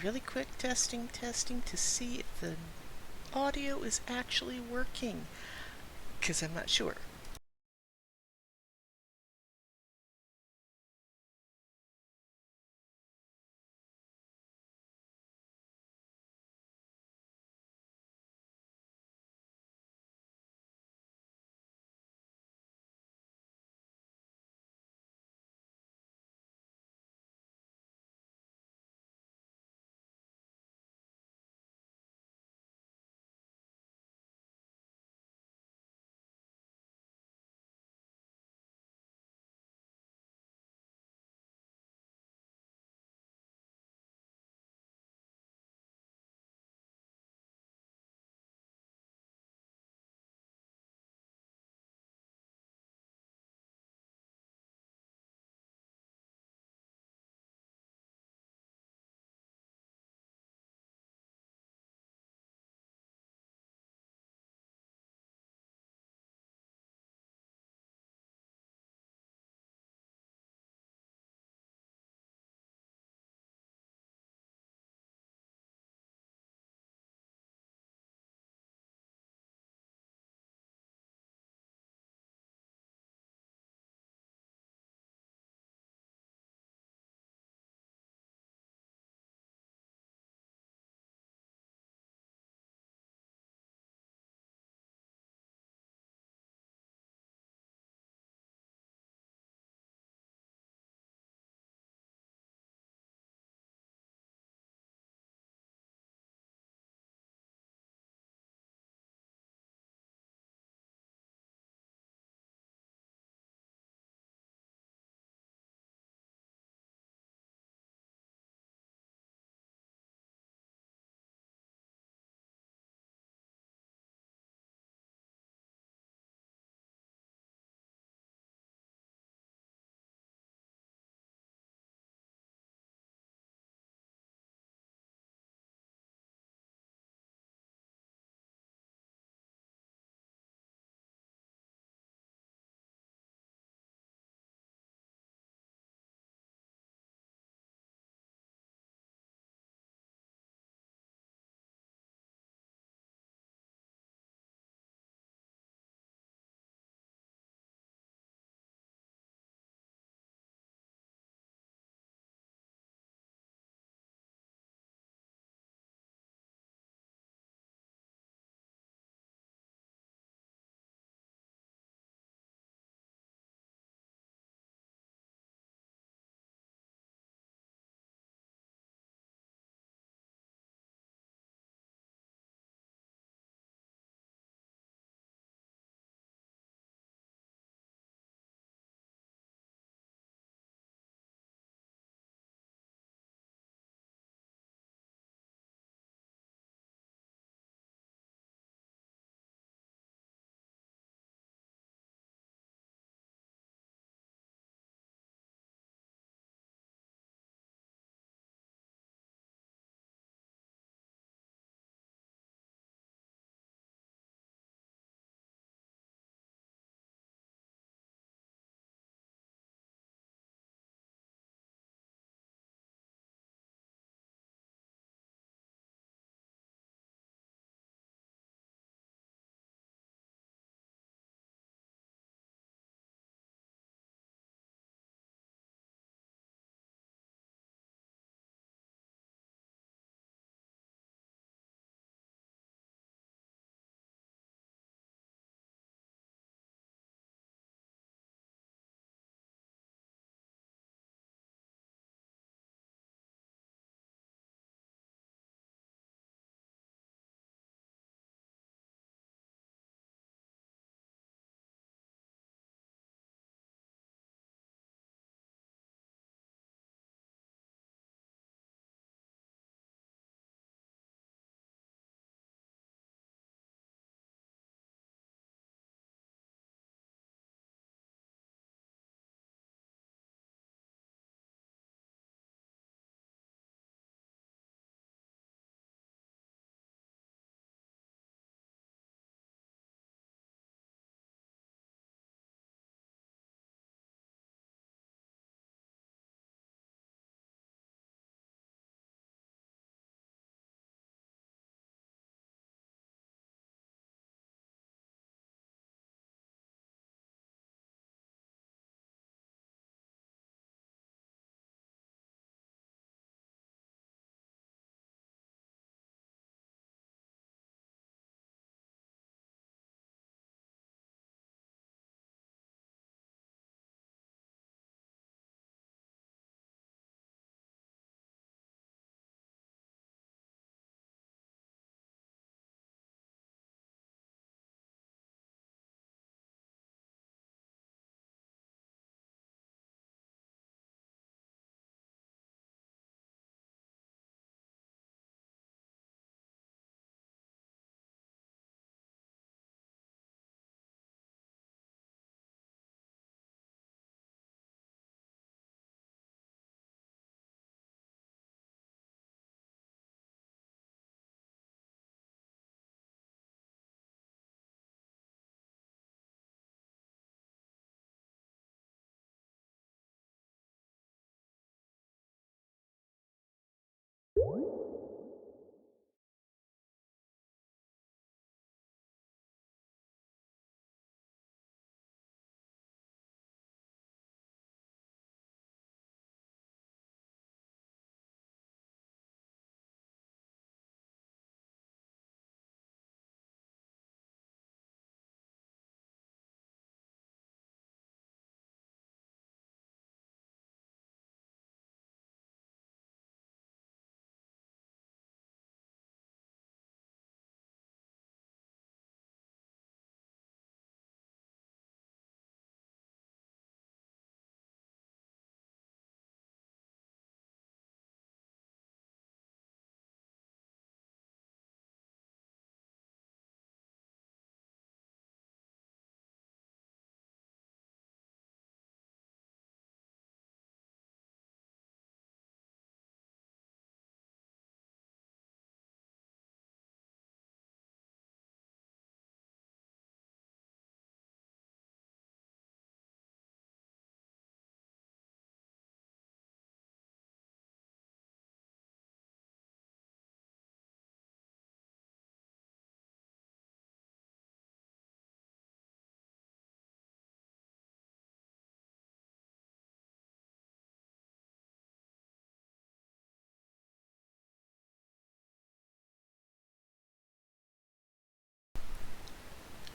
really quick testing to see if the audio is actually working, because I'm not sure.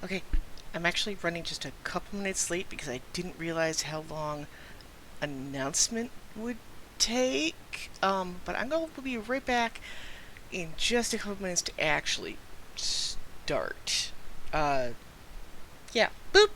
Okay, I'm actually running just a couple minutes late because I didn't realize how long announcement would take. But I'm going to be right back in just a couple minutes to actually start. Uh, yeah. Boop.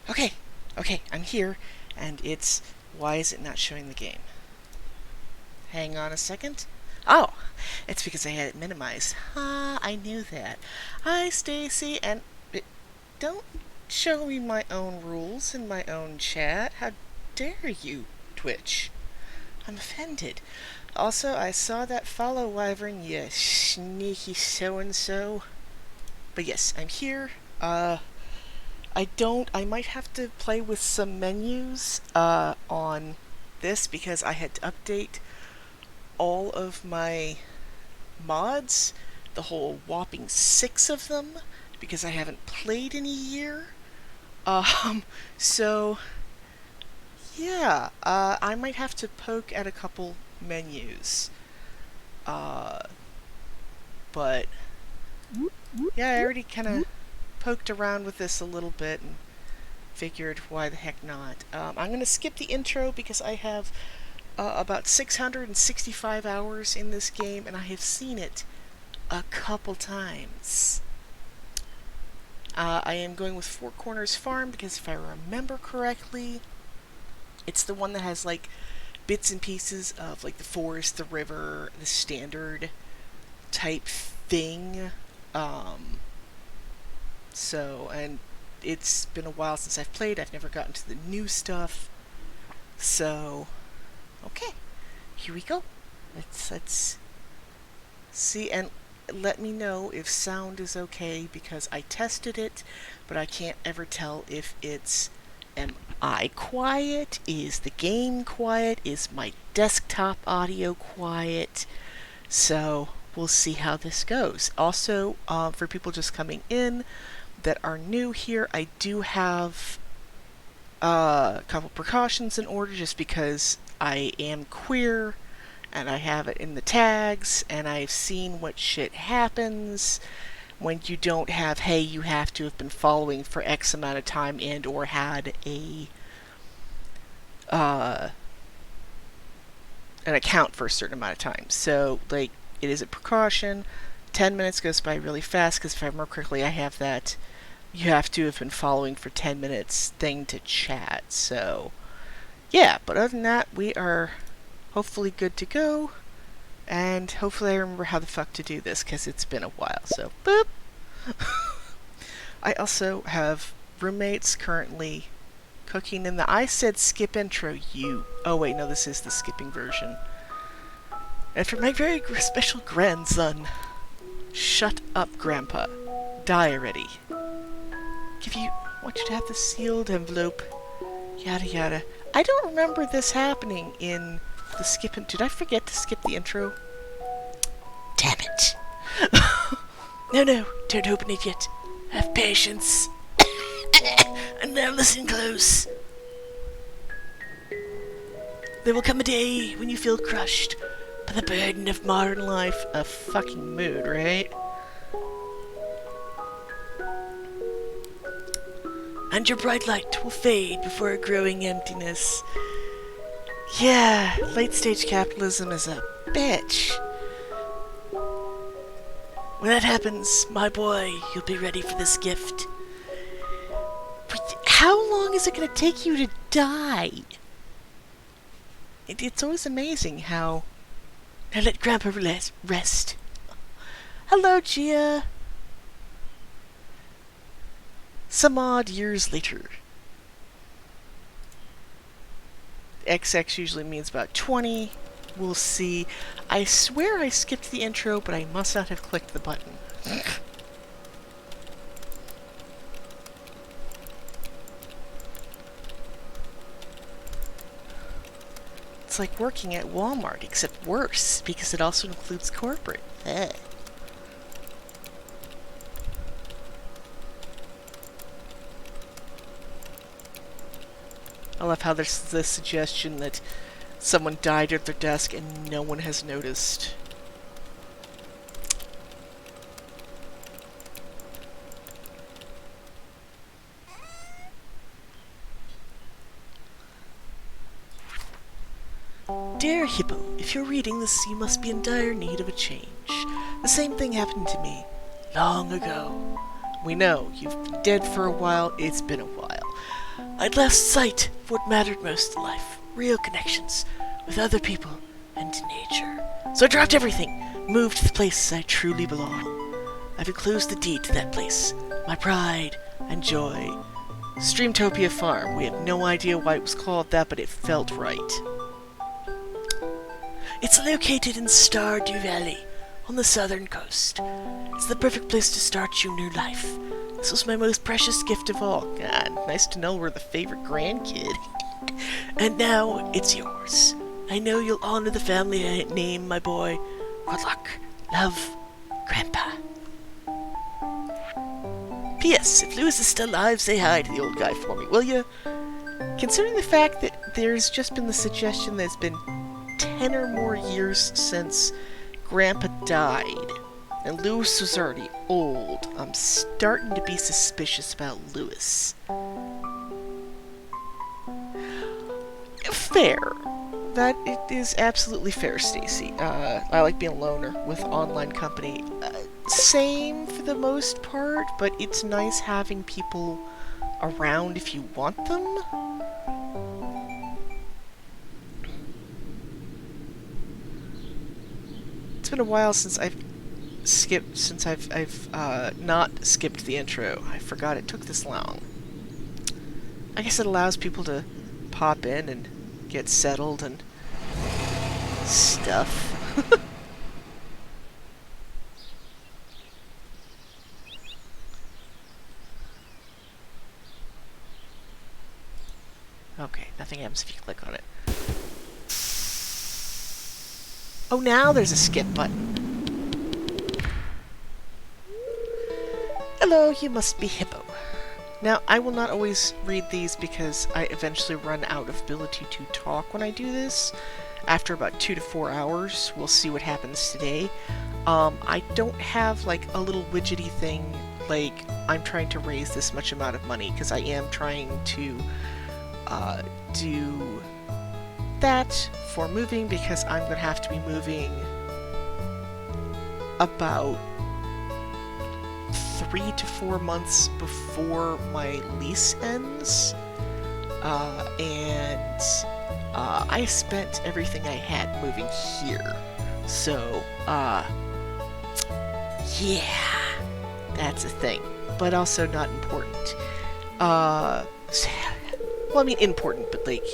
Okay. Okay, I'm here, and it's why is it not showing the game? Hang on a second. Oh, it's because I had it minimized. Ah, I knew that. Hi, Stacy, and don't show me my own rules in my own chat. How dare you, Twitch? I'm offended. Also, I saw that follow wyvern, you sneaky so-and-so. But yes, I'm here. I might have to play with some menus, on this because I had to update all of my mods, the whole whopping 6 of them, because I haven't played in a year. Um, so yeah, I might have to poke at a couple menus. Uh, but yeah, I already kind of poked around with this a little bit and figured why the heck not. I'm going to skip the intro because I have about 665 hours in this game and I have seen it a couple times. I am going with Four Corners Farm because if I remember correctly, it's the one that has like bits and pieces of like the forest, the river, the standard type thing. Um, and it's been a while since I've played. I've never gotten to the new stuff. So, okay, here we go. Let's see and let me know if sound is okay because I tested it, but I can't ever tell if it's am I quiet? Is the game quiet? Is my desktop audio quiet? So we'll see how this goes. Also, for people just coming in that are new here, I do have a couple precautions in order just because I am queer and I have it in the tags and I've seen what shit happens when you don't have, hey, you have to have been following for X amount of time and or had uh, an account for a certain amount of time. So, like, it is a precaution. 10 minutes goes by really fast because if I remember correctly, I have that you have to have been following for 10 minutes thing to chat. So, yeah, but other than that, we are hopefully good to go. And hopefully I remember how the fuck to do this because it's been a while. So, boop. I also have roommates currently cooking in the I said skip intro you. Oh wait, no, this is the skipping version. And for my very special grandson, shut up, Grandpa. Die already. Want you to have the sealed envelope. Yada yada. I don't remember this happening in the skip. Did I forget to skip the intro? Damn it. No, don't open it yet. Have patience. And now listen close. There will come a day when you feel crushed by the burden of modern life. A fucking mood, right? And your bright light will fade before a growing emptiness. Yeah, late-stage capitalism is a bitch. When that happens, my boy, you'll be ready for this gift. But how long is it going to take you to die? It's always amazing how... Now let Grandpa rest. Hello, Gia. Some odd years later. XX usually means about 20. We'll see. I swear I skipped the intro, but I must not have clicked the button. It's like working at Walmart, except worse, because it also includes corporate. Ugh. I love how there's the suggestion that someone died at their desk and no one has noticed. Dear Hippo, if you're reading this, you must be in dire need of a change. The same thing happened to me long ago. We know, you've been dead for a while, it's been a while. I'd lost sight of what mattered most in life, real connections with other people and nature. So I dropped everything, moved to the place I truly belong. I've enclosed the deed to that place, my pride and joy. Streamtopia Farm. We have no idea why it was called that, but it felt right. It's located in Stardew Valley, on the southern coast. It's the perfect place to start your new life. This was my most precious gift of all. God, nice to know we're the favorite grandkid. And now it's yours. I know you'll honor the family name, my boy. Good luck. Love, Grandpa. P.S. If Lewis is still alive, say hi to the old guy for me, will you? Considering the fact that there's just been the suggestion that it's been 10 or more years since Grandpa died, and Lewis was already old, I'm starting to be suspicious about Lewis. Fair. That it is absolutely fair, Stacy. I like being a loner with online company. Same for the most part, but it's nice having people around if you want them. It's been a while since I've not skipped the intro. I forgot it took this long. I guess it allows people to pop in and get settled and stuff. Okay, nothing happens if you click on it. Oh, now there's a skip button. Hello, you must be Hippo. Now, I will not always read these because I eventually run out of ability to talk when I do this. After about 2 to 4 hours, we'll see what happens today. I don't have like a little widgety thing like I'm trying to raise this much amount of money, because I am trying to do that for moving, because I'm going to have to be moving about 3 to 4 months before my lease ends. And I spent everything I had moving here. So, yeah, that's a thing. But also not important. Well, I mean important, but like,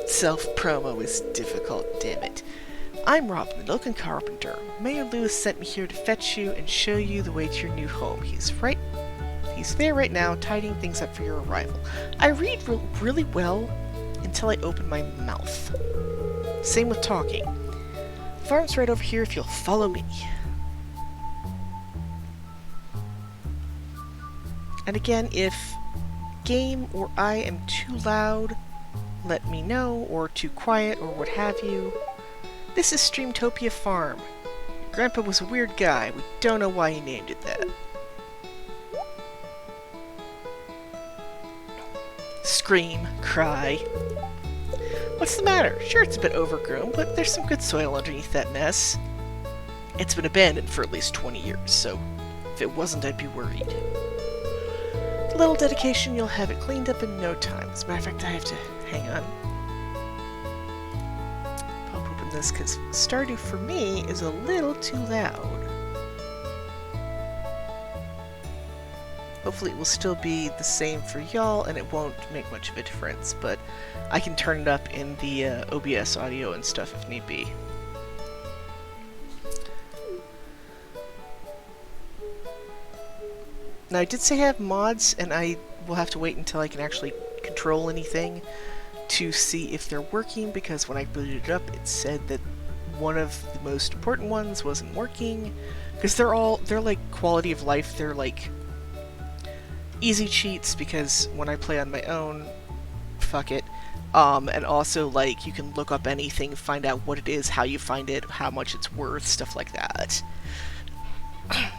self-promo is difficult, damn it. I'm Rob, the Loken Carpenter. Mayor Lewis sent me here to fetch you and show you the way to your new home. He's there right now, tidying things up for your arrival. I read really well until I open my mouth. Same with talking. Farm's right over here if you'll follow me. And again, if game or I am too loud, let me know, or too quiet, or what have you. This is Streamtopia Farm. Grandpa was a weird guy. We don't know why he named it that. Scream, cry. What's the matter? Sure, it's a bit overgrown, but there's some good soil underneath that mess. It's been abandoned for at least 20 years, so if it wasn't, I'd be worried. With a little dedication, you'll have it cleaned up in no time. As a matter of fact, I have to hang on. I'll open this because Stardew for me is a little too loud. Hopefully it will still be the same for y'all and it won't make much of a difference, but I can turn it up in the OBS audio and stuff if need be. Now I did say I have mods, and I will have to wait until I can actually control anything to see if they're working, because when I booted it up it said that one of the most important ones wasn't working, because they're like quality of life, they're like easy cheats, because when I play on my own, fuck it. And also, like, you can look up anything, find out what it is, how you find it, how much it's worth, stuff like that.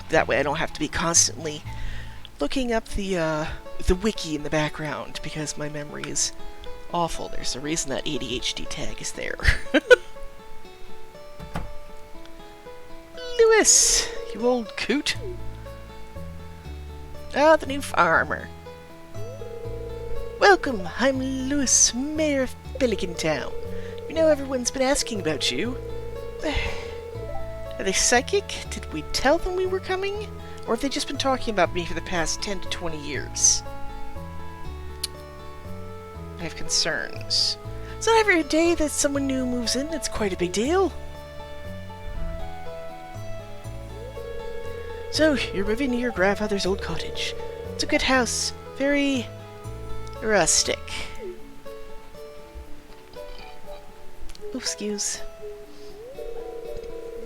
That way I don't have to be constantly looking up the wiki in the background, because my memory is awful. There's a reason that ADHD tag is there. Lewis, you old coot. Ah, the new farmer. Welcome, I'm Lewis, Mayor of Pelican Town. You know everyone's been asking about you. Are they psychic? Did we tell them we were coming? Or have they just been talking about me for the past 10 to 20 years? I have concerns. It's not every day that someone new moves in. It's quite a big deal. So, you're moving to your grandfather's old cottage. It's a good house. Very rustic. Oops, excuse.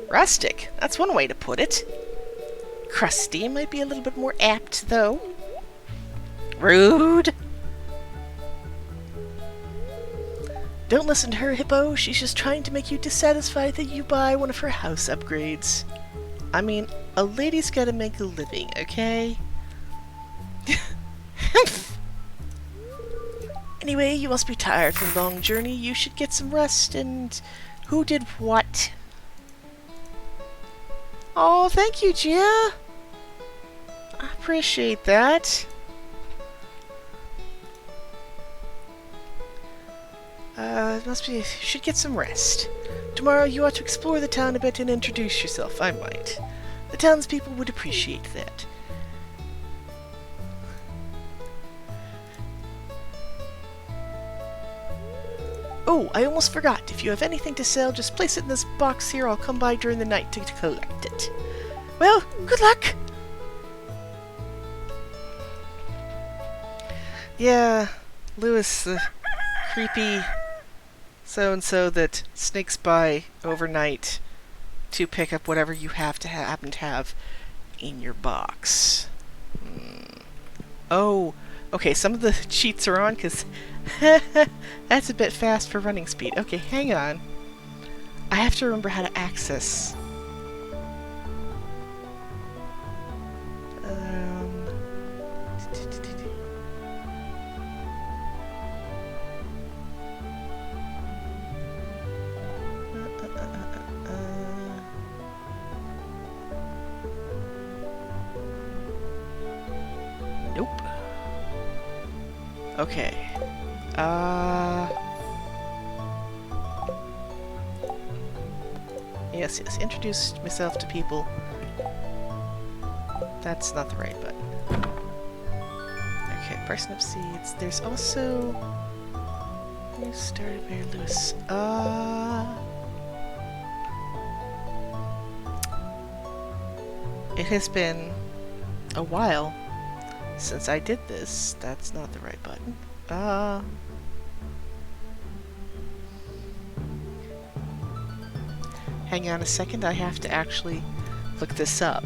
Rustic? That's one way to put it. Crusty might be a little bit more apt, though. Rude! Don't listen to her, Hippo. She's just trying to make you dissatisfied that you buy one of her house upgrades. I mean, a lady's gotta make a living, okay? Anyway, you must be tired from the long journey. You should get some rest. And who did what? Oh, thank you, Gia. I appreciate that. Should get some rest. Tomorrow you ought to explore the town a bit and introduce yourself, I might. The townspeople would appreciate that. Oh, I almost forgot. If you have anything to sell, just place it in this box here. I'll come by during the night to collect it. Well, good luck! Yeah, Lewis, the creepy so-and-so that sneaks by overnight to pick up whatever you have to happen to have in your box. Oh, okay, some of the cheats are on, because that's a bit fast for running speed. Okay, hang on. I have to remember how to access Okay. Yes, yes. Introduce myself to people. That's not the right button. Okay, parsnip seeds. There's also... You started Mary Lewis. It has been a while since I did this. That's not the right button. Hang on a second, I have to actually look this up.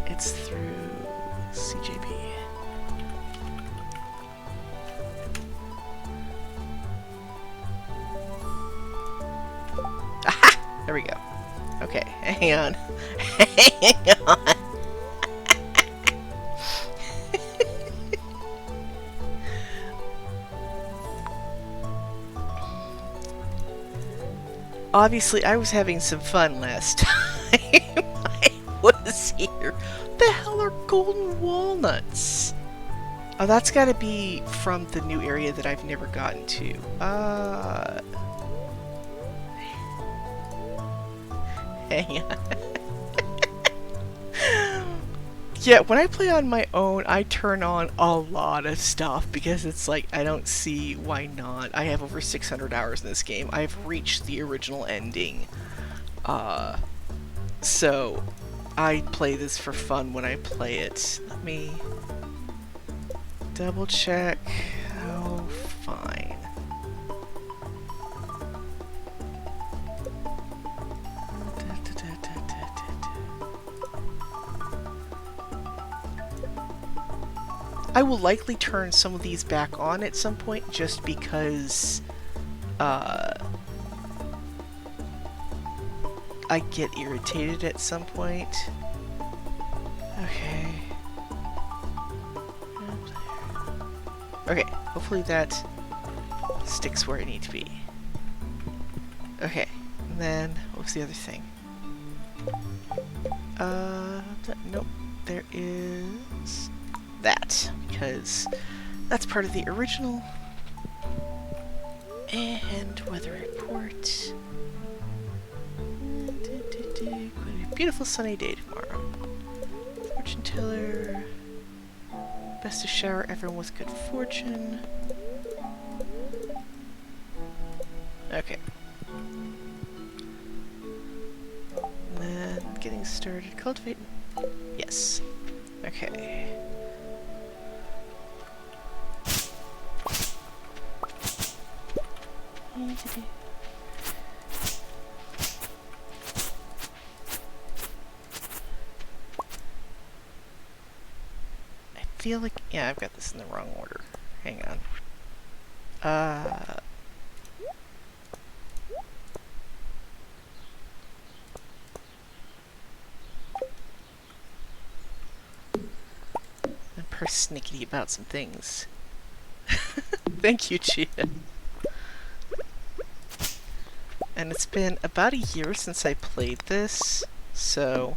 It's through CJP. Aha! There we go. Okay, hang on. Hang on. Obviously, I was having some fun last time I was here. What the hell are golden walnuts? Oh, that's gotta be from the new area that I've never gotten to. Hang on. Yeah, when I play on my own, I turn on a lot of stuff because it's like, I don't see why not. I have over 600 hours in this game. I've reached the original ending. So I play this for fun when I play it. Let me double check. Oh, fine. I will likely turn some of these back on at some point just because I get irritated at some point. Okay. Okay, hopefully that sticks where I need to be. Okay, and then what was the other thing? Nope, there is that, because that's part of the original. And weather report. Beautiful sunny day tomorrow. Fortune teller. Best to shower everyone with good fortune. Okay. And then getting started. Cultivate. Yes. Okay. I feel like, yeah, I've got this in the wrong order. Hang on. I'm persnickety about some things. Thank you, Chia. And it's been about a year since I played this, so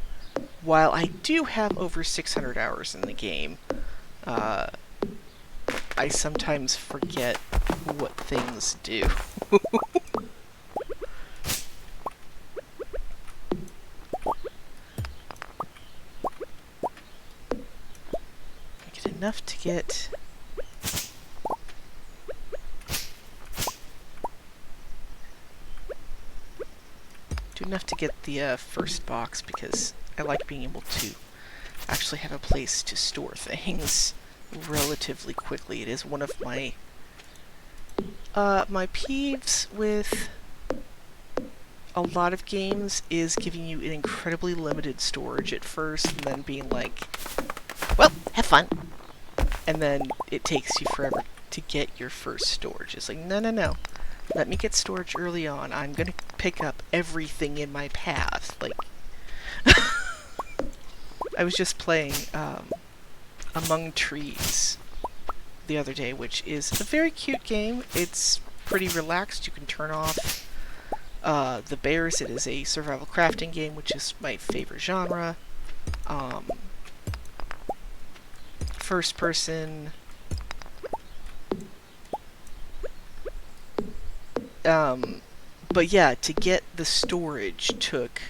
while I do have over 600 hours in the game, I sometimes forget what things do. I get enough to get... do enough to get the first box, because I like being able to actually have a place to store things relatively quickly. It is one of my my peeves with a lot of games is giving you an incredibly limited storage at first and then being like, well, have fun. And then it takes you forever to get your first storage. It's like, no, no, no. Let me get storage early on. I'm gonna pick up everything in my path. Like, I was just playing Among Trees the other day, which is a very cute game. It's pretty relaxed. You can turn off the bears. It is a survival crafting game, which is my favorite genre. first person but yeah, to get the storage took,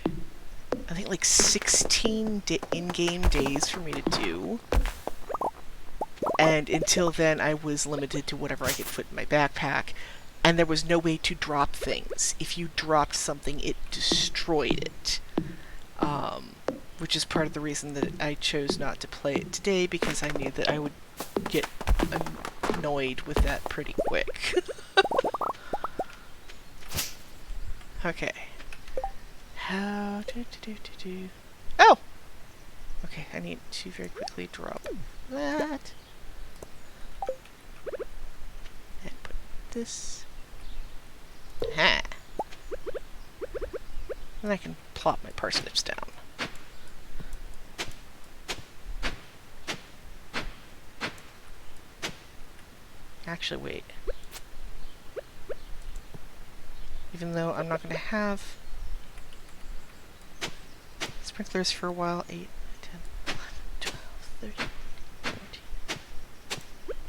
I think, like 16 in-game days for me to do. And until then, I was limited to whatever I could fit in my backpack. And there was no way to drop things. If you dropped something, it destroyed it. Which is part of the reason that I chose not to play it today, because I knew that I would get annoyed with that pretty quick. Okay. How do. Oh! Okay, I need to very quickly drop that. And put this. Ha! And I can plop my parsnips down. Actually, wait. Even though I'm not going to have sprinklers for a while. 8, 10, 11, 12, 13,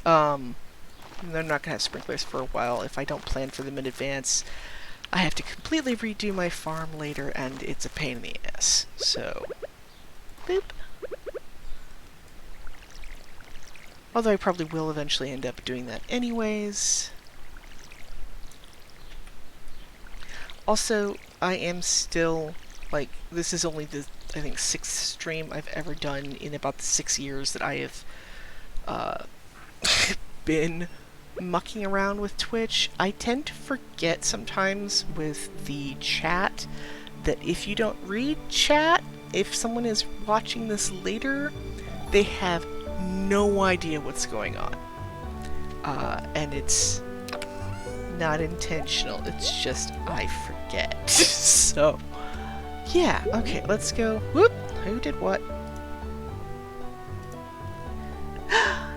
14. Even though I'm not going to have sprinklers for a while, if I don't plan for them in advance, I have to completely redo my farm later, and it's a pain in the ass. So, boop. Although I probably will eventually end up doing that anyways. Also, I am still, like, this is only the, I think, 6th stream I've ever done in about the 6 years that I have been mucking around with Twitch. I tend to forget sometimes with the chat that if you don't read chat, if someone is watching this later, they have no idea what's going on. And it's not intentional, it's just I forget. So, yeah, okay, let's go. Whoop! Who did what?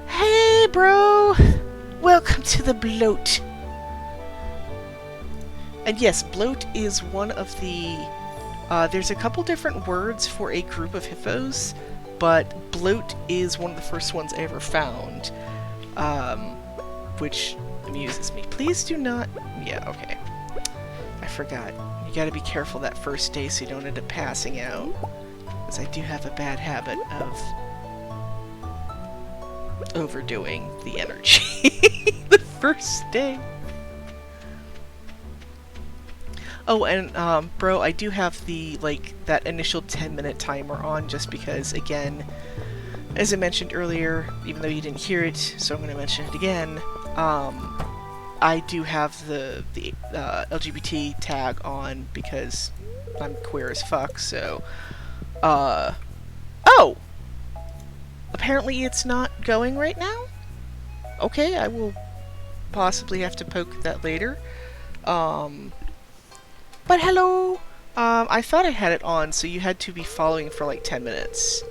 Hey, bro! Welcome to the bloat. And yes, bloat is one of the... there's a couple different words for a group of hippos, but bloat is one of the first ones I ever found, which amuses me. Please do not... Yeah, okay. I forgot. You gotta be careful that first day so you don't end up passing out, because I do have a bad habit of overdoing the energy the first day. Oh, and, bro, I do have the, like, that initial 10-minute timer on just because, again, as I mentioned earlier, even though you didn't hear it, so I'm going to mention it again, I do have the LGBT tag on because I'm queer as fuck, so, oh! Apparently it's not going right now? Okay, I will possibly have to poke that later. But hello! I thought I had it on, so you had to be following for like 10 minutes.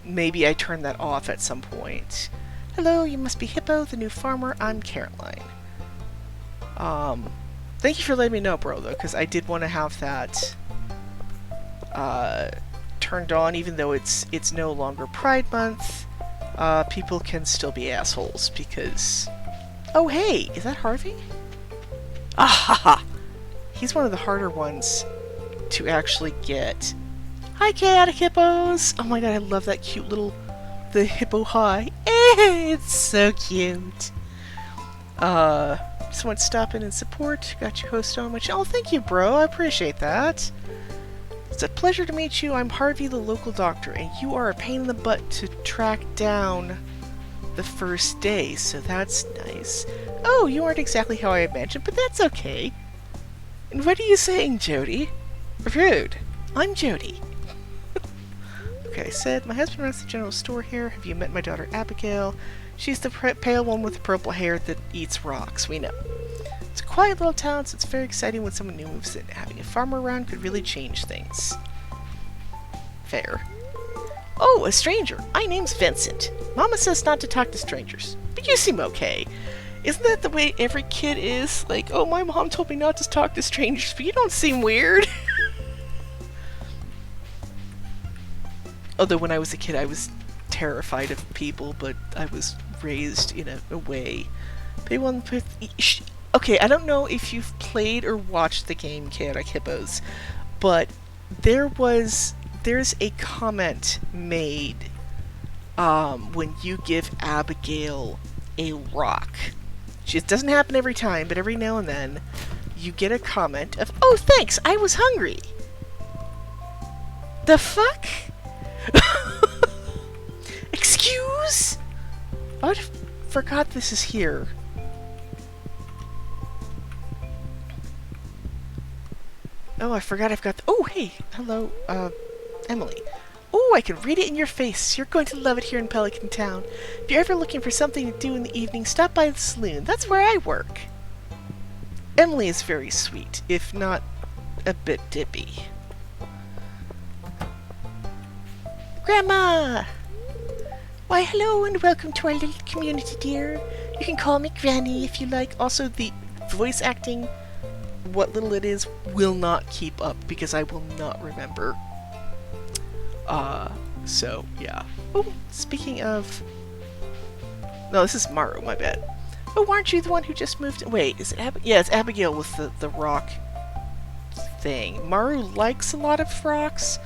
Maybe I turned that off at some point. Hello, you must be Hippo, the new farmer. I'm Caroline. Thank you for letting me know, bro, though, because I did want to have that turned on, even though it's no longer Pride Month. People can still be assholes, because... Oh, hey! Is that Harvey? Ah ha ha! He's one of the harder ones to actually get. Hi, chaotic hippos! Oh my god, I love that cute little... the hippo hi. It's so cute! Just want to stop in and support. Got your host on my channel. Thank you, bro. I appreciate that. It's a pleasure to meet you. I'm Harvey, the local doctor, and you are a pain in the butt to track down the first day, so that's nice. Oh, you aren't exactly how I imagined, but that's okay. And what are you saying, Jody? Rude. I'm Jody. Okay, I said, my husband runs the general store here. Have you met my daughter Abigail? She's the pale one with the purple hair that eats rocks, we know. It's a quiet little town, so it's very exciting when someone new moves in. Having a farmer around could really change things. Fair. Oh, a stranger. My name's Vincent. Mama says not to talk to strangers, but you seem okay. Isn't that the way every kid is? Like, oh, my mom told me not to talk to strangers, but you don't seem weird. Although when I was a kid, I was terrified of people, but I was raised in a way. Okay, I don't know if you've played or watched the game Chaotic Hippos, but there's a comment made when you give Abigail a rock. It doesn't happen every time, but every now and then you get a comment of, "Oh, thanks, I was hungry." The fuck? Excuse? I forgot this is here. Oh, I forgot I've got oh, hey, hello, Emily. Oh, I can read it in your face. You're going to love it here in Pelican Town. If you're ever looking for something to do in the evening, stop by the saloon. That's where I work. Emily is very sweet, if not a bit dippy. Grandma! Why, hello and welcome to our little community, dear. You can call me Granny if you like. Also, the voice acting, what little it is, will not keep up because I will not remember. So, yeah. Oh, speaking of... No, this is Maru, my bad. Oh, aren't you the one who just moved... Wait, is it yeah, it's Abigail with the rock thing. Maru likes a lot of rocks,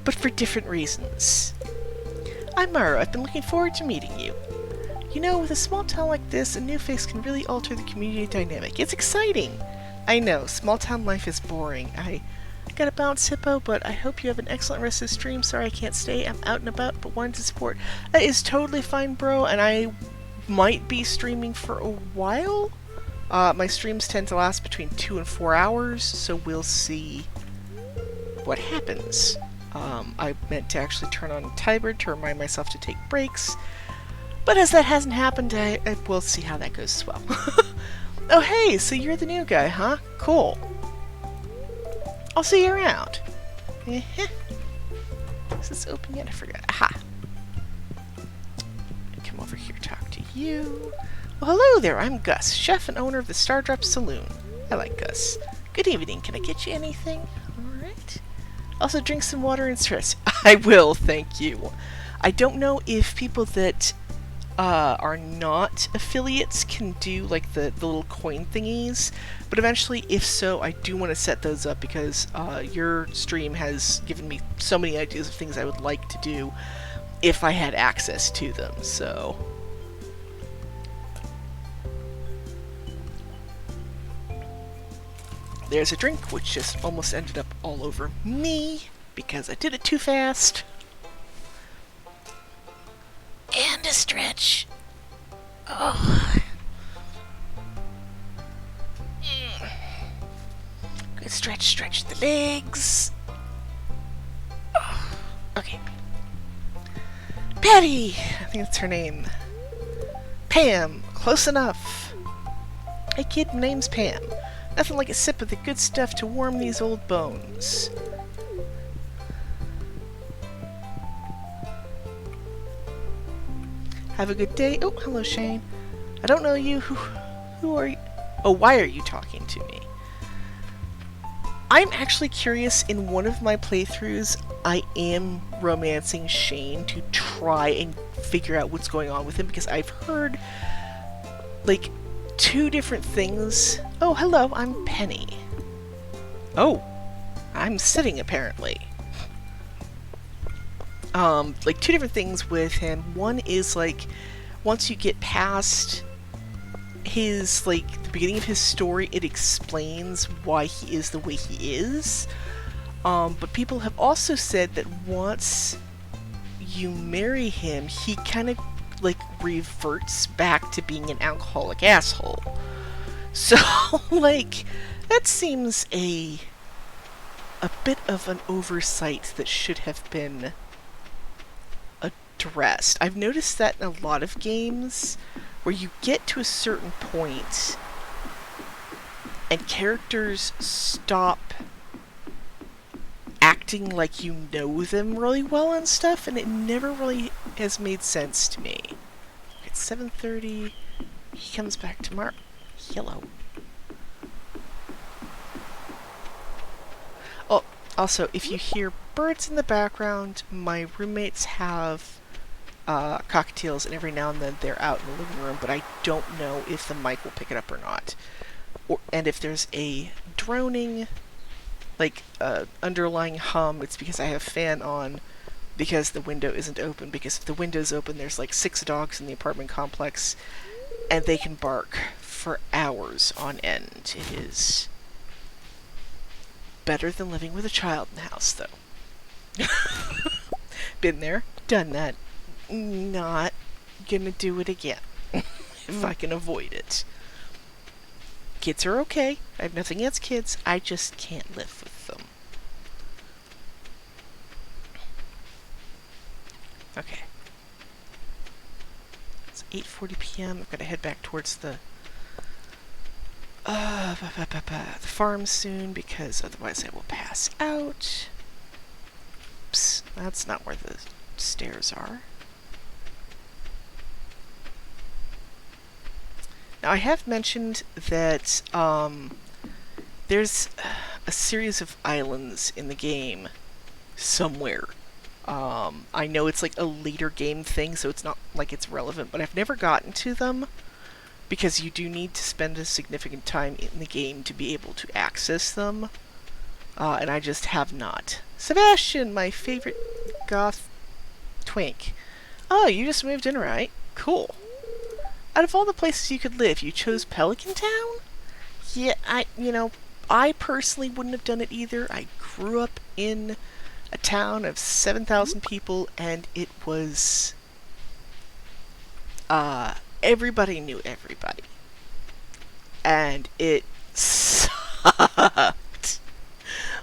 but for different reasons. I'm Maru. I've been looking forward to meeting you. You know, with a small town like this, a new face can really alter the community dynamic. It's exciting! I know, small town life is boring. I gotta bounce, Hippo, but I hope you have an excellent rest of the stream. Sorry I can't stay. I'm out and about, but wanted to support. That is totally fine, bro, and I might be streaming for a while. My streams tend to last between 2 and 4 hours, so we'll see what happens. I meant to actually turn on Tiber to remind myself to take breaks, but as that hasn't happened, I will see how that goes as well. Oh hey, so you're the new guy, huh? Cool. I'll see you around. Is this open yet? I forgot. Aha! Come over here, talk to you. Well, hello there, I'm Gus, chef and owner of the Stardrop Saloon. I like Gus. Good evening, can I get you anything? Alright. Also, drink some water and stress. I will, thank you. I don't know if people that are not affiliates can do like the little coin thingies, but eventually, if so, I do want to set those up because your stream has given me so many ideas of things I would like to do if I had access to them, so... There's a drink, which just almost ended up all over me because I did it too fast. And a stretch. Oh. Good stretch, stretch the legs. Oh. Okay. Patty! I think that's her name. Pam! Close enough. Hey kid, my name's Pam. Nothing like a sip of the good stuff to warm these old bones. Have a good day. Oh, hello, Shane. I don't know you. Who are you? Oh, why are you talking to me? I'm actually curious. In one of my playthroughs, I am romancing Shane to try and figure out what's going on with him because I've heard, like, 2 different things. Oh, hello, I'm Penny. Oh, I'm sitting apparently. Like 2 different things with him. One is like, once you get past his, like, the beginning of his story, it explains why he is the way he is. But people have also said that once you marry him, he kind of, like, reverts back to being an alcoholic asshole. So, like, that seems a bit of an oversight that should have been addressed. I've noticed that in a lot of games where you get to a certain point and characters stop acting like you know them really well and stuff, and it never really has made sense to me. It's 7:30. He comes back tomorrow. Hello. Oh, also, if you hear birds in the background, my roommates have cockatiels, and every now and then they're out in the living room, but I don't know if the mic will pick it up or not. And if there's a droning, like, underlying hum, it's because I have fan on, because the window isn't open. Because if the window's open, there's like 6 dogs in the apartment complex, and they can bark for hours on end. It is better than living with a child in the house, though. Been there, done that. Not gonna do it again if I can avoid it. Kids are okay. I have nothing against kids. I just can't live with them. Okay. It's 8:40 p.m. I've got to head back towards the farm soon, because otherwise I will pass out. Oops, that's not where the stairs are. Now, I have mentioned that there's a series of islands in the game somewhere. I know it's like a later game thing, so it's not like it's relevant, but I've never gotten to them, because you do need to spend a significant time in the game to be able to access them, and I just have not. Sebastian, my favorite goth twink. Oh, you just moved in, right? Cool. Out of all the places you could live, you chose Pelican Town? Yeah, I personally wouldn't have done it either. I grew up in a town of 7,000 people, and it was, everybody knew everybody. And it sucked.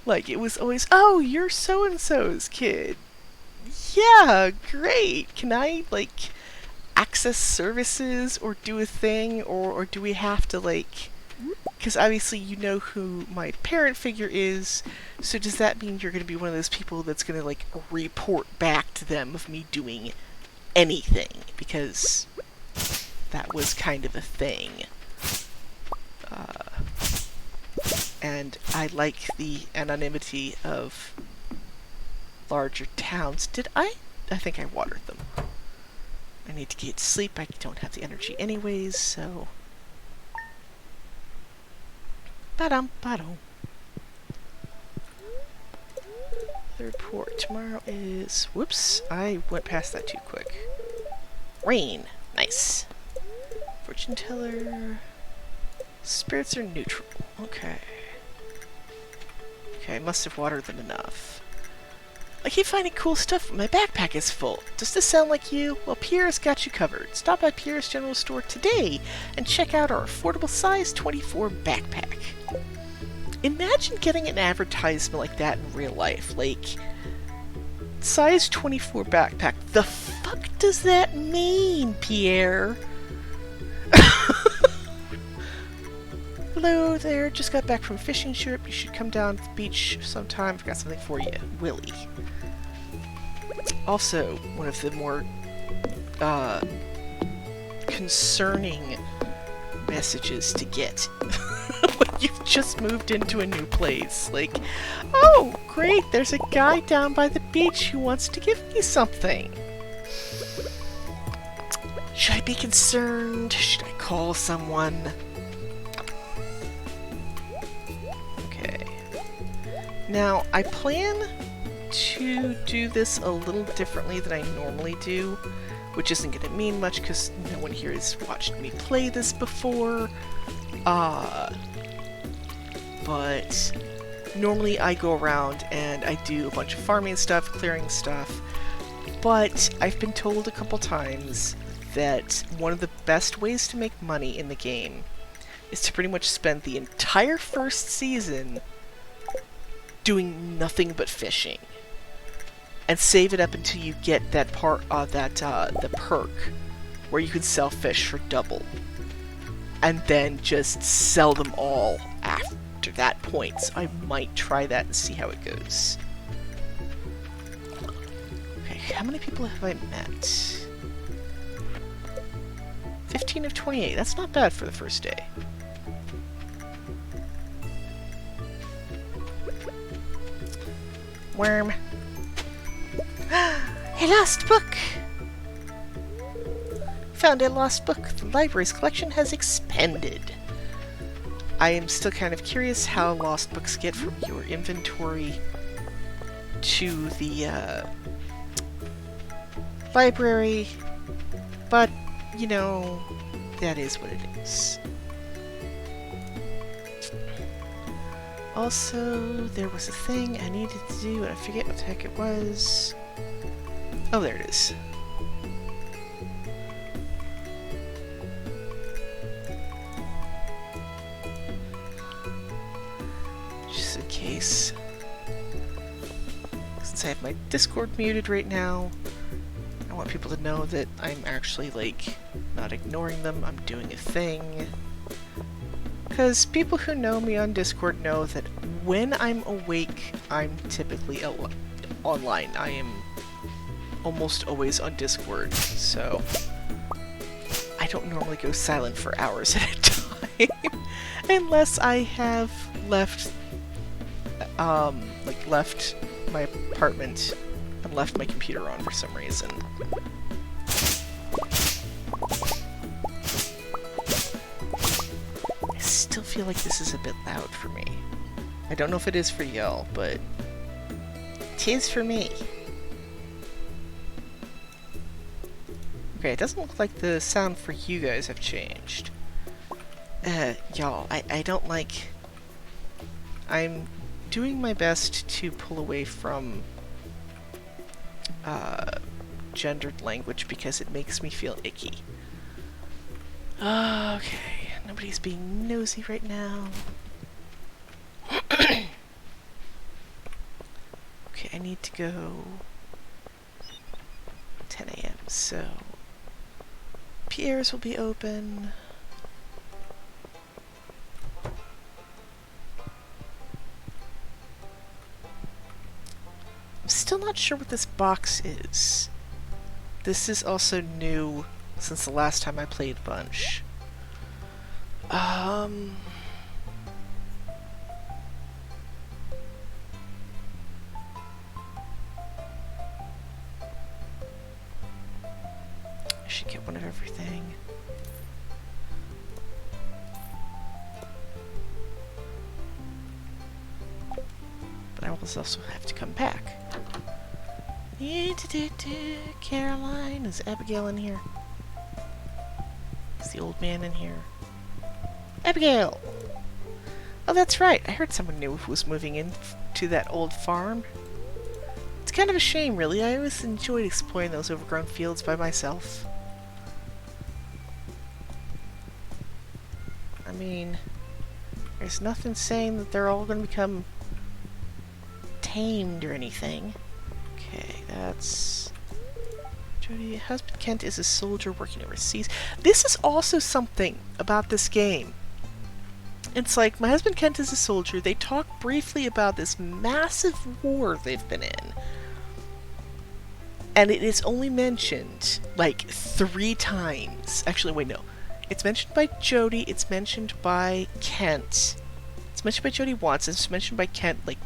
Like, it was always, oh, you're so-and-so's kid. Yeah, great. Can I, like, access services or do a thing, or do we have to, like, because obviously you know who my parent figure is, so does that mean you're going to be one of those people that's going to, like, report back to them of me doing anything, because that was kind of a thing. And I like the anonymity of larger towns. I think I watered them. I need to get sleep. I don't have the energy anyways, so... Ba-dum. Third port. Tomorrow is... Whoops, I went past that too quick. Rain. Nice. Fortune teller. Spirits are neutral. Okay. Okay, I must have watered them enough. I keep finding cool stuff, but my backpack is full. Does this sound like you? Well, Pierre's got you covered. Stop by Pierre's General Store today and check out our affordable size 24 backpack. Imagine getting an advertisement like that in real life. Like, size 24 backpack. The fuck does that mean, Pierre? Hello there, just got back from a fishing trip. You should come down to the beach sometime. I've got something for you. Willie. Also, one of the more concerning messages to get when you've just moved into a new place. Like, oh, great, there's a guy down by the beach who wants to give me something. Should I be concerned? Should I call someone? Now, I plan to do this a little differently than I normally do, which isn't going to mean much because no one here has watched me play this before. But normally I go around and I do a bunch of farming stuff, clearing stuff, but I've been told a couple times that one of the best ways to make money in the game is to pretty much spend the entire first season doing nothing but fishing, and save it up until you get that part, the perk where you can sell fish for double, and then just sell them all after that point. So I might try that and see how it goes. Okay, how many people have I met? 15 of 28. That's not bad for the first day. Worm. A lost book! found a lost book. The library's collection has expanded. I am still kind of curious how lost books get from your inventory to the library, but, you know, that is what it is. Also, there was a thing I needed to do, and I forget what the heck it was. Oh, there it is. Just in case. Since I have my Discord muted right now, I want people to know that I'm actually, like, not ignoring them. I'm doing a thing. Because people who know me on Discord know that when I'm awake, I'm typically online. I am almost always on Discord, so I don't normally go silent for hours at a time. Unless I have left, left my apartment and left my computer on for some reason. I still feel like this is a bit loud for me. I don't know if it is for y'all, but it is for me. Okay, it doesn't look like the sound for you guys have changed. Y'all, I don't like... I'm doing my best to pull away from gendered language because it makes me feel icky. Okay, nobody's being nosy right now. Okay, I need to go 10 a.m. so Pierre's will be open. I'm still not sure what this box is. This is also new since the last time I played Bunch. I should get one of everything. But I will also have to come back. Caroline, is Abigail in here? Is the old man in here? Abigail! Oh, that's right. I heard someone new who was moving in to that old farm. It's kind of a shame, really. I always enjoyed exploring those overgrown fields by myself. I mean, there's nothing saying that they're all going to become tamed or anything. Okay, that's... Jody, husband Kent is a soldier working overseas. This is also something about this game. It's like, my husband Kent is a soldier. They talk briefly about this massive war they've been in. And it is only mentioned, like, 3 times. Actually, wait, no. It's mentioned by Jody, it's mentioned by Kent. It's mentioned by Jody once, it's mentioned by Kent, like,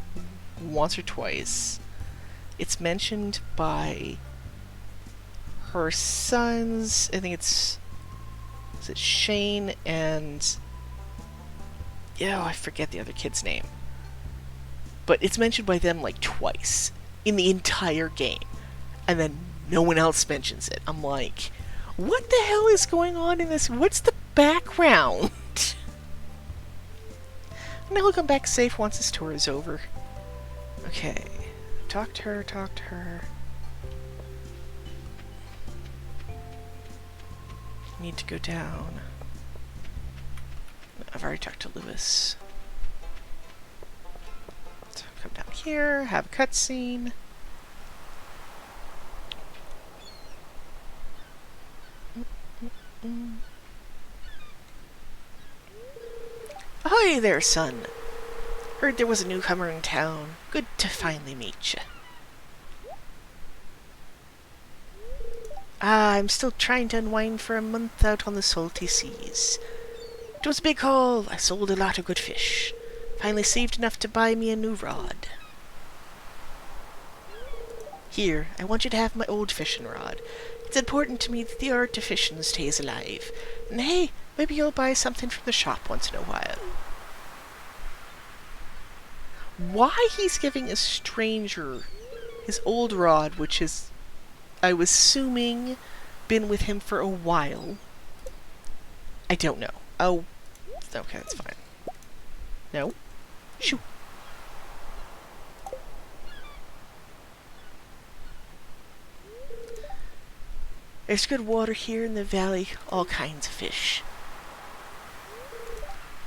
once or twice. It's mentioned by her sons, I think it's... Is it Shane and... Yeah, I forget the other kid's name. But it's mentioned by them, like, twice. In the entire game. And then no one else mentions it. I'm like, what the hell is going on in this? What's the background? And he'll come back safe once this tour is over. Okay. Talk to her, talk to her. Need to go down. I've already talked to Lewis. So come down here, have a cutscene. Ahoy there, son! Heard there was a newcomer in town. Good to finally meet you. I'm still trying to unwind for a month out on the salty seas. It was a big haul. I sold a lot of good fish. Finally saved enough to buy me a new rod. Here, I want you to have my old fishing rod. It's important to me that the artifician stays alive. And hey, maybe you'll buy something from the shop once in a while. Why he's giving a stranger his old rod, which is, I was assuming, been with him for a while, I don't know. Oh, okay, that's fine. No? Shoo. There's good water here in the valley, all kinds of fish.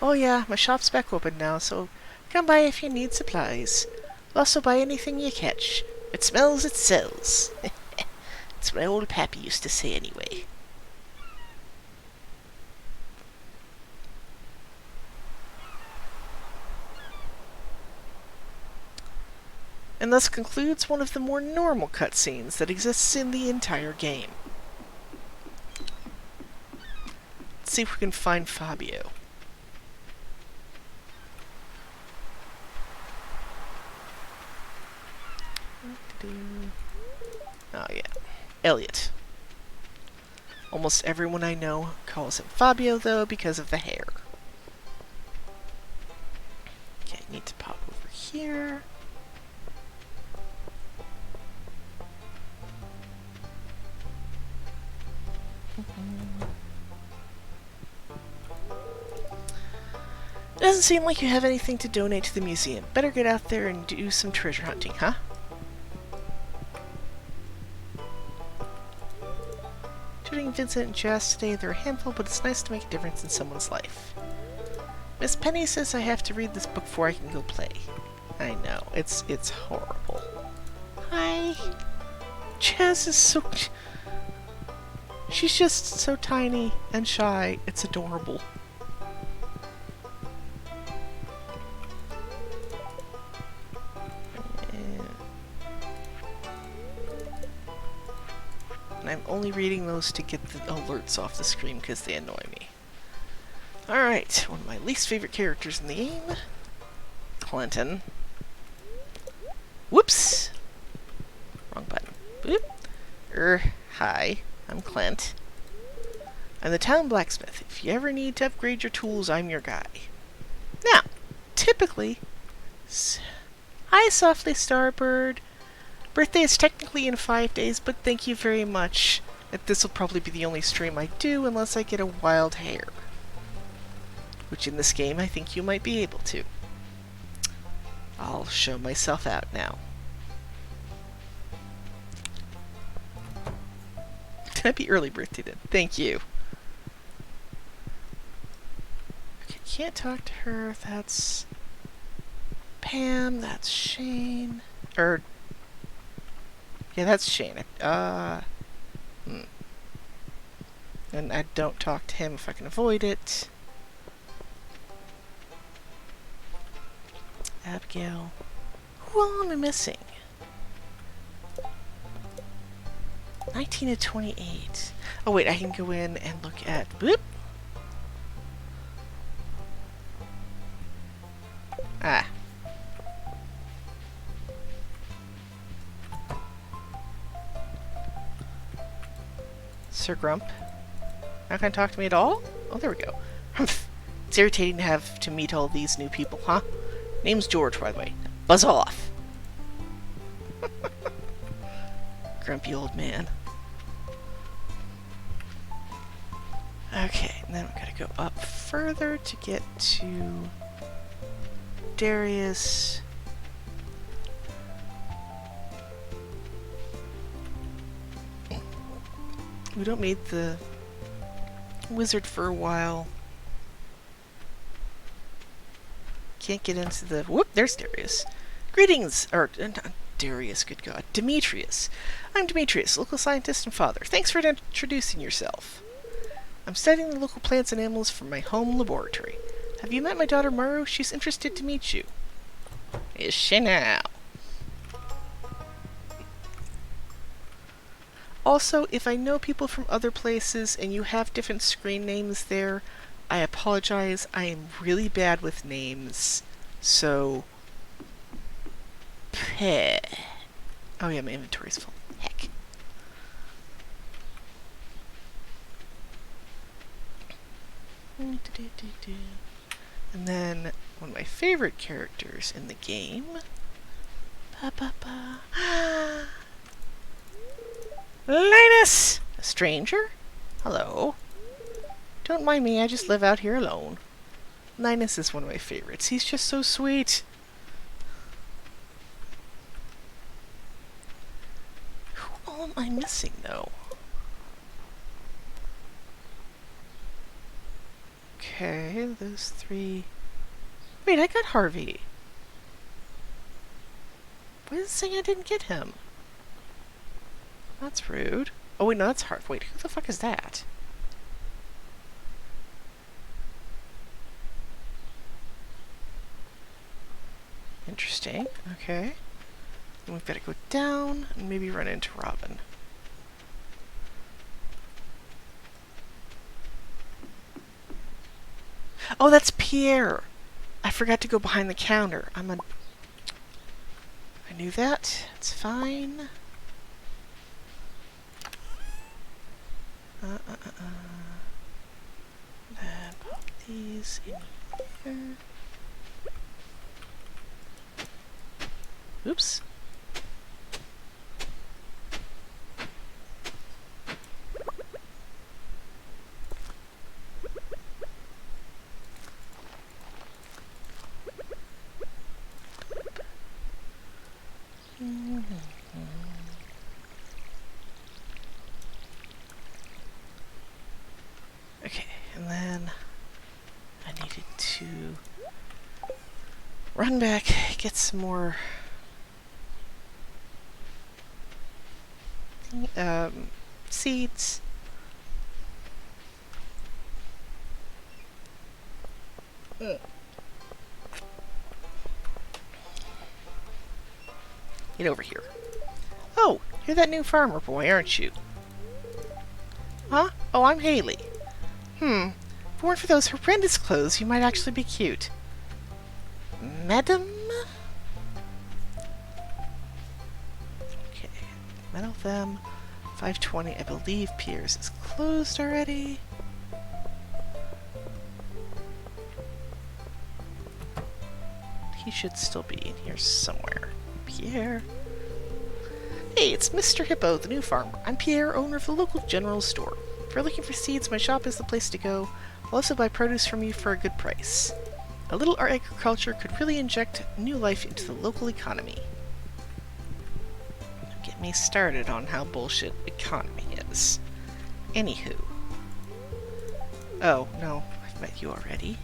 Oh yeah, my shop's back open now, so come by if you need supplies. Also buy anything you catch. If it smells, it sells. That's what my old pappy used to say anyway. And thus concludes one of the more normal cutscenes that exists in the entire game. Let's see if we can find Fabio. Oh yeah, Elliot. Almost everyone I know calls him Fabio, though, because of the hair. Okay, need to pop over here. It doesn't seem like you have anything to donate to the museum. Better get out there and do some treasure hunting, huh? Shooting Vincent and Jazz today, they're a handful, but it's nice to make a difference in someone's life. Miss Penny says I have to read this book before I can go play. I know, it's horrible. Hi. Jazz is so... She's just so tiny and shy. It's adorable. And I'm only reading those to get the alerts off the screen because they annoy me. Alright, one of my least favorite characters in the game. Clinton. Whoops! Wrong button. Boop. Hi. I'm Clint. I'm the town blacksmith. If you ever need to upgrade your tools, I'm your guy. Now, typically... Hi, Softly Starbird. Birthday is technically in 5 days, but thank you very much. This will probably be the only stream I do unless I get a wild hair. Which in this game I think you might be able to. I'll show myself out now. Happy early birthday then. Thank you. Okay, can't talk to her. That's Pam. That's Shane. Yeah, that's Shane. And I don't talk to him if I can avoid it. Abigail. Who all am I missing? 19 to 28. Oh wait, I can go in and look at... Boop! Ah. Sir Grump. Not gonna talk to me at all? Oh, there we go. It's irritating to have to meet all these new people, huh? Name's George, by the way. Buzz off! Grumpy old man. Okay, and then we gotta go up further to get to Darius. We don't meet the wizard for a while. Can't get into the... Whoop, there's Darius. Greetings, or not Darius, good God. Demetrius. I'm Demetrius, local scientist and father. Thanks for introducing yourself. I'm studying the local plants and animals from my home laboratory. Have you met my daughter Maru? She's interested to meet you. Is she now? Also, if I know people from other places and you have different screen names there, I apologize. I am really bad with names. So... Peh. Oh yeah, my inventory's full. Heck. And then one of my favorite characters in the game. Linus! A stranger? Hello. Don't mind me, I just live out here alone. Linus is one of my favorites. He's just so sweet. Who all am I missing, though? Okay, those three... Wait, I got Harvey. Why is it saying I didn't get him? That's rude. Oh, wait, no, that's Harvey. Wait, who the fuck is that? Interesting. Okay. And we've got to go down and maybe run into Robin. Oh, that's Pierre. I forgot to go behind the counter. I knew that. It's fine. Then pop these in here. Oops. Okay, and then I needed to run back, get some more seeds. Get over here. Oh, you're that new farmer boy, aren't you? Huh? Oh, I'm Haley. If it weren't for those horrendous clothes, you might actually be cute. Madam? Okay, medal them. 5:20. I believe Pierre's is closed already. He should still be in here somewhere. Pierre. Hey, it's Mr. Hippo, the new farmer. I'm Pierre, owner of the local general store. If you're looking for seeds, my shop is the place to go. I'll also buy produce from you for a good price. A little agriculture could really inject new life into the local economy. Get me started on how bullshit economy is. Anywho. Oh, no, I've met you already.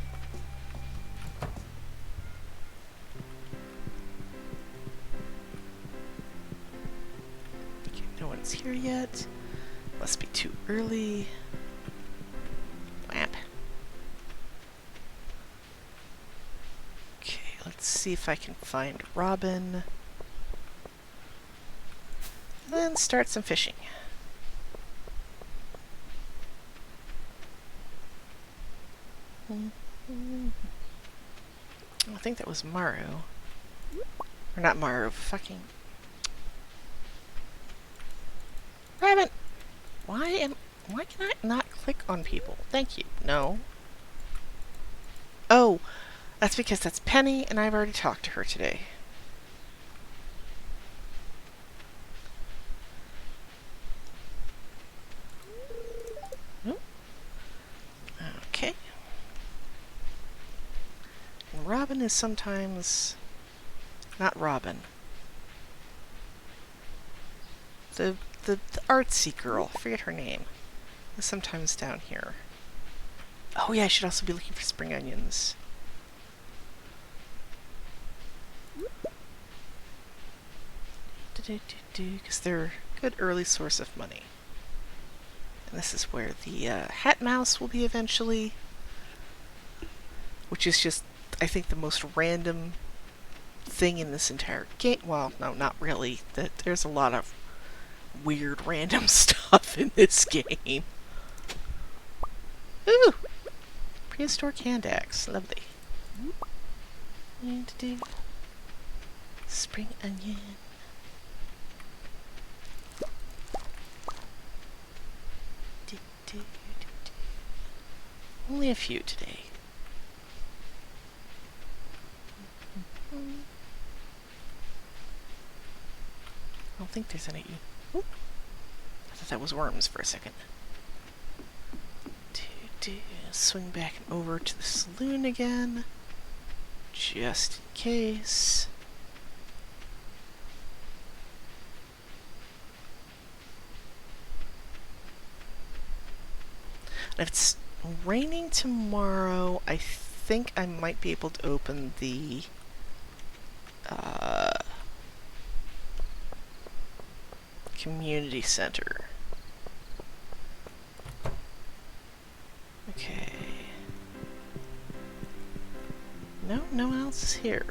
Okay, no one's here yet. Must be too early. Lamp. Okay, let's see if I can find Robin. Then start some fishing. I think that was Maru. Or not Maru, fucking... Rabbit! Why can I not click on people? Thank you. No. Oh, that's because that's Penny, and I've already talked to her today. Okay. And Robin is sometimes... not Robin. The artsy girl, forget her name, is sometimes down here. Oh yeah, I should also be looking for spring onions. Because they're a good early source of money. And this is where the hat mouse will be eventually. Which is just, I think, the most random thing in this entire game. Well, no, not really. There's a lot of weird random stuff in this game. Ooh! Prehistoric hand axe. Lovely. Need to do spring onion. Only only a few today. I don't think there's any. Oop. I thought that was worms for a second. Swing back and over to the saloon again, just in case. If it's raining tomorrow, I think I might be able to open the community center. Okay. No, no one else is here.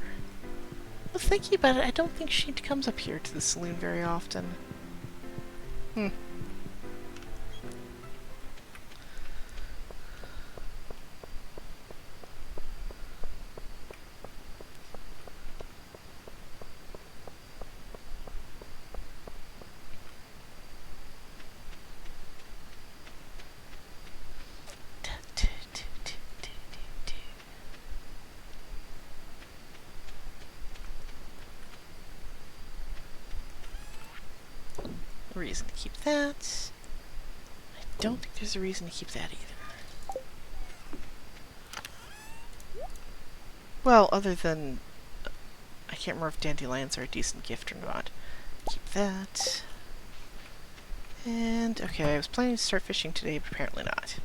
Well, thinking about it, I don't think she comes up here to the saloon very often. Reason to keep that. I don't think there's a reason to keep that either. Well, other than I can't remember if dandelions are a decent gift or not. Keep that. And okay, I was planning to start fishing today, but apparently not.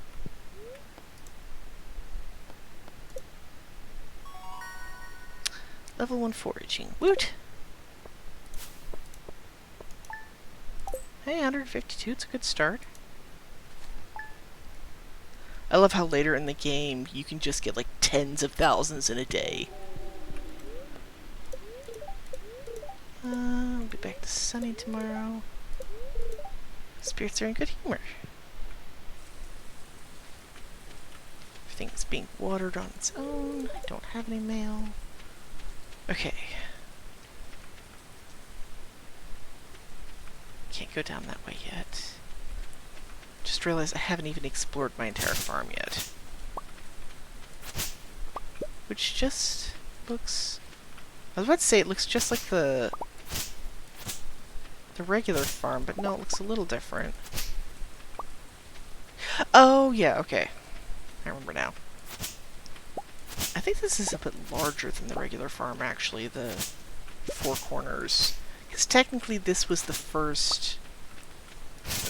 Level 1 foraging. Woot! Hey, 152, it's a good start. I love how later in the game you can just get like tens of thousands in a day. I'll be back to sunny tomorrow. Spirits are in good humor. Everything's being watered on its own. I don't have any mail. Okay. Can't go down that way yet. Just realized I haven't even explored my entire farm yet. Which just looks... I was about to say it looks just like the regular farm, but no, it looks a little different. Oh, yeah, okay. I remember now. I think this is a bit larger than the regular farm, actually, the Four Corners. Because technically this was the first...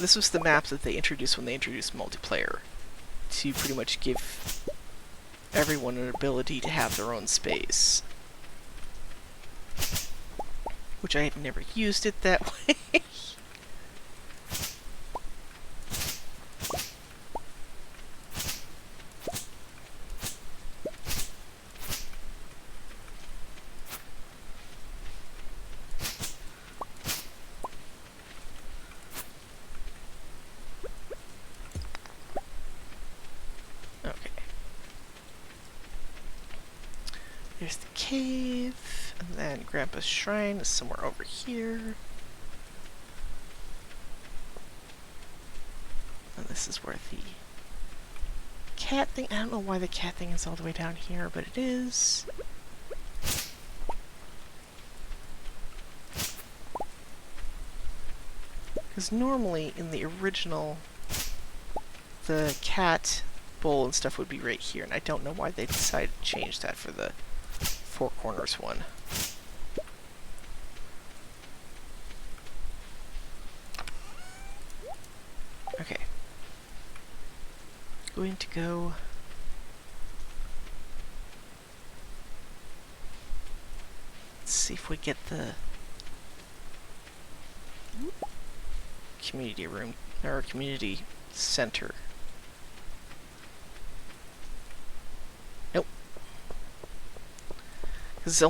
This was the map that they introduced when they introduced multiplayer. To pretty much give everyone an ability to have their own space. Which I have never used it that way. There's the cave, and then Grandpa's shrine is somewhere over here. And this is where the cat thing... I don't know why the cat thing is all the way down here, but it is. Because normally, in the original, the cat bowl and stuff would be right here, and I don't know why they decided to change that for the Four Corners one. Okay. Going to go... Let's see if we get the community room, or community center. Nope. Because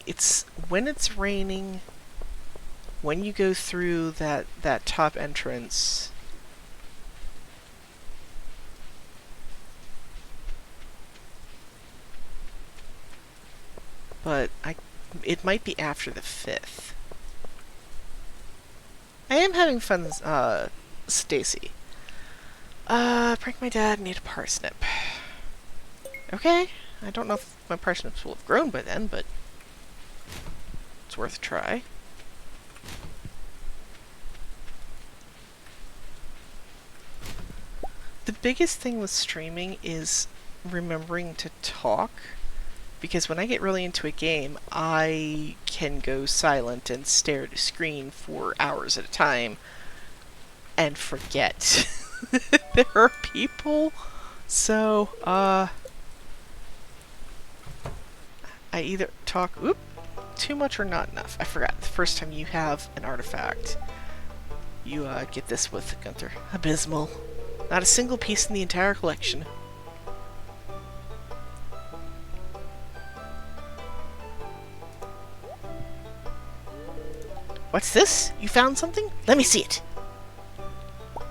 it's when it's raining, when you go through that top entrance, but it might be after the 5th. I am having fun, Stacy. Prank my dad, need a parsnip. Okay, I don't know if my parsnips will have grown by then, but it's worth a try. The biggest thing with streaming is remembering to talk, because when I get really into a game, I can go silent and stare at a screen for hours at a time and forget there are people. So, I either talk too much or not enough. I forgot. The first time you have an artifact, you get this with Gunther. Abysmal. Not a single piece in the entire collection. What's this? You found something? Let me see it. I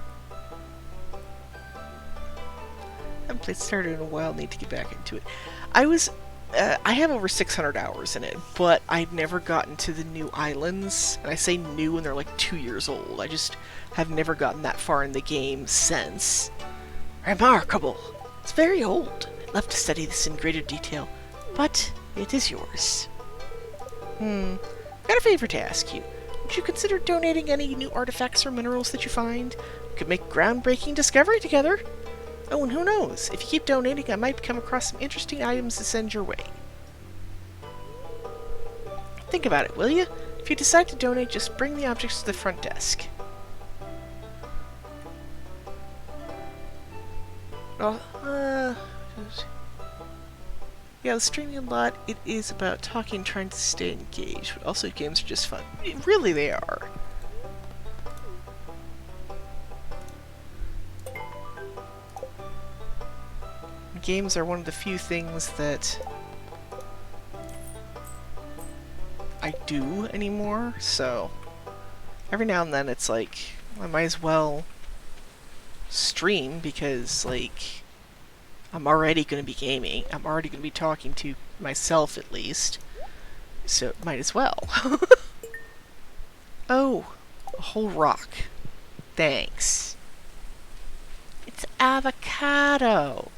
haven't played Stardew in a while. Need to get back into it. I have over 600 hours in it, but I've never gotten to the new islands. And I say new when they're like 2 years old. I just have never gotten that far in the game since. Remarkable. It's very old. I'd love to study this in greater detail, but it is yours. Got a favor to ask you. Would you consider donating any new artifacts or minerals that you find? We could make a groundbreaking discovery together. Oh, and who knows? If you keep donating, I might come across some interesting items to send your way. Think about it, will you? If you decide to donate, just bring the objects to the front desk. Oh, yeah, the streaming a lot, it is about talking and trying to stay engaged, but also games are just fun. Really, they are. Games are one of the few things that I do anymore, so every now and then it's like, I might as well stream because, like, I'm already going to be gaming. I'm already going to be talking to myself, at least. So, might as well. Oh, a whole rock. Thanks. It's avocado.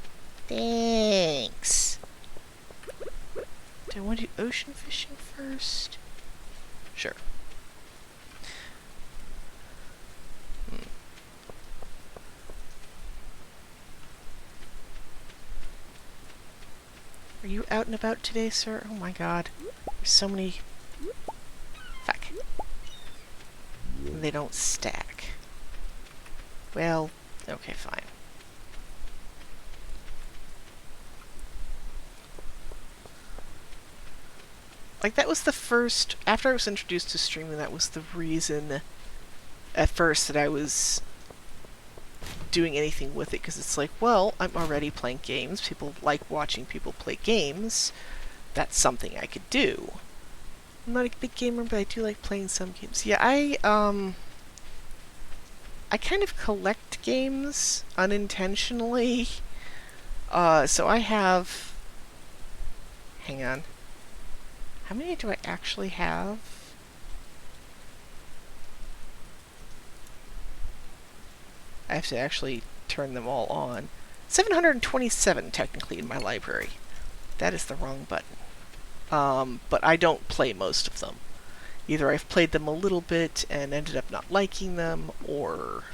Thanks. Do I want to do ocean fishing first? Sure. Are you out and about today, sir? Oh my god. There's so many... Fuck. They don't stack. Well, okay, fine. Like, that was the first... After I was introduced to streaming, that was the reason at first that I was doing anything with it, because it's like, well, I'm already playing games. People like watching people play games. That's something I could do. I'm not a big gamer, but I do like playing some games. Yeah, I kind of collect games unintentionally. So I have... Hang on. How many do I actually have? I have to actually turn them all on. 727 technically in my library. That is the wrong button. But I don't play most of them. Either I've played them a little bit and ended up not liking them, or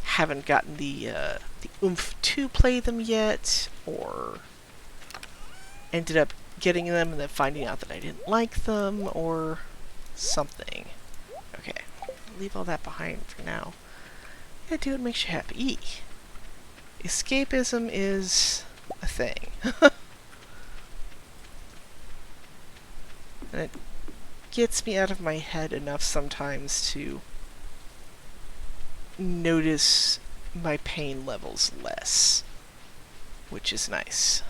haven't gotten the oomph to play them yet, or ended up getting them and then finding out that I didn't like them, or something. Okay, leave all that behind for now. Yeah, do what makes you happy. Escapism is a thing. And it gets me out of my head enough sometimes to notice my pain levels less, which is nice.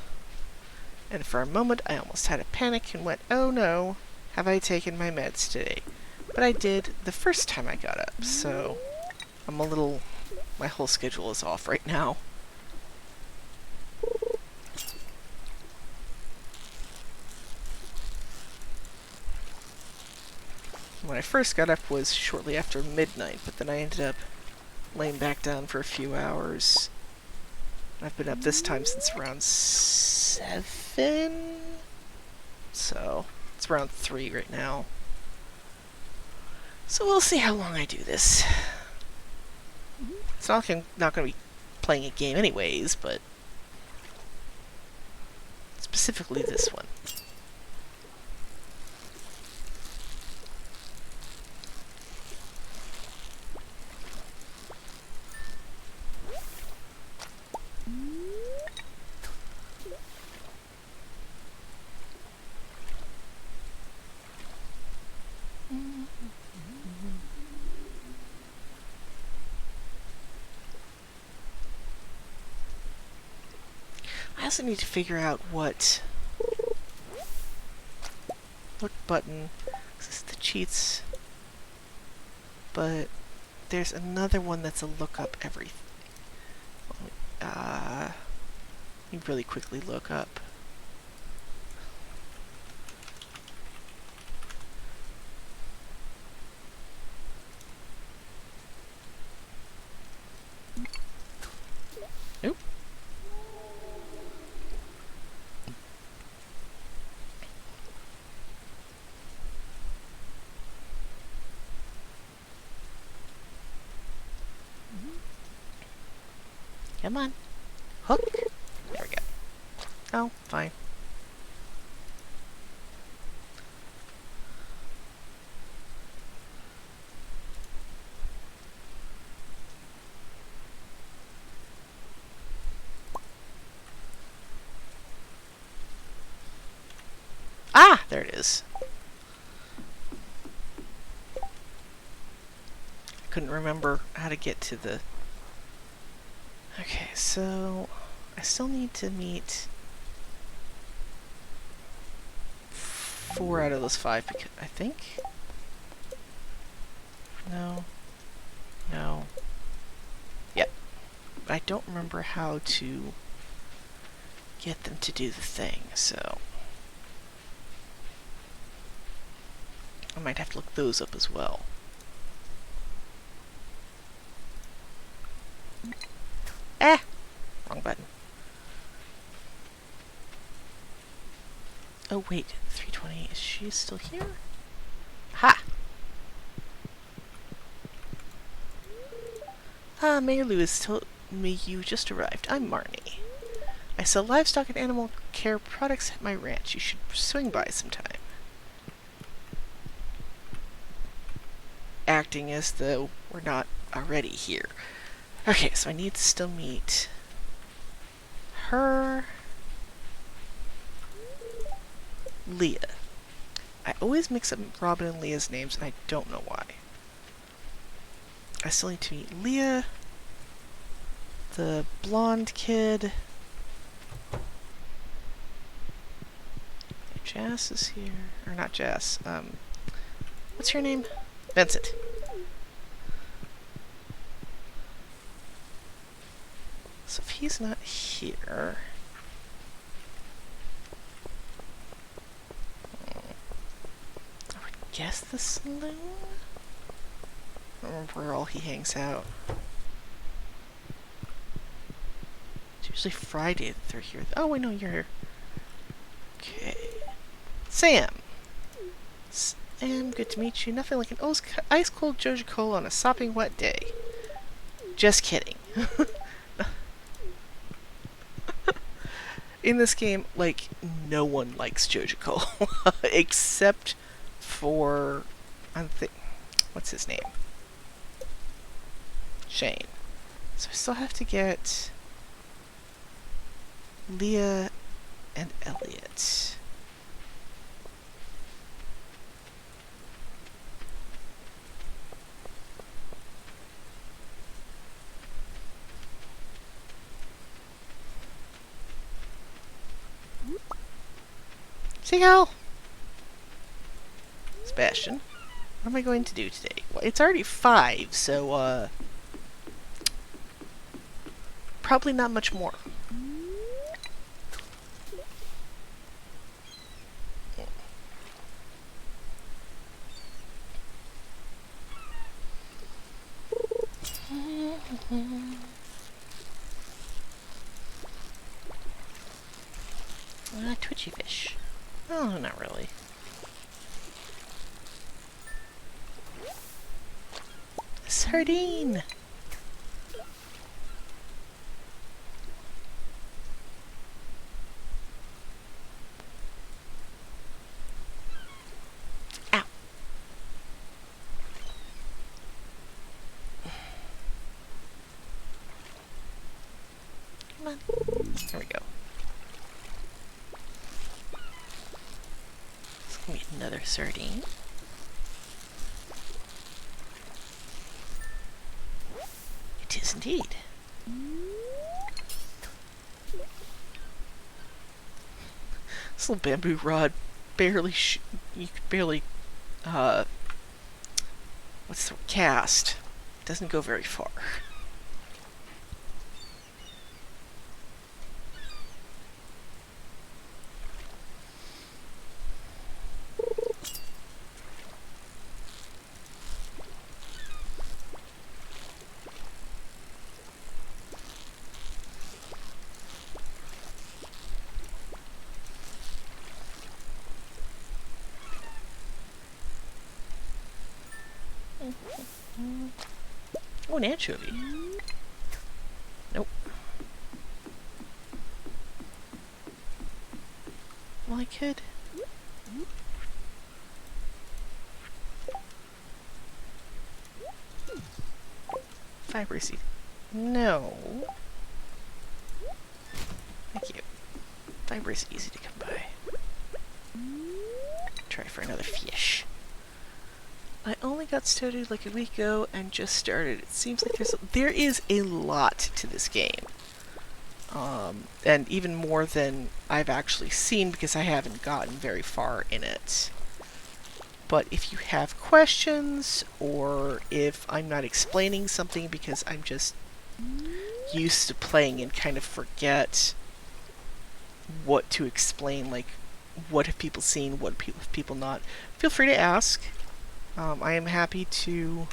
And for a moment I almost had a panic and went, oh no, have I taken my meds today? But I did the first time I got up, so I'm a little... my whole schedule is off right now. When I first got up was shortly after midnight, but then I ended up laying back down for a few hours. I've been up this time since around 7, so it's around 3 right now. So we'll see how long I do this. It's not going to be playing a game anyways, but specifically this one. I also need to figure out what button, this is the cheats, but there's another one that's a look up everything. Let me really quickly look up. Oop. Come on. Hook. There we go. Oh, fine. Ah, there it is. Couldn't remember how to get to the... Okay, so I still need to meet 4 out of those 5, because I think... No. No. Yep. But I don't remember how to get them to do the thing, so... I might have to look those up as well. Ah! Wrong button. Oh wait, 320, is she still here? Ha! Ah, Mayor Lewis told me you just arrived. I'm Marnie. I sell livestock and animal care products at my ranch. You should swing by sometime. Acting as though we're not already here. Okay, so I need to still meet her, Leah. I always mix up Robin and Leah's names, and I don't know why. I still need to meet Leah, the blonde kid. Jess is here. Or not Jess. What's your name? Vincent. So if he's not here... I would guess the saloon? I don't remember where all he hangs out. It's usually Friday that they're here. Oh, wait, no, you're here. Okay. Sam. Sam, good to meet you. Nothing like an ice-cold Joja Cola on a sopping wet day. Just kidding. In this game, like, no one likes Joja Cola. Except for... what's his name? Shane. So I still have to get Leah and Elliot. Seagull! Sebastian, what am I going to do today? Well, it's already 5, so, probably not much more. Twitchy fish. Oh, not really. Sardine! Ow! Come on. There we go. Let's give me another sardine. It is indeed. This little bamboo rod barely you could barely what's the cast. It doesn't go very far. Oh, an anchovy. Nope. Well, I could. Fiber seed. No. Thank you. Fiber is easy to come by. Try for another fish. I only got started like a week ago and just started. It seems like there is a lot to this game. And even more than I've actually seen because I haven't gotten very far in it. But if you have questions, or if I'm not explaining something because I'm just used to playing and kind of forget what to explain, like what have people seen, what have people not, feel free to ask. I am happy to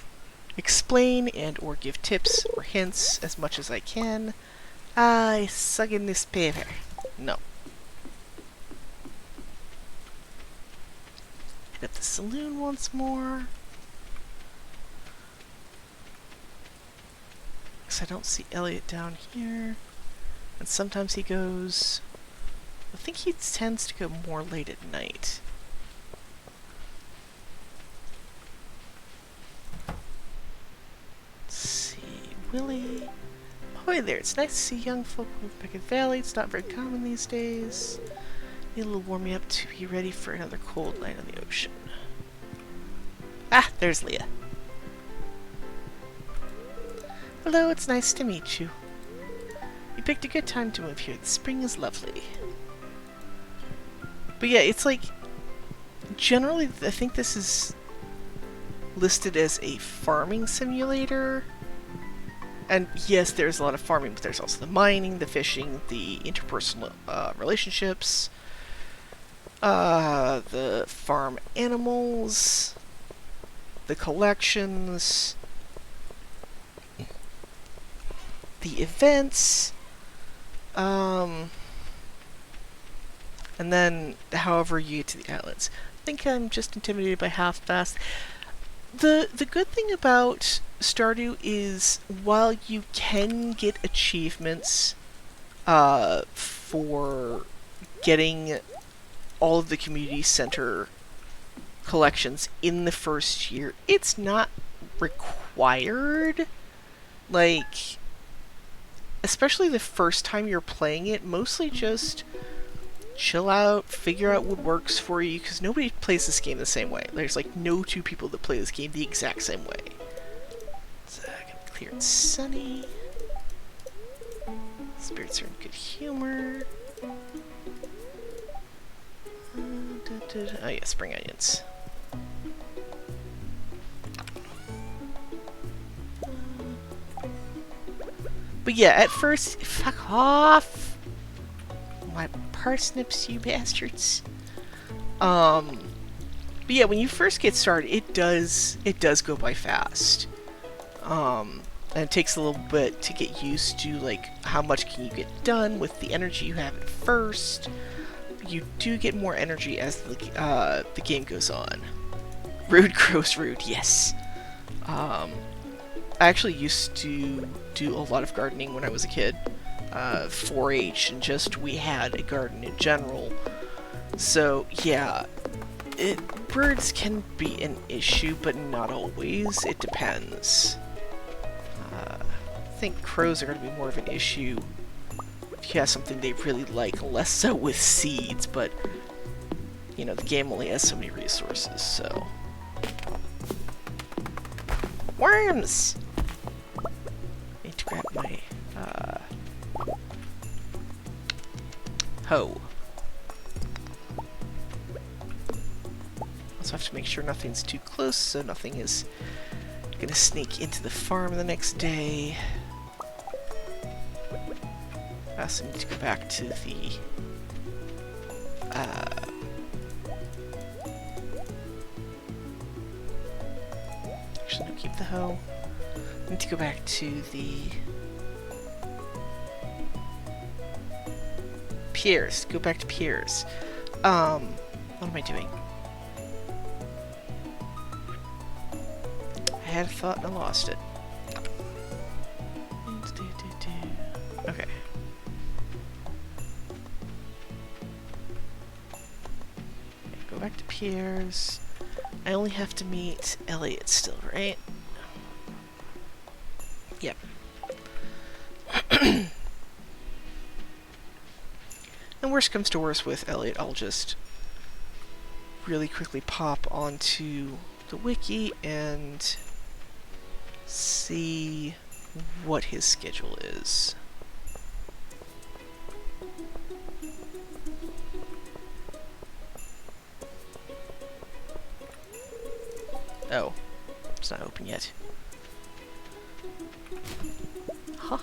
explain and or give tips or hints as much as I can. I suck in this paper. No. Hit up the saloon once more. Because I don't see Elliot down here. And sometimes he goes... I think he tends to go more late at night. Let's see... Willie... Ahoy there, it's nice to see young folk move back in Valley. It's not very common these days. Need a little warm me up to be ready for another cold night on the ocean. Ah, there's Leah. Hello, it's nice to meet you. You picked a good time to move here. The spring is lovely. But yeah, it's like... Generally, I think this is listed as a farming simulator. And yes, there's a lot of farming, but there's also the mining, the fishing, the interpersonal relationships, the farm animals, the collections, the events, and then however you get to the islands. I think I'm just intimidated by half-fast. The good thing about Stardew is, while you can get achievements for getting all of the community center collections in the first year, it's not required. Like, especially the first time you're playing it, mostly just chill out, figure out what works for you, because nobody plays this game the same way. There's like no two people that play this game the exact same way. So I can clear and sunny. Spirits are in good humor. Oh yeah, spring onions. But yeah, at first, fuck off! My parsnips, you bastards. But yeah, when you first get started, it does go by fast. And it takes a little bit to get used to, like, how much can you get done with the energy you have at first. You do get more energy as the game goes on. Rude grows rude, yes. I actually used to do a lot of gardening when I was a kid. 4-H, and just we had a garden in general. So, yeah, birds can be an issue, but not always. It depends. I think crows are going to be more of an issue if you have something they really like, less so with seeds, but, you know, the game only has so many resources, so... Worms! I need to grab my, hoe. Also have to make sure nothing's too close, so nothing is gonna sneak into the farm the next day. I also need to go back to the actually no, keep the hoe. I need to go back to the Pierre's. Go back to Pierre's. What am I doing? I had a thought and I lost it. Okay. Go back to Pierre's. I only have to meet Elliot still, right? Yep. And worst comes to worst with Elliot, I'll just really quickly pop onto the wiki and see what his schedule is. Oh, it's not open yet. Huh.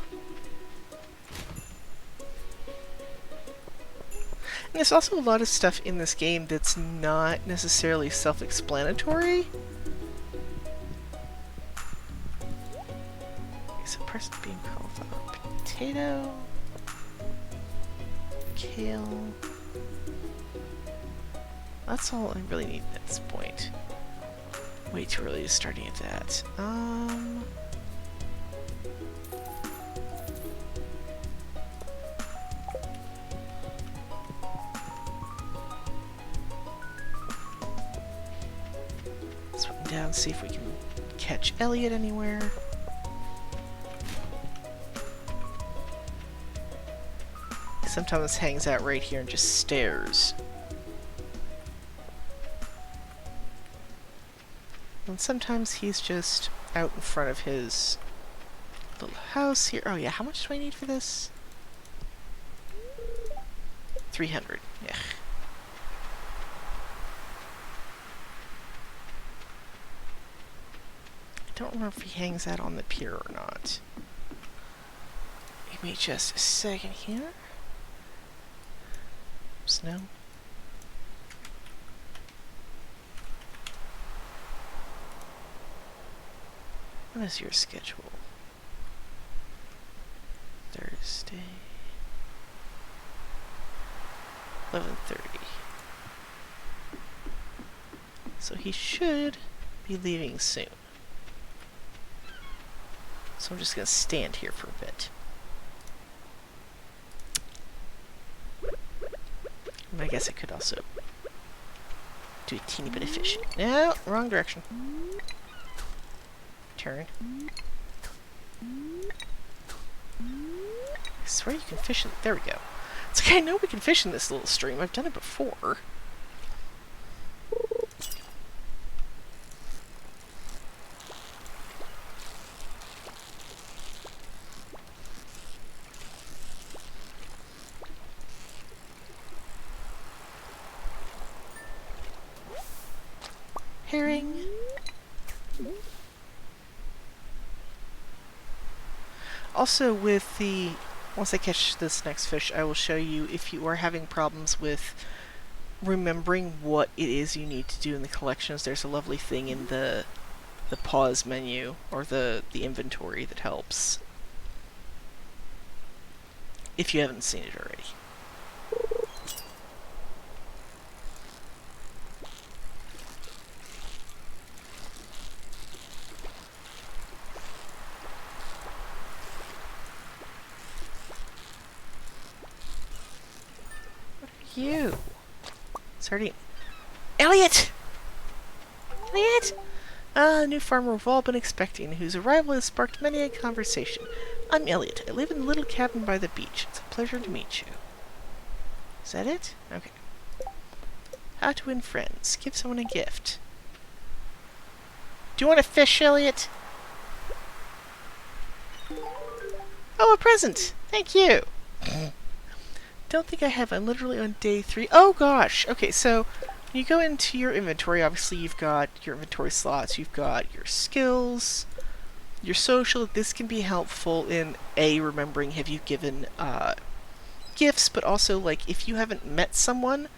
And there's also a lot of stuff in this game that's not necessarily self-explanatory. So pressed bean cauliflower, potato, kale. That's all I really need at this point. Way too early to start any of that. Swing down, see if we can catch Elliot anywhere. Sometimes hangs out right here and just stares. And sometimes he's just out in front of his little house here. Oh yeah, how much do I need for this? 300. Yeah. I don't remember if he hangs out on the pier or not. Give me just a second here. Snow. What is your schedule? Thursday. 11:30. So he should be leaving soon. So I'm just gonna stand here for a bit. And I guess I could also do a teeny bit of fishing. No, wrong direction. Turn. I swear you can fish in... There we go. It's like I know we can fish in this little stream. I've done it before. Herring. Also with the... Once I catch this next fish, I will show you if you are having problems with remembering what it is you need to do in the collections. There's a lovely thing in the the pause menu or the inventory that helps. If you haven't seen it already. What are you? Sardine. Elliot! Elliot! Ah, the new farmer we've all been expecting, whose arrival has sparked many a conversation. I'm Elliot. I live in the little cabin by the beach. It's a pleasure to meet you. Is that it? Okay. How to win friends. Give someone a gift. Do you want a fish, Elliot? Oh, a present! Thank you! Don't think I have. I'm literally on day 3. Oh gosh! Okay, so when you go into your inventory, obviously you've got your inventory slots, you've got your skills, your social. This can be helpful in remembering have you given gifts, but also like if you haven't met someone,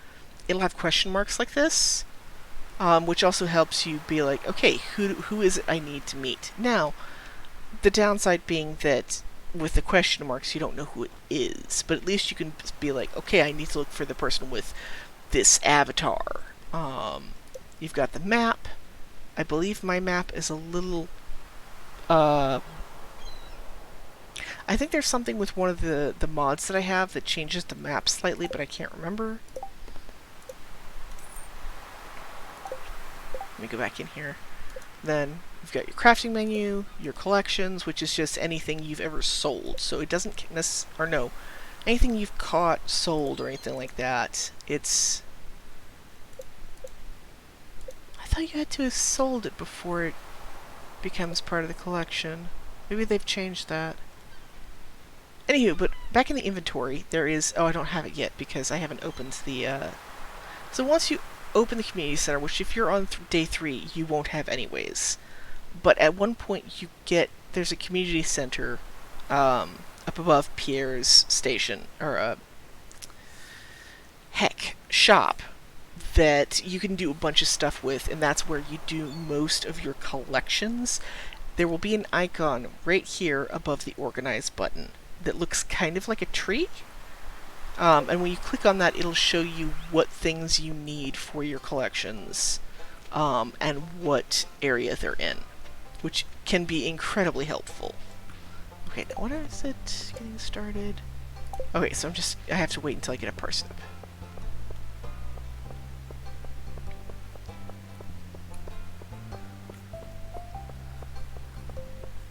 it'll have question marks like this, which also helps you be like, okay, who is it I need to meet? Now, the downside being that with the question marks, you don't know who it is, but at least you can be like, okay, I need to look for the person with this avatar. You've got the map. I believe my map is a little, I think there's something with one of the mods that I have that changes the map slightly, but I can't remember. Let me go back in here. Then you've got your crafting menu, your collections, which is just anything you've ever sold. So it doesn't anything you've caught, sold, or anything like that. It's... I thought you had to have sold it before it becomes part of the collection. Maybe they've changed that. Anywho, but back in the inventory, there is... Oh, I don't have it yet because I haven't opened the... So once you open the community center, which if you're on day 3, you won't have anyways. But at one point there's a community center up above Pierre's station, or shop, that you can do a bunch of stuff with, and that's where you do most of your collections. There will be an icon right here above the organize button that looks kind of like a tree. And when you click on that, it'll show you what things you need for your collections, and what area they're in, which can be incredibly helpful. Okay, now what is it getting started? Okay, so I have to wait until I get a parsnip.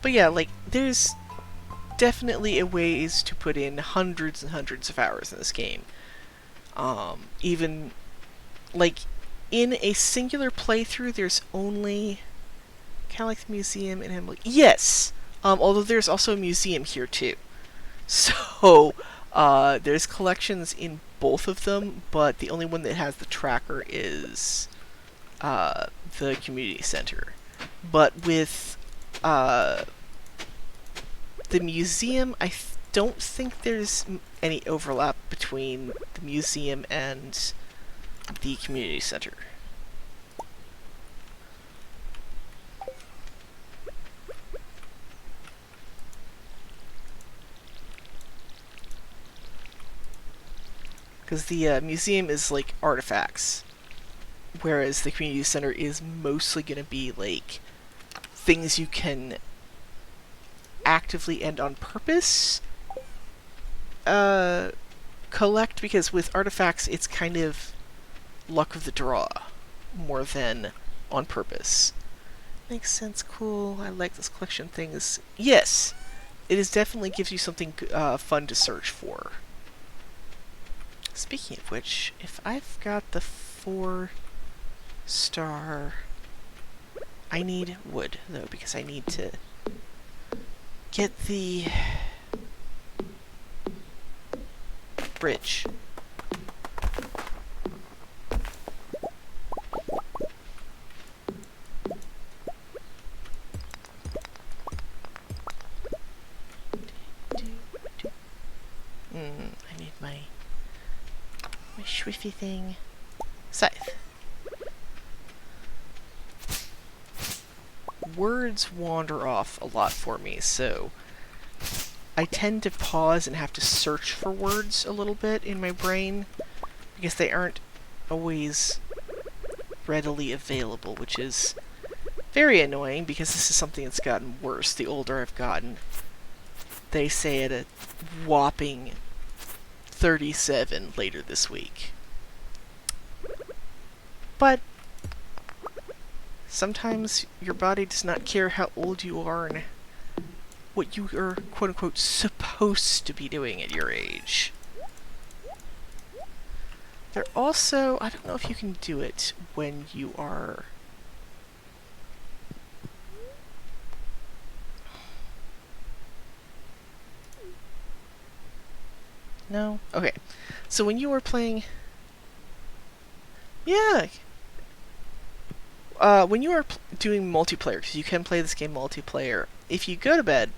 But yeah, like, there's definitely ways to put in hundreds and hundreds of hours in this game. Even, like, in a singular playthrough, there's only... Kind of like the museum in Emily. Yes! Although there's also a museum here, too. So, there's collections in both of them, but the only one that has the tracker is the community center. But with the museum, I don't think there's any overlap between the museum and the community center. Because the museum is like artifacts, whereas the community center is mostly going to be like things you can actively and on purpose collect, because with artifacts it's kind of luck of the draw more than on purpose. Makes sense. Cool. I like this collection things. Yes, it is definitely gives you something fun to search for. Speaking of which, if I've got the 4-star, I need wood though, because I need to get the bridge. I need my schwiffy thing. Scythe. words wander off a lot for me, so I tend to pause and have to search for words a little bit in my brain because they aren't always readily available, which is very annoying because this is something that's gotten worse the older I've gotten. They say at a whopping 37 later this week. But sometimes your body does not care how old you are and what you are, quote-unquote, supposed to be doing at your age. There also, I don't know if you can do it when you are... No? Okay. So when you are playing... Yeah! When you are doing multiplayer, because you can play this game multiplayer, if you go to bed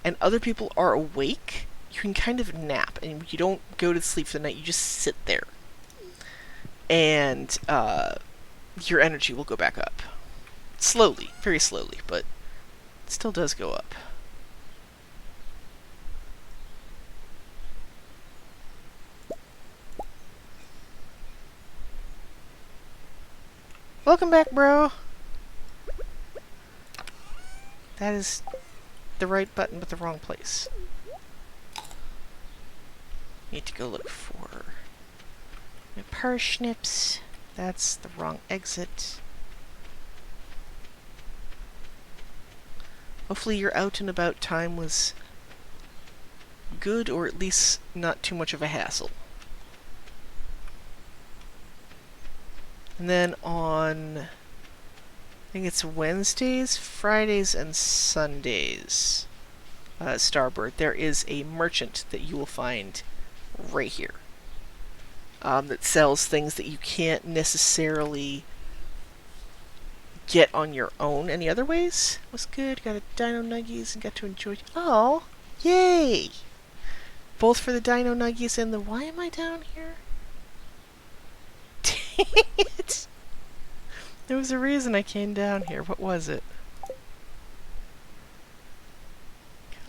and other people are awake, you can kind of nap, and you don't go to sleep for the night, you just sit there. And your energy will go back up. Slowly, very slowly, but it still does go up. Welcome back, bro! That is the right button, but the wrong place. Need to go look for my parsnips. That's the wrong exit. Hopefully your out and about time was good, or at least not too much of a hassle. And then on, I think it's Wednesdays, Fridays, and Sundays, Starbird, there is a merchant that you will find right here that sells things that you can't necessarily get on your own any other ways. Was good. Got a Dino Nuggies and got to enjoy... Oh! Yay! Both for the Dino Nuggies and the... Why am I down here? Dang it! There was a reason I came down here. What was it?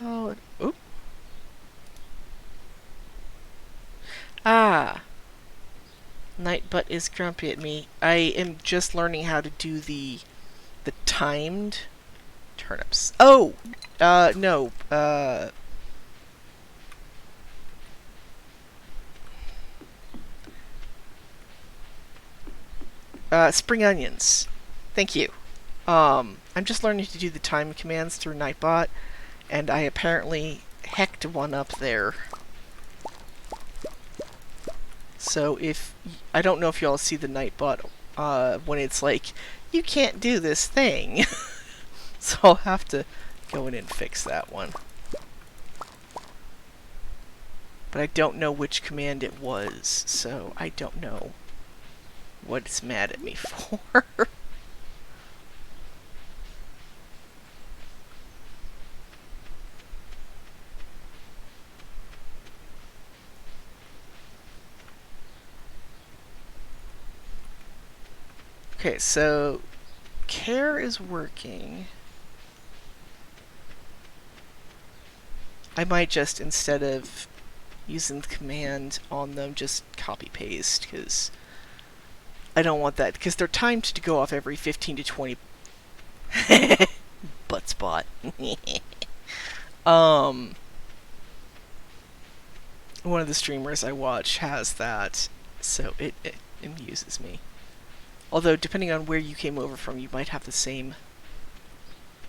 Oh, oop. Ah! Nightbutt is grumpy at me. I am just learning how to do the timed turnips. Oh! No. Spring onions. Thank you. I'm just learning to do the time commands through Nightbot, and I apparently hecked one up there. So if... I don't know if y'all see the Nightbot when it's like, you can't do this thing. So I'll have to go in and fix that one. But I don't know which command it was, so I don't know what it's mad at me for. Okay, so care is working. I might just, instead of using the command on them, just copy paste, because I don't want that, because they're timed to go off every 15 to 20 butt spot. One of the streamers I watch has that, so it amuses me. Although, depending on where you came over from, you might have the same,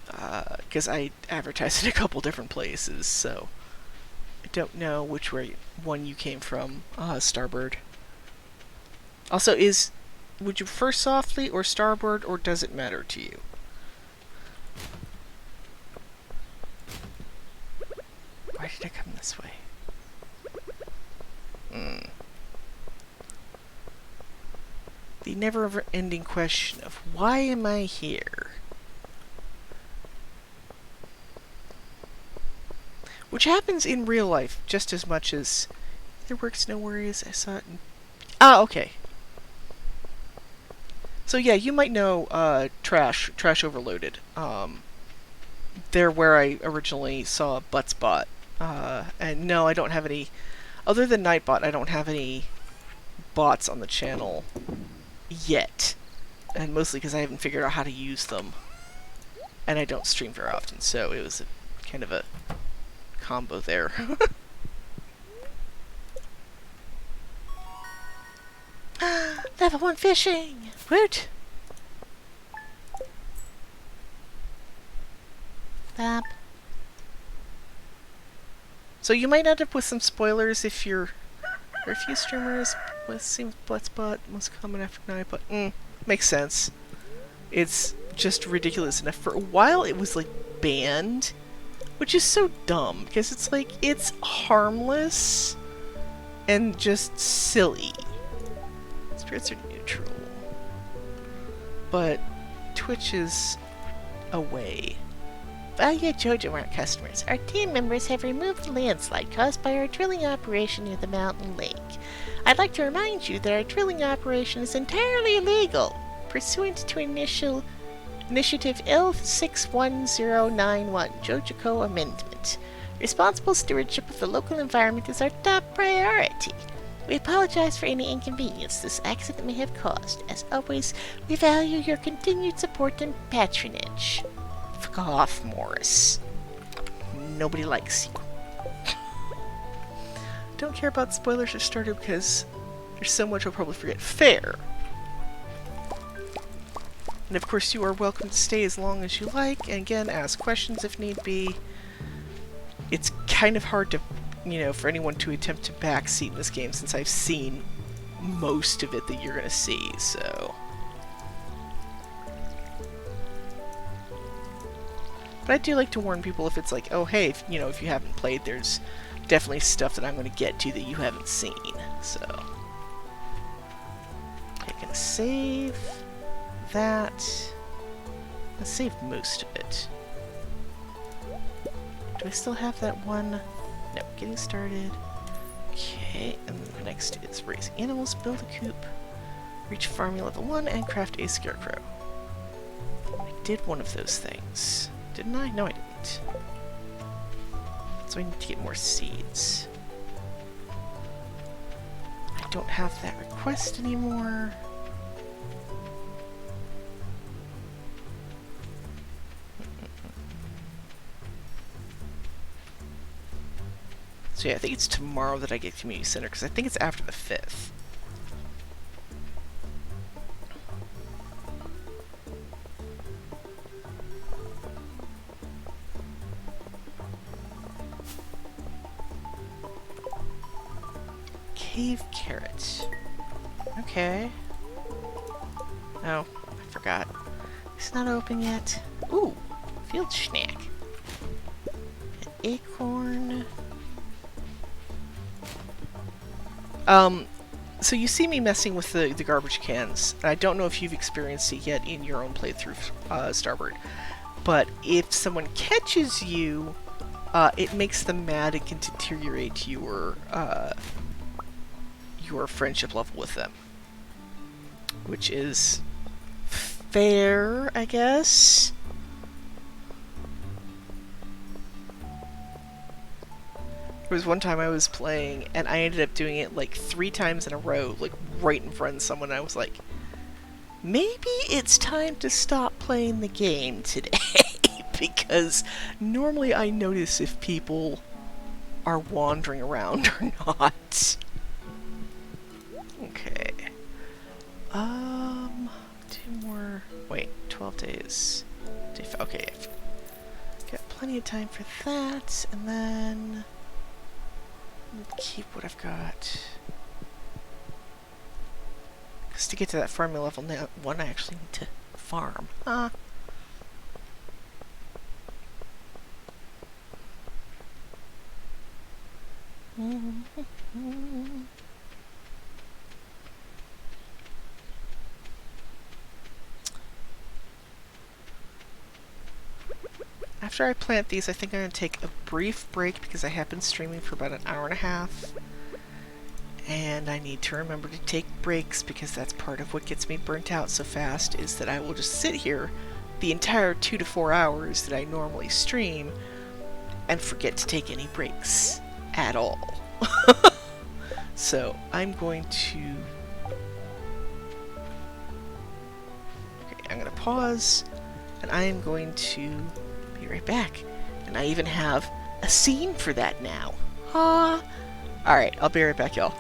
because I advertise in a couple different places, so I don't know which one you came from, Starbird. Also, would you prefer Softly or Starbird, or does it matter to you? Why did I come this way? The never-ending question of why am I here? Which happens in real life just as much as... There works, no worries, I saw it in... Ah, okay. So yeah, you might know Trash Overloaded. They're where I originally saw Buttsbot. And no, I don't have any, other than Nightbot, I don't have any bots on the channel yet. And mostly because I haven't figured out how to use them. And I don't stream very often, so it was kind of a combo there. Level 1 fishing! Woot! Bap. So you might end up with some spoilers if you're... There are a few streamers with seems Bloodspot most common after night, but makes sense. It's just ridiculous enough. For a while it was like banned, which is so dumb because it's like it's harmless and just silly. Spirits are neutral, but Twitch is away. Valued Jojo Mart customers, our team members have removed the landslide caused by our drilling operation near the mountain lake. I'd like to remind you that our drilling operation is entirely illegal, pursuant to Initiative L61091 Jojico Amendment. Responsible stewardship of the local environment is our top priority. We apologize for any inconvenience this accident may have caused. As always, we value your continued support and patronage. Fuck off, Morris. Nobody likes you. Don't care about spoilers or starter because there's so much I'll probably forget. Fair. And of course you are welcome to stay as long as you like, and again, ask questions if need be. It's kind of hard to, for anyone to attempt to backseat in this game since I've seen most of it that you're gonna see, so... But I do like to warn people if it's like, oh hey, if you haven't played, there's definitely stuff that I'm going to get to that you haven't seen. So, I can save that. Let's save most of it. Do I still have that one? No, getting started. Okay, and then the next is raise animals, build a coop, reach farming level 1, and craft a scarecrow. I did one of those things. Didn't I? No, I didn't. So I need to get more seeds. I don't have that request anymore. So yeah, I think it's tomorrow that I get Community Center, because I think it's after the 5th. Cave carrot. Okay. Oh, I forgot. It's not open yet. Ooh, field snack. An acorn. So you see me messing with the garbage cans. I don't know if you've experienced it yet in your own playthrough, Starbird. But if someone catches you, it makes them mad and can deteriorate your friendship level with them. Which is fair, I guess. There was one time I was playing, and I ended up doing it like 3 times in a row, like right in front of someone. I was like, maybe it's time to stop playing the game today. Because normally I notice if people are wandering around or not. Okay. 2 more. Wait, 12 days. Okay, I've got plenty of time for that, and then keep what I've got. Because to get to that farming level 1, I actually need to farm. After I plant these, I think I'm going to take a brief break because I have been streaming for about an hour and a half. And I need to remember to take breaks, because that's part of what gets me burnt out so fast, is that I will just sit here the entire 2 to 4 hours that I normally stream and forget to take any breaks at all. So I'm going to... Okay, I'm going to pause, and I am going to be right back. And I even have a scene for that now. Alright, I'll be right back, y'all.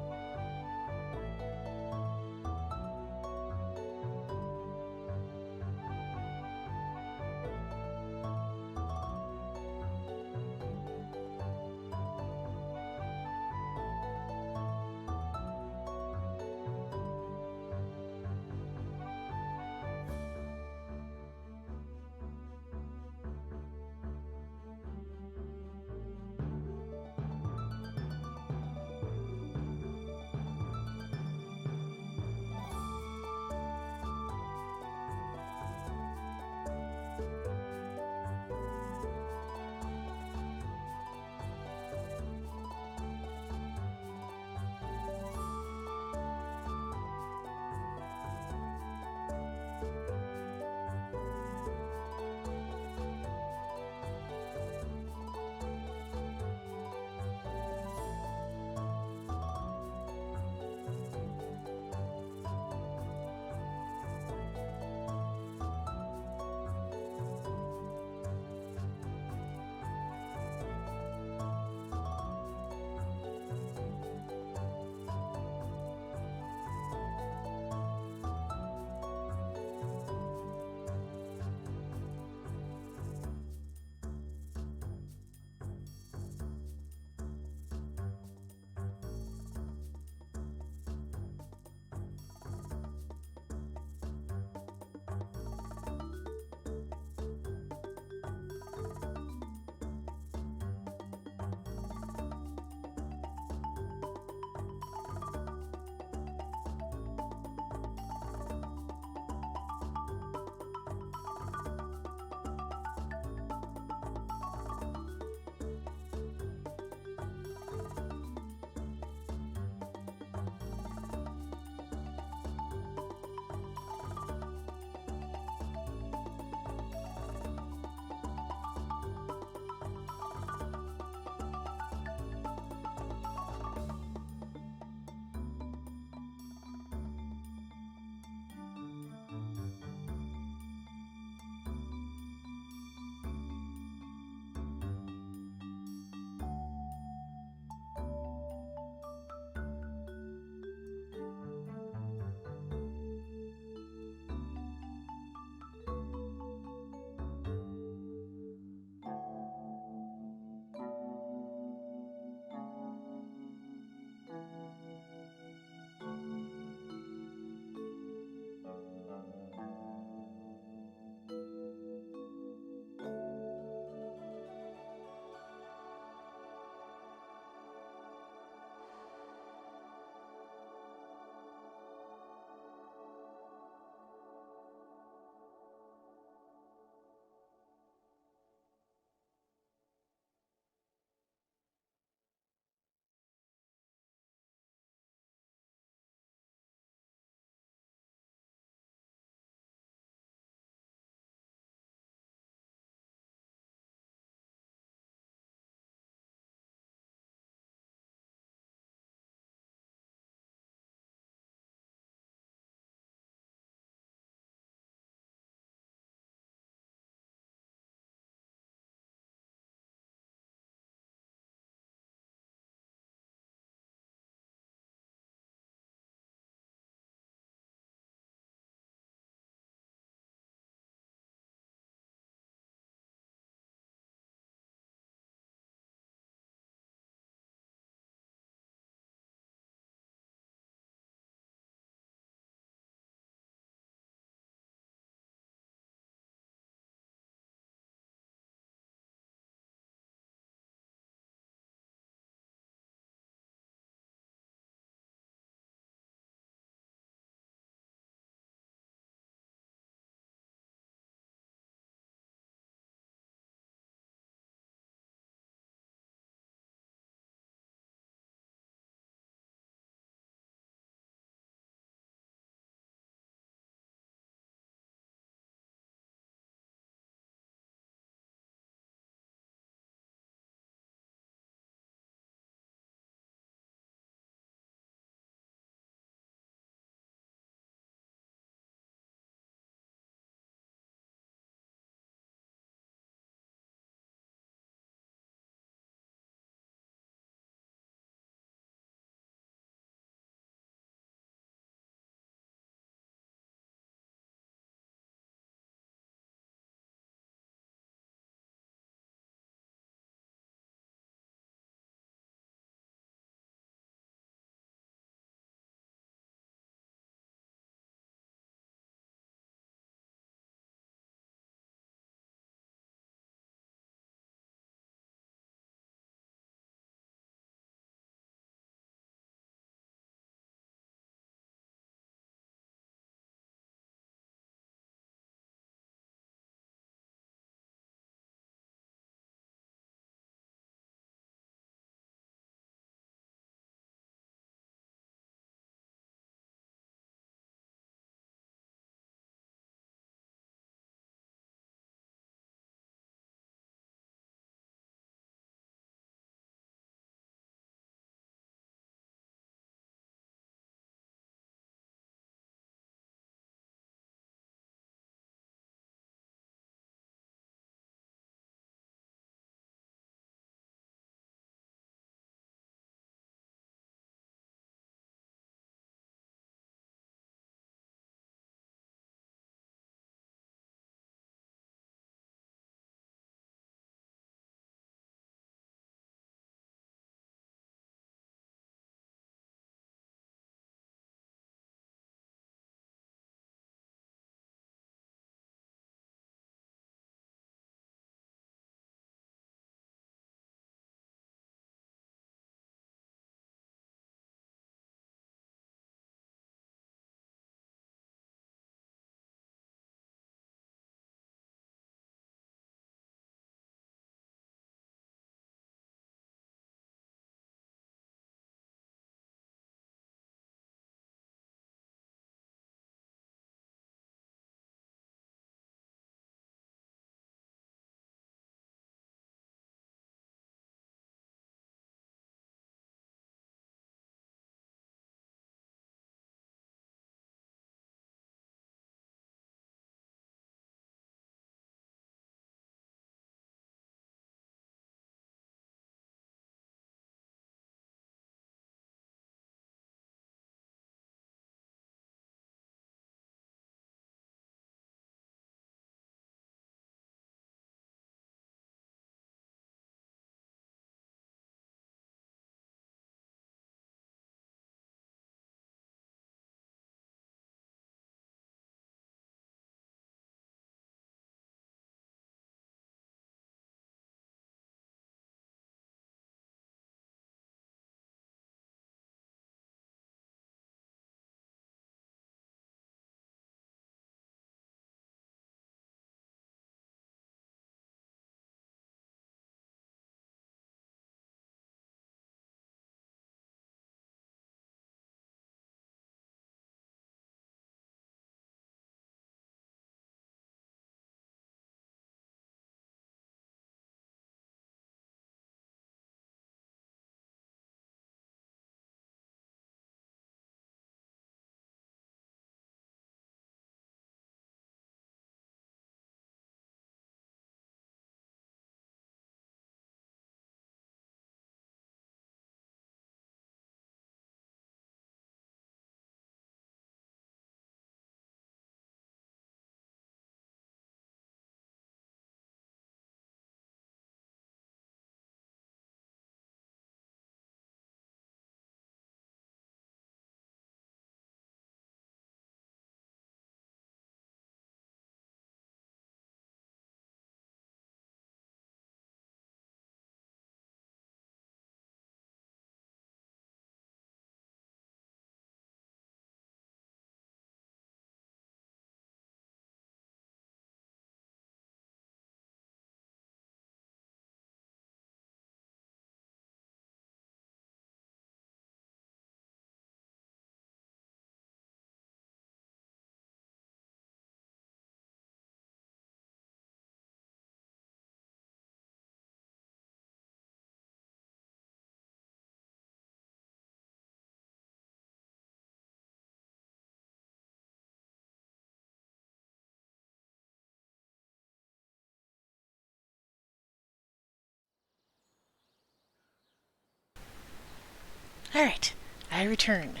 Alright, I return.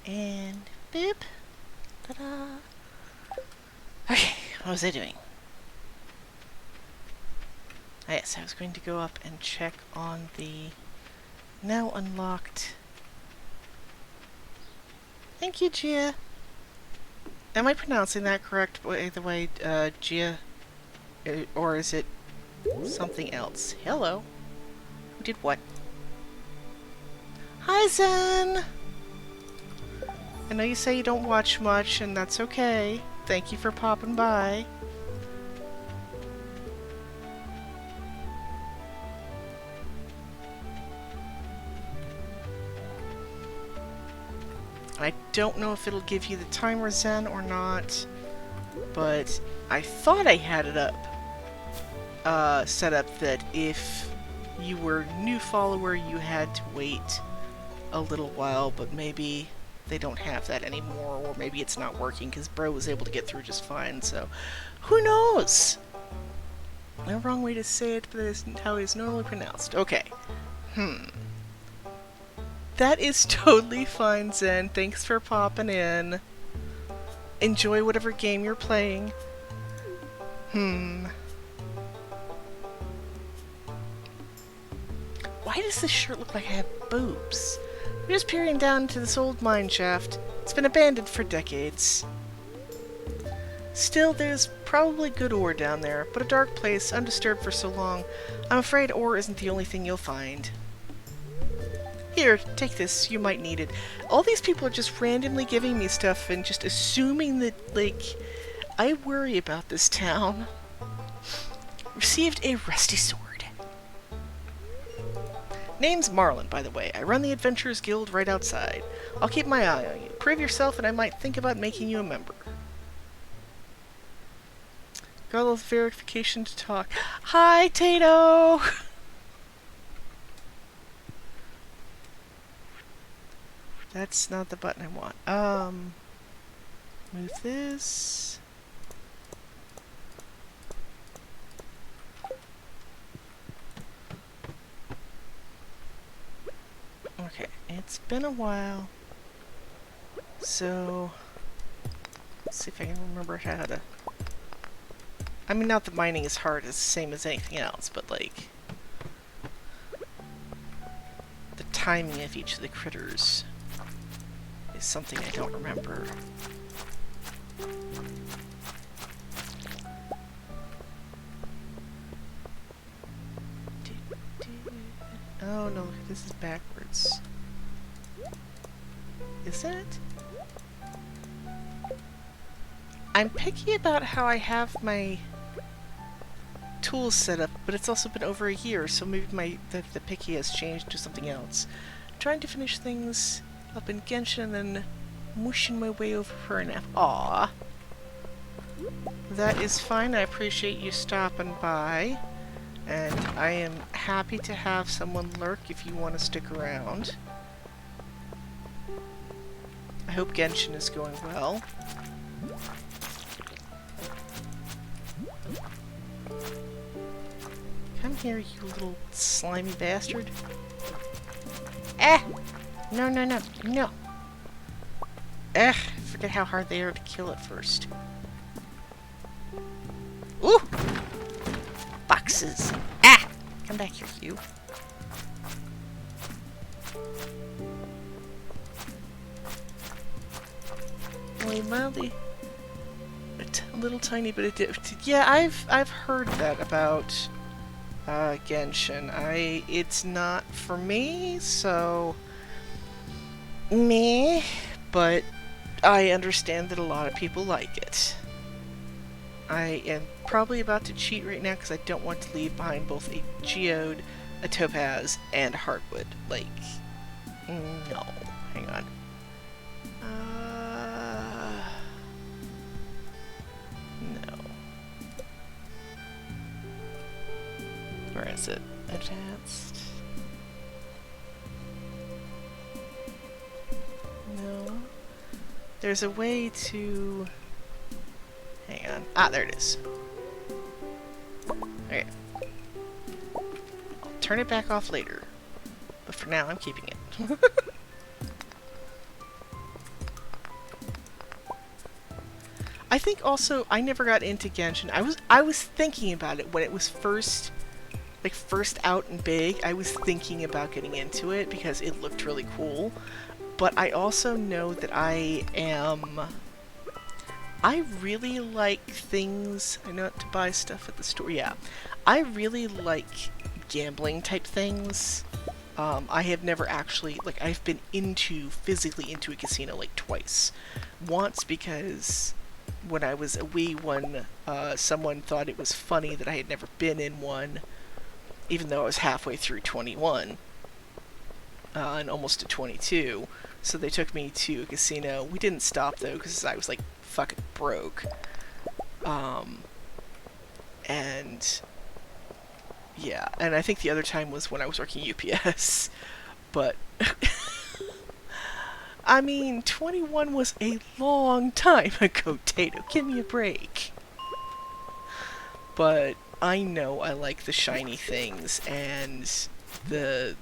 And boop. Ta-da. Okay, what was I doing? Ah, yes, I was going to go up and check on the now unlocked... Thank you, Gia. Am I pronouncing that correct, by the way, Gia? Or is it something else? Hello. Who did what? Hi, Zen! I know you say you don't watch much, and that's okay. Thank you for popping by. I don't know if it'll give you the timer, Zen, or not, but I thought I had it up, set up that if you were a new follower, you had to wait a little while, but maybe they don't have that anymore, or maybe it's not working because Bro was able to get through just fine, so who knows? No wrong way to say it, but that is how it is normally pronounced. Okay. That is totally fine, Zen. Thanks for popping in. Enjoy whatever game you're playing. Why does this shirt look like I have boobs? We're just peering down into this old mine shaft. It's been abandoned for decades. Still, there's probably good ore down there, but a dark place, undisturbed for so long. I'm afraid ore isn't the only thing you'll find. Here, take this. You might need it. All these people are just randomly giving me stuff and just assuming that, like, I worry about this town. Received a rusty sword. Name's Marlin, by the way. I run the Adventurers Guild right outside. I'll keep my eye on you. Prove yourself and I might think about making you a member. Got a little verification to talk. Hi, Tato! That's not the button I want. Move this. Okay, it's been a while. So, let's see if I can remember how to... I mean, not that mining is hard, it's the same as anything else, but like... the timing of each of the critters is something I don't remember. Oh no, this is backwards. Is it? I'm picky about how I have my tools set up, but it's also been over a year, so maybe the picky has changed to something else. I'm trying to finish things up in Genshin and then mushing my way over for an F. Aww. That is fine, I appreciate you stopping by. And I am happy to have someone lurk if you want to stick around. I hope Genshin is going well. Come here, you little slimy bastard. Eh! No, no, no, no! Eh! Forget how hard they are to kill at first. Ooh! Boxes! Ah! Come back here, you. Only mildly... a little tiny bit of dip. Yeah, I've heard that about Genshin. It's not for me, so... me, but I understand that a lot of people like it. I am probably about to cheat right now because I don't want to leave behind both a geode, a topaz, and a hardwood. Like, no. Hang on. No. Where is it? Advanced. No. There's a way to... hang on. Ah, there it is. Okay. I'll turn it back off later. but for now I'm keeping it. I think also I never got into Genshin. I was thinking about it when it was first out and big. I was thinking about getting into it because it looked really cool. But I also know that I really like things. I know to buy stuff at the store. Yeah. I really like gambling type things. I have never actually, like, I've been physically into a casino like twice. Once because when I was a wee one, someone thought it was funny that I had never been in one, even though I was halfway through 21 and almost to 22. So they took me to a casino. We didn't stop though because I was like fucking broke. And yeah, and I think the other time was when I was working UPS. But I mean, 21 was a long time ago, Tato. Give me a break. But I know I like the shiny things and the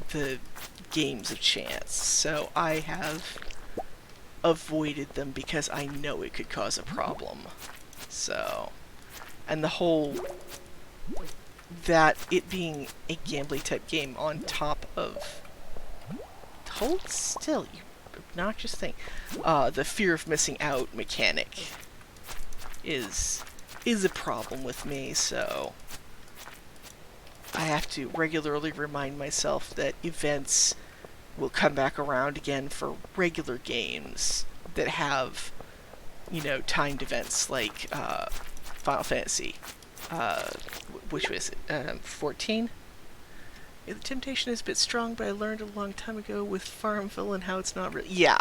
games of chance, so I have avoided them because I know it could cause a problem. So, and the whole that it being a gambling type game on top of hold still, you obnoxious thing. The fear of missing out mechanic is a problem with me, so I have to regularly remind myself that events will come back around again for regular games that have, you know, timed events like Final Fantasy. Which was it? 14? Yeah, the temptation is a bit strong, but I learned a long time ago with Farmville and how it's not really... Yeah!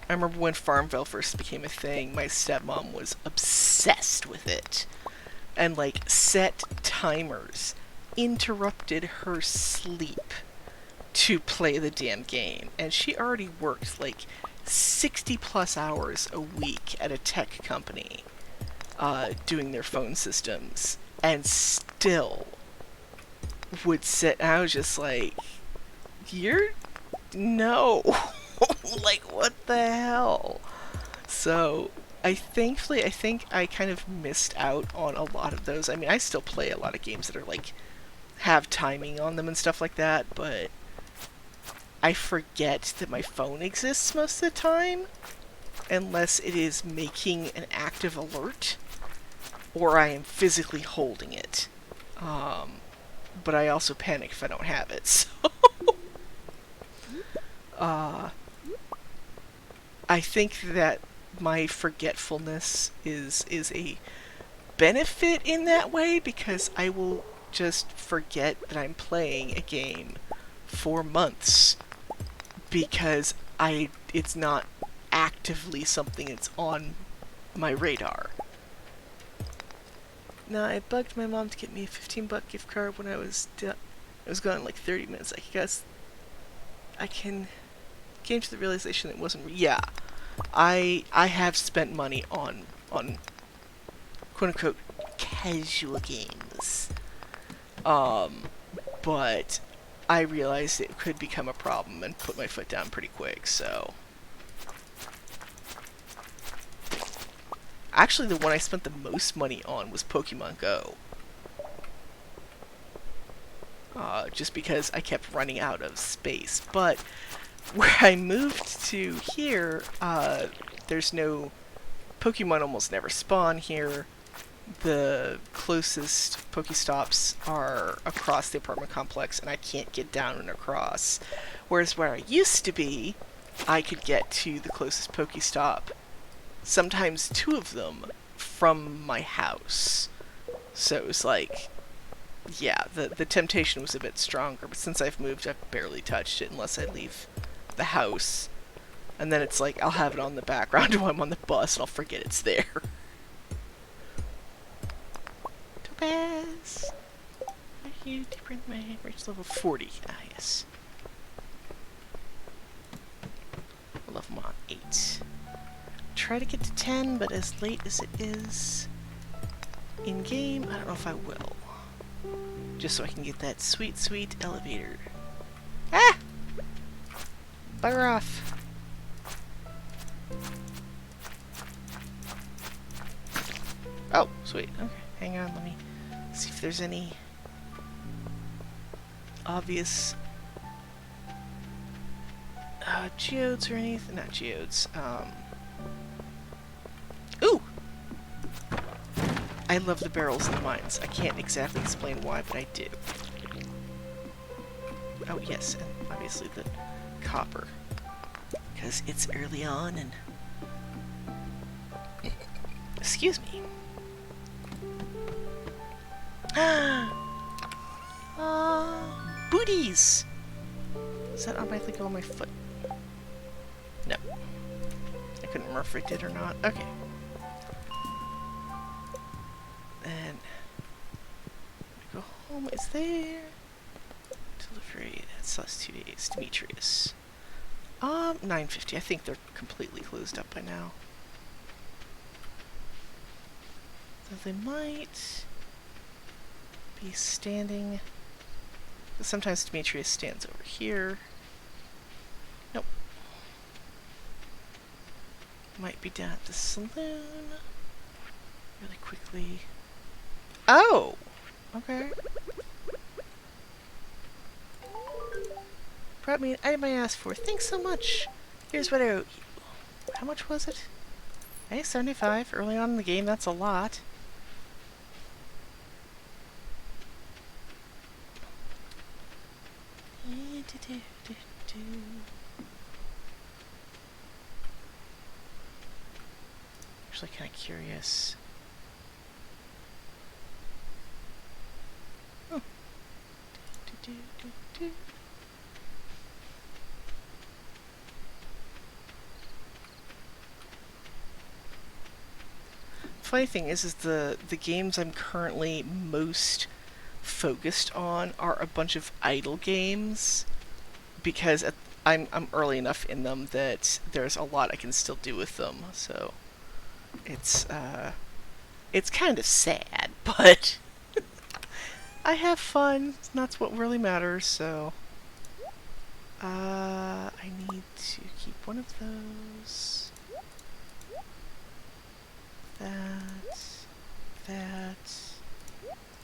I remember when Farmville first became a thing, my stepmom was obsessed with it. And, like, set timers. Interrupted her sleep to play the damn game. And she already worked, like, 60 plus hours a week at a tech company. Doing their phone systems, and still would sit. I was just like, no, like, what the hell? So, I think I kind of missed out on a lot of those. I mean, I still play a lot of games that are like, have timing on them and stuff like that, but I forget that my phone exists most of the time, unless it is making an active alert. Or I am physically holding it. But I also panic if I don't have it, so... I think that my forgetfulness is a benefit in that way, because I will just forget that I'm playing a game for months, because it's not actively something that's on my radar. No, I bugged my mom to get me a $15 gift card when I was gone in like 30 minutes. I guess I came to the realization that it wasn't. Yeah, I have spent money on quote unquote casual games, but I realized it could become a problem and put my foot down pretty quick. So. Actually, the one I spent the most money on was Pokemon Go. Just because I kept running out of space. But where I moved to here, there's no... Pokemon almost never spawn here. The closest Pokestops are across the apartment complex, and I can't get down and across. Whereas where I used to be, I could get to the closest Pokestop, sometimes 2 of them, from my house. So it was like, yeah, the temptation was a bit stronger, but since I've moved, I've barely touched it unless I leave the house. And then it's like, I'll have it on the background while I'm on the bus, and I'll forget it's there. Topaz! Are you deeper in my reach level 40? Ah, yes. Level mod 8. Try to get to 10, but as late as it is in game, I don't know if I will. Just so I can get that sweet, sweet elevator. Ah! Bugger off. Oh, sweet. Okay, hang on, let me see if there's any obvious geodes or anything. Not geodes. Ooh! I love the barrels in the mines. I can't exactly explain why, but I do. Oh, yes, and obviously the copper. Because it's early on and... Excuse me. Booties! Does that automatically go on my foot? No. I couldn't remember if it did or not. Okay. Then... go home. Is there... delivery. That's last 2 days. Demetrius. 9:50. I think they're completely closed up by now. So they might be standing. Sometimes Demetrius stands over here. Nope. Might be down at the saloon. Really quickly. Oh! Okay. Brought me an item I asked for. Thanks so much. Here's what I owe you. How much was it? Hey, 75. Early on in the game, that's a lot. Actually, kind of curious. Oh. Funny thing is the games I'm currently most focused on are a bunch of idle games, because I'm early enough in them that there's a lot I can still do with them. So it's kind of sad, but I have fun. That's what really matters. So I need to keep one of those. That.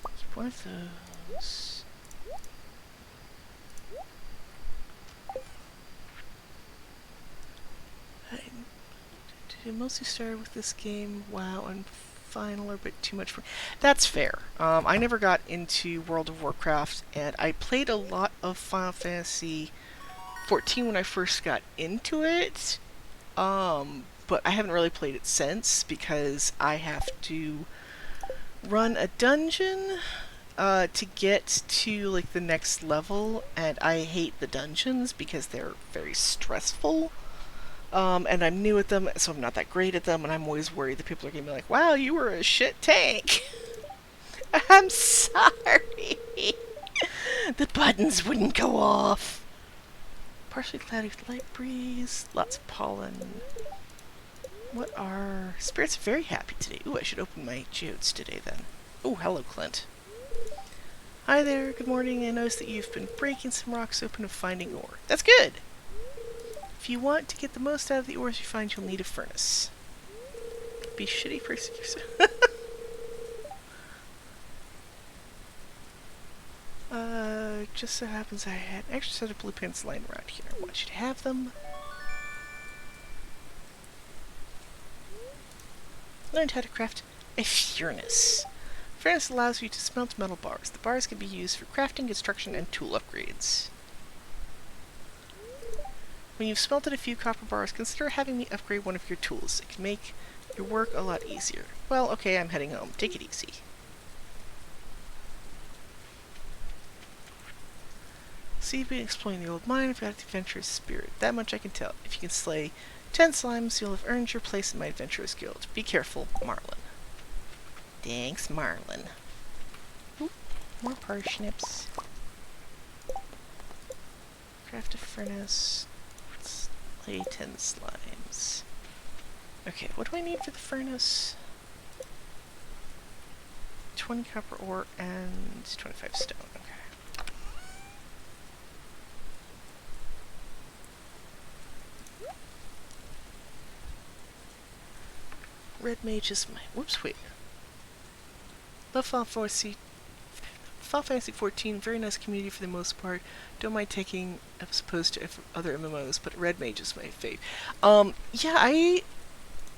Keep one of those. I mostly started with this game. WoW and Final are a bit too much for me. That's fair. I never got into World of Warcraft, and I played a lot of Final Fantasy 14 when I first got into it. But I haven't really played it since because I have to run a dungeon to get to like the next level, and I hate the dungeons because they're very stressful. And I'm new at them, so I'm not that great at them, and I'm always worried that people are gonna be like, "Wow, you were a shit tank." I'm sorry. The buttons wouldn't go off. Partially cloudy with light breeze, lots of pollen. What are... Spirit's very happy today. Ooh, I should open my geodes today then. Oh, hello, Clint. Hi there, good morning. I noticed that you've been breaking some rocks open and finding ore. That's good! If you want to get the most out of the ores you find, you'll need a furnace. Be shitty person yourself. Just so happens I had an extra set of blueprints lying around here. I want you to have them. Learned how to craft a furnace. A furnace allows you to smelt metal bars. The bars can be used for crafting, construction, and tool upgrades. When you've smelted a few copper bars, consider having me upgrade one of your tools. It can make your work a lot easier. Well, okay, I'm heading home. Take it easy. So you've been exploring the old mine and got the adventurous spirit. That much I can tell. If you can slay 10 slimes, you'll have earned your place in my adventurous guild. Be careful, Marlin. Thanks, Marlin. Ooh, more parsnips. Craft a furnace. Slay 10 slimes. Okay, what do I need for the furnace? 20 copper ore and 25 stone. Okay. Red Mage is my... Whoops, wait. Love Final Fantasy 14, very nice community for the most part. Don't mind taking as opposed to other MMOs, but Red Mage is my fave. Yeah,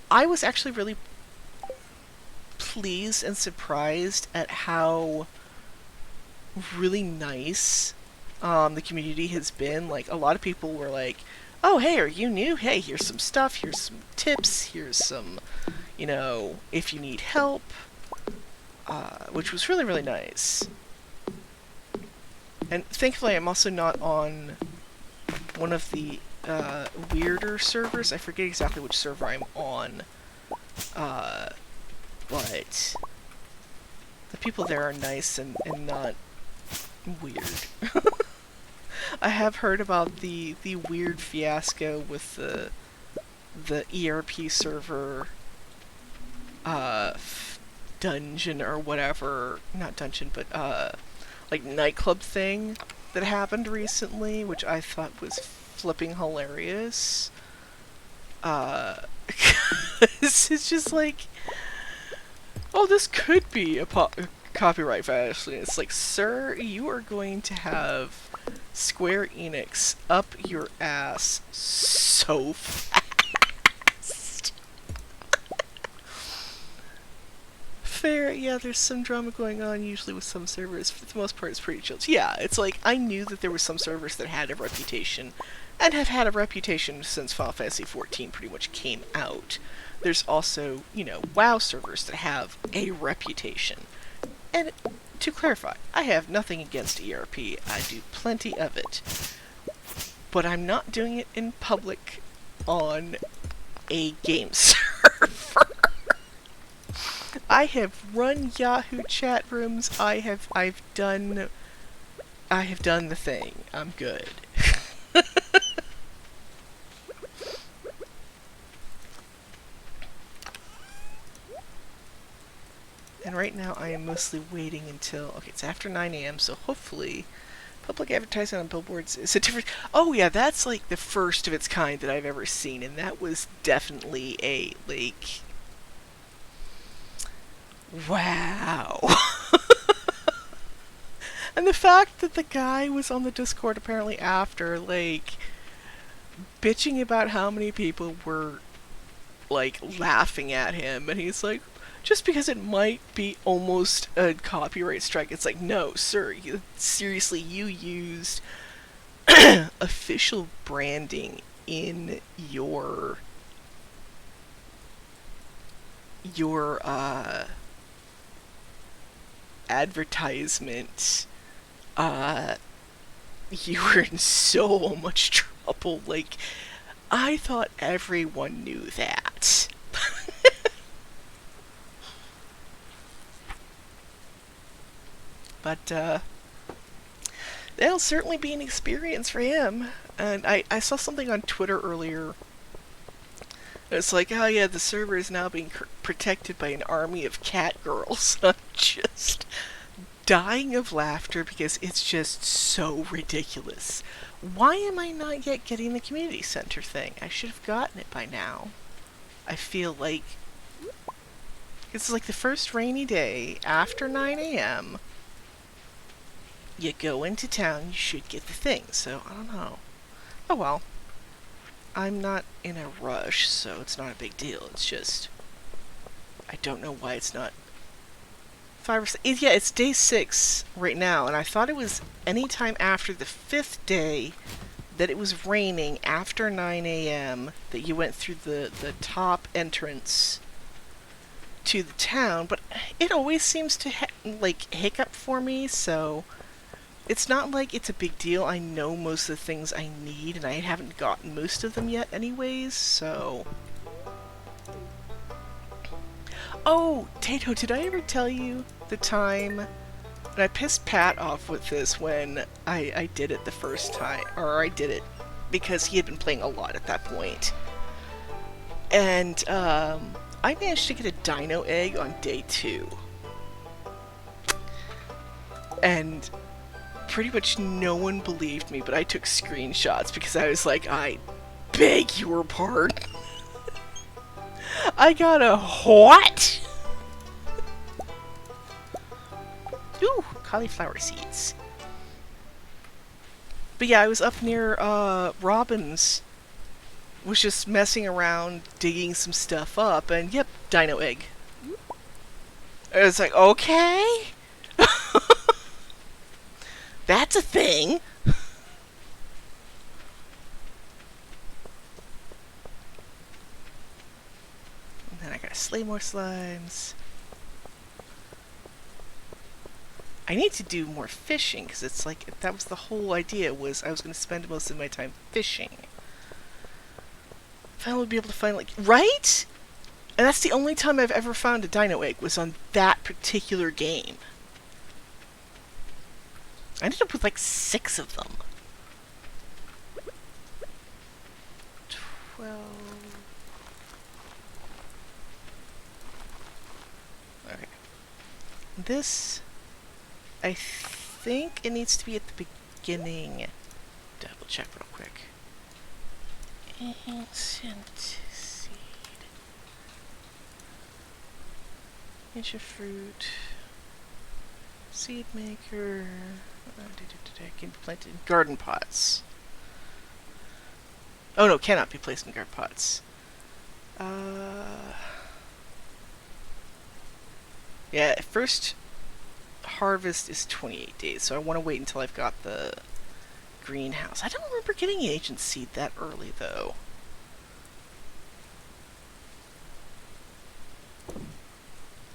I was actually really pleased and surprised at how really nice the community has been. Like, a lot of people were like, oh, hey, are you new? Hey, here's some stuff, here's some tips, here's some, you know, if you need help, which was really, really nice. And thankfully, I'm also not on one of the weirder servers. I forget exactly which server I'm on, but the people there are nice and not weird. I have heard about the weird fiasco with the ERP server dungeon or whatever, not dungeon, but like nightclub thing that happened recently, which I thought was flipping hilarious. It's just like, oh, this could be a copyright violation. It's like, sir, you are going to have Square Enix up your ass so fast. Fair, yeah, there's some drama going on usually with some servers. For the most part, it's pretty chill. Yeah, it's like, I knew that there were some servers that had a reputation, and have had a reputation since Final Fantasy XIV pretty much came out. There's also, you know, WoW servers that have a reputation. And to clarify, I have nothing against ERP. I do plenty of it. But I'm not doing it in public on a game server. I have run Yahoo chat rooms. I've done the thing. I'm good. And right now I am mostly waiting until... Okay, it's after 9 a.m., so hopefully public advertising on billboards is a different... Oh yeah, that's like the first of its kind that I've ever seen, and that was definitely a, like... Wow! And the fact that the guy was on the Discord apparently after, like, bitching about how many people were, like, laughing at him, and he's like, just because it might be almost a copyright strike, it's like, no, sir, seriously, you used official branding in your advertisement. You were in so much trouble. Like, I thought everyone knew that. But, that'll certainly be an experience for him. And I saw something on Twitter earlier. It's like, oh yeah, the server is now being protected by an army of cat girls. I'm just dying of laughter because it's just so ridiculous. Why am I not yet getting the community center thing? I should have gotten it by now. I feel like it's like the first rainy day after 9 a.m. You go into town, you should get the thing, so I don't know. Oh well. I'm not in a rush, so it's not a big deal. It's just, I don't know why it's not 5 or 6. Yeah, it's day 6 right now, and I thought it was any time after the 5th day that it was raining after 9 a.m. that you went through the top entrance to the town, but it always seems to like hiccup for me, so it's not like it's a big deal. I know most of the things I need, and I haven't gotten most of them yet anyways, so... Oh, Tato, did I ever tell you the time... And I pissed Pat off with this when I did it the first time, or I did it because he had been playing a lot at that point. And, I managed to get a dino egg on day 2. And pretty much no one believed me, but I took screenshots because I was like, I beg your pardon. I got a what? Ooh, cauliflower seeds. But yeah, I was up near Robin's, was just messing around, digging some stuff up, and yep, dino egg. I was like, okay, that's a thing. And then I gotta slay more slimes. I need to do more fishing, because it's like, that was the whole idea, was I was going to spend most of my time fishing. If I would be able to find, like, right? And that's the only time I've ever found a dino egg, was on that particular game. I ended up with like 6 of them. 12. Okay. This, I think it needs to be at the beginning. Double check real quick. Ancient seed. Ancient fruit. Seed maker. Can be planted in garden pots. Oh no, cannot be placed in garden pots. Yeah, first harvest is 28 days, so I want to wait until I've got the greenhouse. I don't remember getting ancient seed that early, though.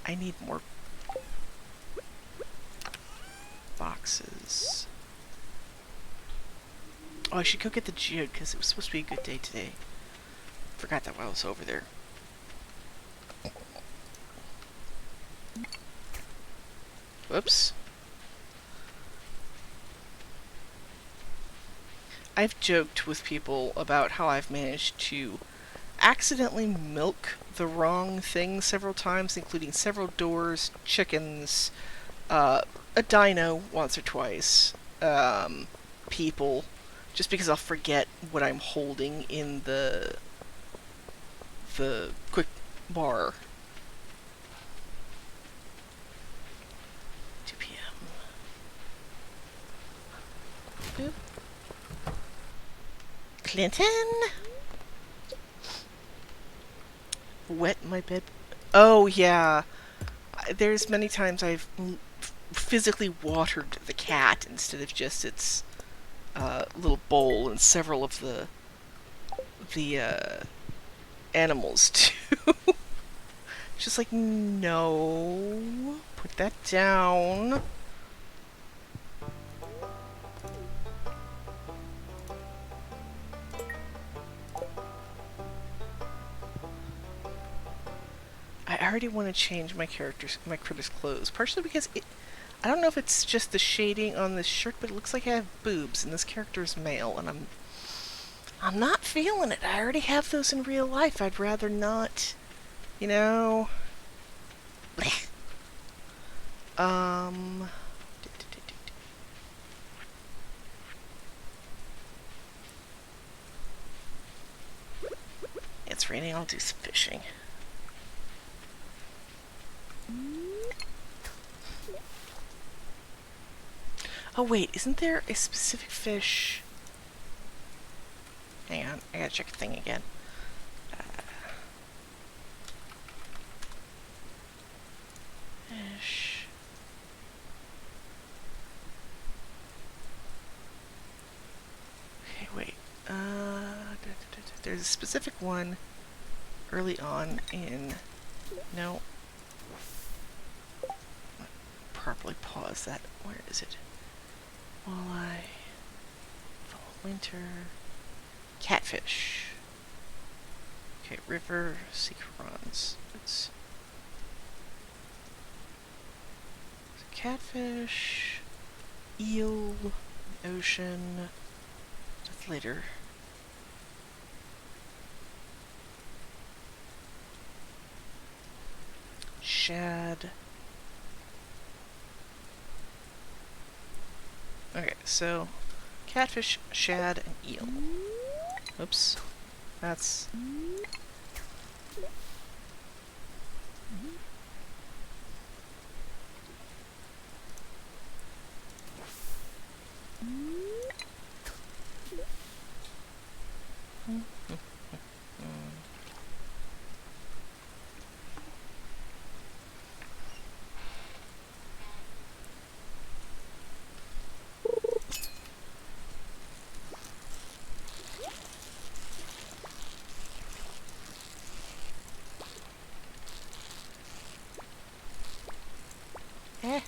I need more boxes. Oh, I should go get the geode, because it was supposed to be a good day today. Forgot that while I was over there. Whoops. I've joked with people about how I've managed to accidentally milk the wrong thing several times, including several doors, chickens, a dino once or twice, people, just because I'll forget what I'm holding in the quick bar. 2 p.m. Boop. Clinton? Wet my bed. Oh, yeah. There's many times I've physically watered the cat instead of just its little bowl, and several of the animals too. Just like, no, put that down. I already want to change my critter's clothes, partially because I don't know if it's just the shading on this shirt, but it looks like I have boobs, and this character is male, and I'm not feeling it. I already have those in real life. I'd rather not, you know. um. It's raining. I'll do some fishing. Oh wait, isn't there a specific fish? Hang on, I gotta check the thing again. Fish. Okay, wait. There's a specific one early on in. No. Properly pause that. Where is it? Walleye. Fall, winter. Catfish. Okay, river, sea prawns. It's catfish, eel, ocean. That's later. Shad. so catfish, shad, and eel. Oops. That's... Eh.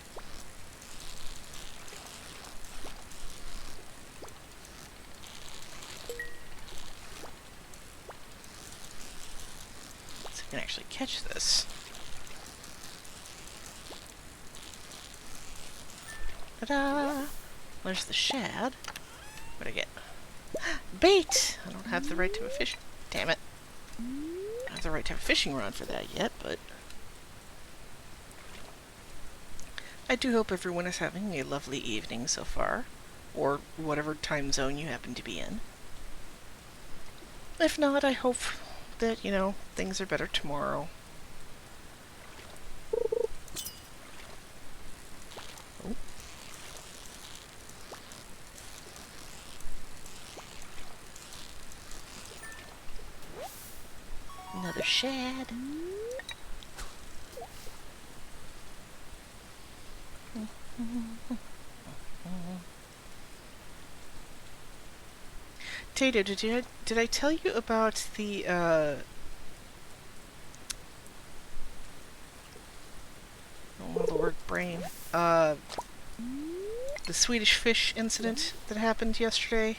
So I can actually catch this. Ta-da! There's the shad. What'd I get? Bait! I don't have the right to a fish. Damn it. I don't have the right to have a fishing rod for that yet, but... I do hope everyone is having a lovely evening so far, or whatever time zone you happen to be in. If not, I hope that, you know, things are better tomorrow. Oh. Another shad. Tato, did I tell you about the oh, the word brain. The Swedish fish incident that happened yesterday?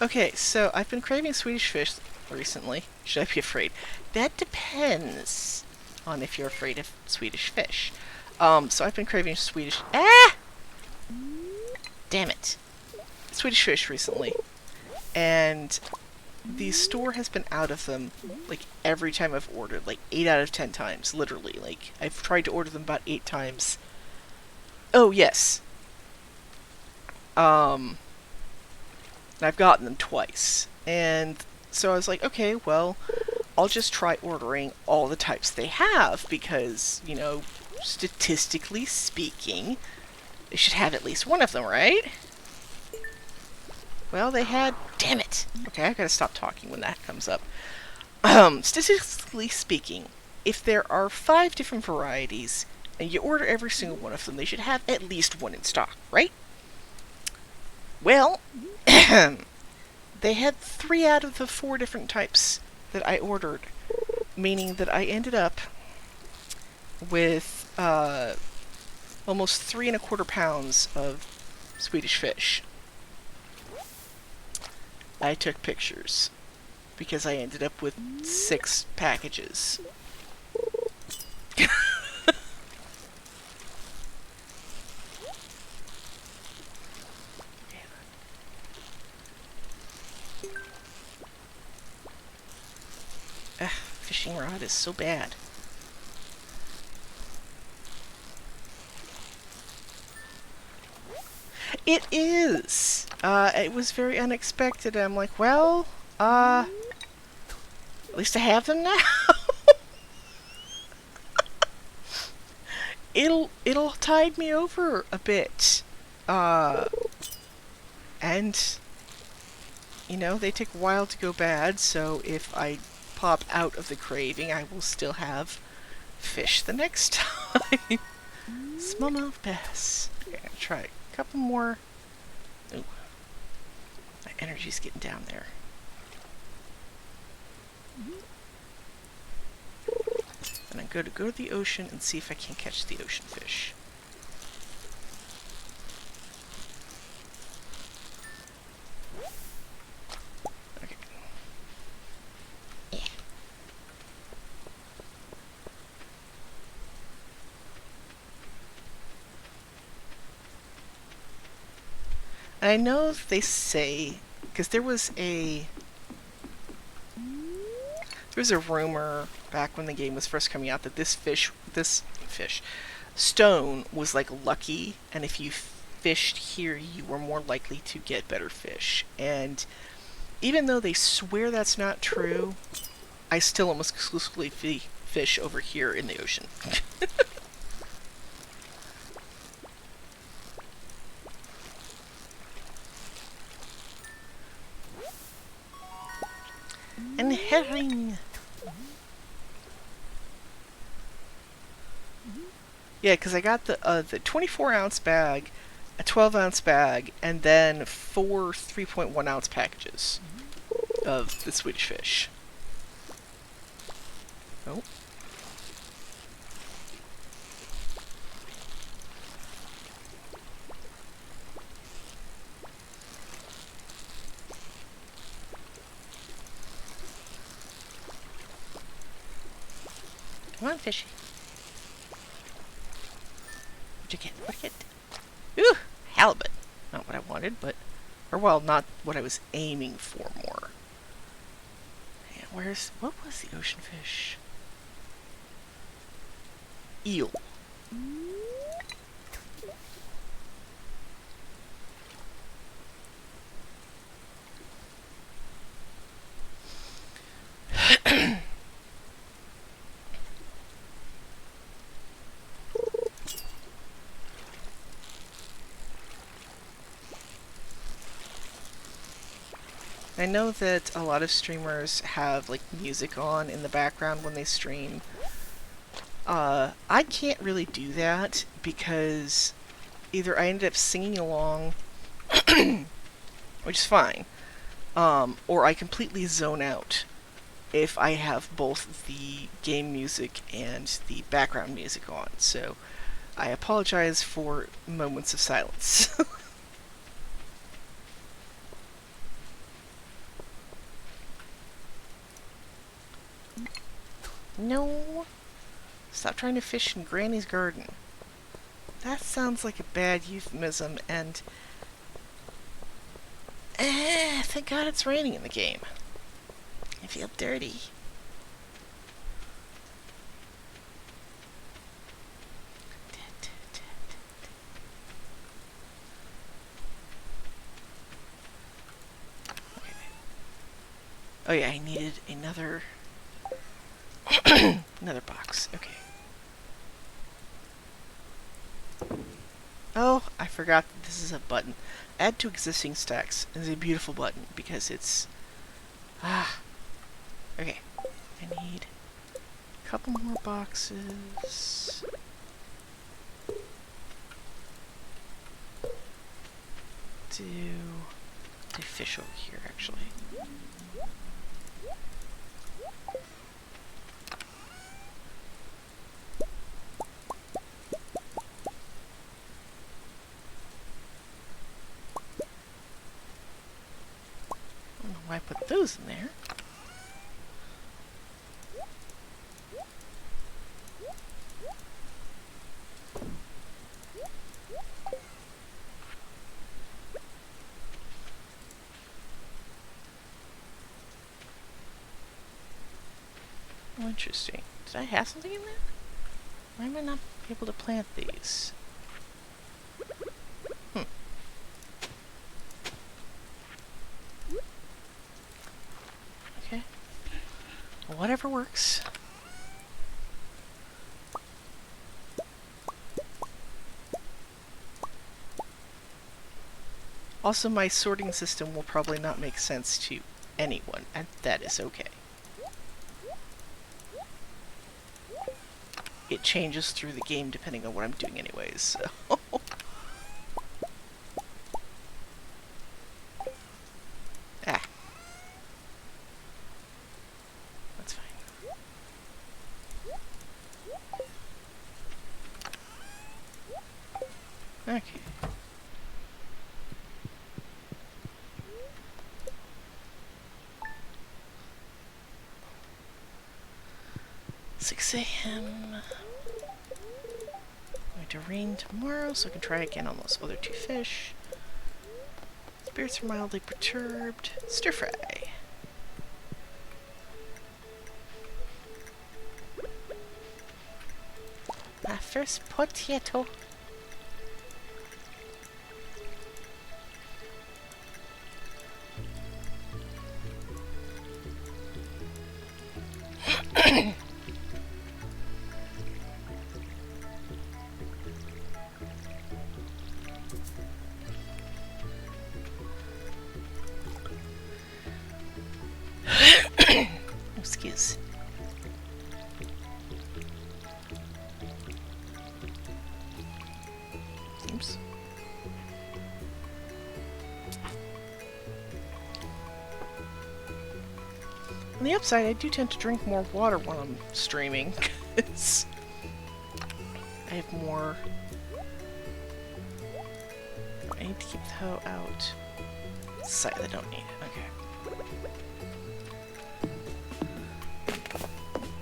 Okay, so I've been craving Swedish fish recently. Should I be afraid? That depends on if you're afraid of Swedish fish. So I've been craving Swedish... Ah! Damn it. Swedish fish recently. And the store has been out of them, like, every time I've ordered. Like, 8 out of 10 times, literally. Like, I've tried to order them about 8 times. Oh, yes. And I've gotten them twice. And so I was like, okay, well, I'll just try ordering all the types they have, because, you know, statistically speaking, they should have at least one of them, right? Well, they had... Damn it! Okay, I gotta stop talking when that comes up. Statistically speaking, if there are 5 different varieties, and you order every single one of them, they should have at least one in stock, right? Well, they had 3 out of the 4 different types that I ordered, meaning that I ended up with almost 3¼ pounds of Swedish fish. I took pictures because I ended up with 6 packages. Fishing rod is so bad. It is! It was very unexpected. I'm like, well, at least I have them now. It'll tide me over a bit. And, you know, they take a while to go bad, so if I pop out of the craving, I will still have fish the next time. Smallmouth bass. Okay, I'm gonna try a couple more. Ooh. My energy's getting down there. And I'm going to go to the ocean and see if I can catch the ocean fish. Okay. Yeah. And I know they say, because there was There was a rumor back when the game was first coming out that this stone was like lucky, and if you fished here, you were more likely to get better fish. And even though they swear that's not true, I still almost exclusively fish over here in the ocean. And herring! Yeah, because I got the 24-ounce bag, a 12-ounce bag, and then 4 3.1-ounce packages of the Swedish fish. Oh. Come on, fishy. What'd you get? What'd you get? Ooh, halibut. Not what I wanted, but... Or, well, not what I was aiming for more. Yeah, what was the ocean fish? Eel. I know that a lot of streamers have like music on in the background when they stream. I can't really do that because either I ended up singing along, which is fine, or I completely zone out if I have both the game music and the background music on. So I apologize for moments of silence. No. Stop trying to fish in Granny's garden. That sounds like a bad euphemism, and... thank God it's raining in the game. I feel dirty. Okay. Oh yeah, I needed another... another box. Okay. Oh, I forgot that this is a button. Add to existing stacks is a beautiful button because it's... Okay. I need a couple more boxes. Do fish over here, actually. I don't know why I put those in there. Oh, interesting. Did I have something in there? Why am I not able to plant these? Okay. Well, whatever works. Also, my sorting system will probably not make sense to anyone, and that is okay. It changes through the game depending on what I'm doing anyways, so... That's fine. Okay. 6 a.m. Going to rain tomorrow, so I can try again on those other 2 fish. Spirits are mildly perturbed. Stir fry. first potato. Excuse. Oops. On the upside, I do tend to drink more water when I'm streaming, 'cause I have more... I need to keep the hoe out. Side I don't need it, okay.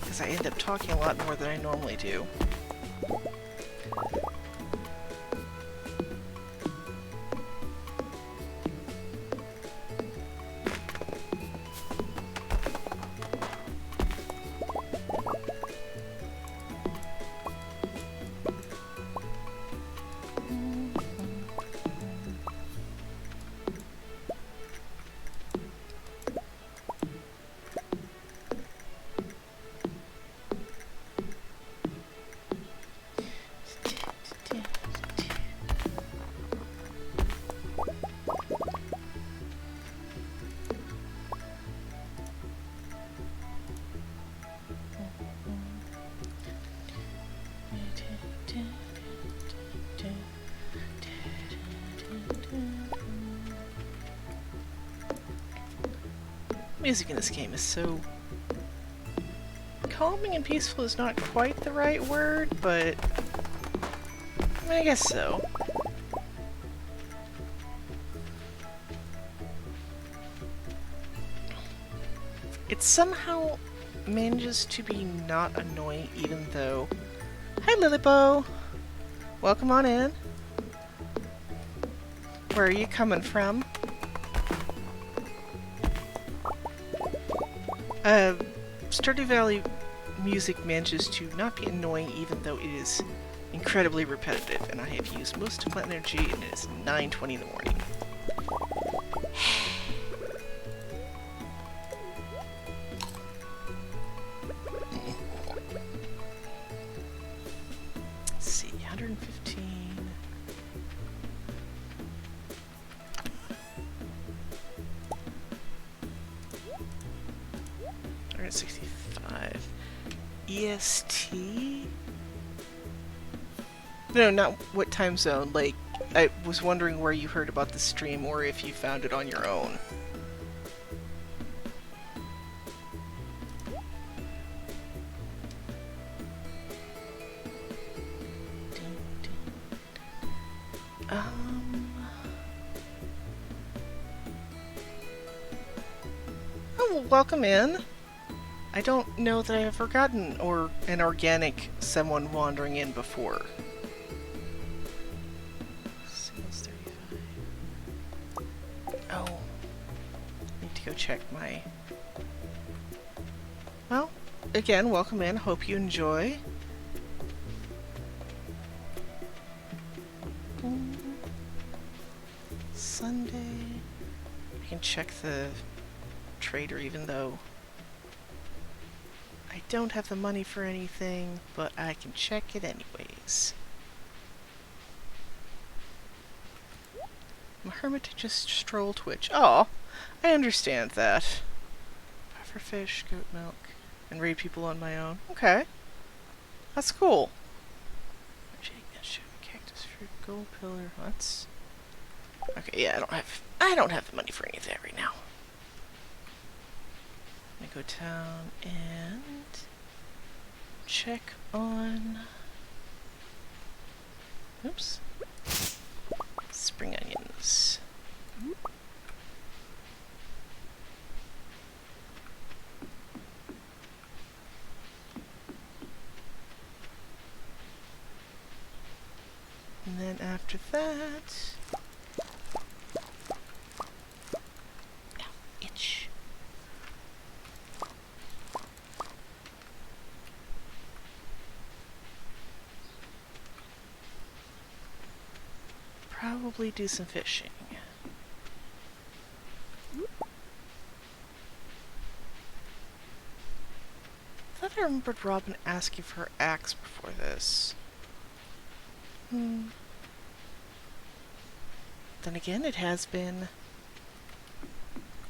Because I end up talking a lot more than I normally do. Music in this game is so... calming and peaceful is not quite the right word, but... I mean, I guess so. It somehow manages to be not annoying even though... Hi Lilibo! Welcome on in. Where are you coming from? Stardew Valley music manages to not be annoying even though it is incredibly repetitive, and I have used most of my energy and it is 9:20 in the morning. Let's see, 115... 165. EST? No, not what time zone. Like, I was wondering where you heard about the stream or if you found it on your own. Oh, well, welcome in. I don't know that I have forgotten or an organic someone wandering in before. Sales 35. Oh. Need to go check my... Well, again, welcome in. Hope you enjoy. Sunday. I can check the trader even though I don't have the money for anything, but I can check it anyways. I'm a hermit to just stroll Twitch. Oh, I understand that. Puffer fish, goat milk, and raid people on my own. Okay. That's cool. Cactus fruit, gold pillar. That's... Okay, yeah, I don't have the money for any of that right now. I'm gonna go down and check on... Oops. Spring onions. And then after that... Ow, itch. probably do some fishing. I thought I remembered Robin asking for her axe before this. Then again, it has been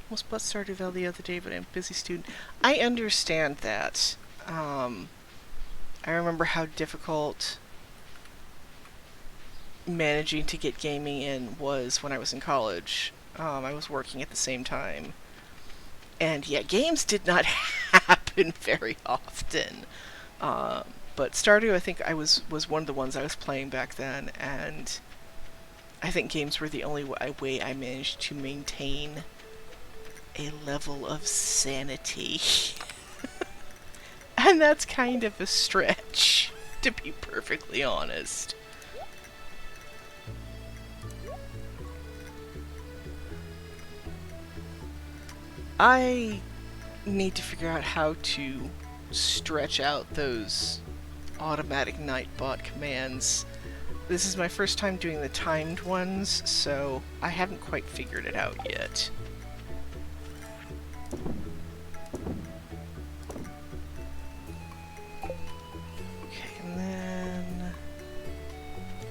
almost but started Val the other day, but I'm a busy student. I understand that. I remember how difficult managing to get gaming in was when I was in college. I was working at the same time. And yeah, games did not happen very often. But Stardew, I think I was one of the ones I was playing back then, and I think games were the only way I managed to maintain a level of sanity. And that's kind of a stretch, to be perfectly honest. I need to figure out how to stretch out those automatic Nightbot commands. This is my first time doing the timed ones, so I haven't quite figured it out yet. Okay, and then...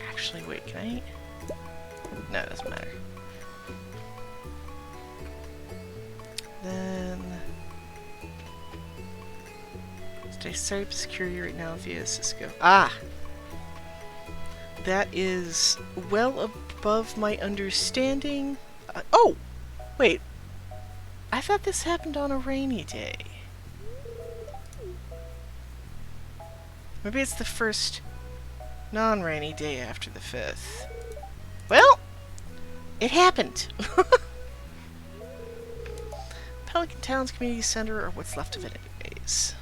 Actually, wait, can I... No, it doesn't matter. Then... Stay cybersecurity right now via Cisco. Ah! That is well above my understanding. Oh! Wait. I thought this happened on a rainy day. Maybe it's the first non-rainy day after the 5th. Well, it happened. Pelican Town's community center, or what's left of it anyways.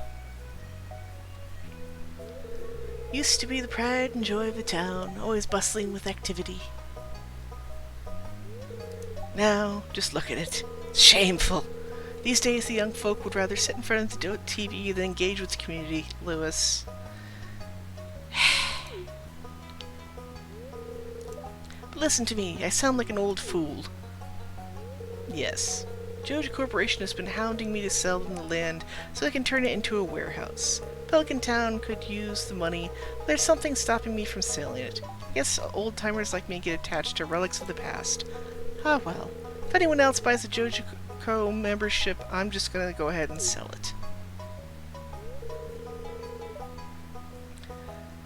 Used to be the pride and joy of the town, always bustling with activity. Now, just look at it. It's shameful. These days, the young folk would rather sit in front of the TV than engage with the community, Lewis. But listen to me, I sound like an old fool. Yes. Joja Corporation has been hounding me to sell them the land so they can turn it into a warehouse. Pelican Town could use the money, but there's something stopping me from selling it. I guess old-timers like me get attached to relics of the past. Ah well. If anyone else buys a Joja Co membership, I'm just gonna go ahead and sell it.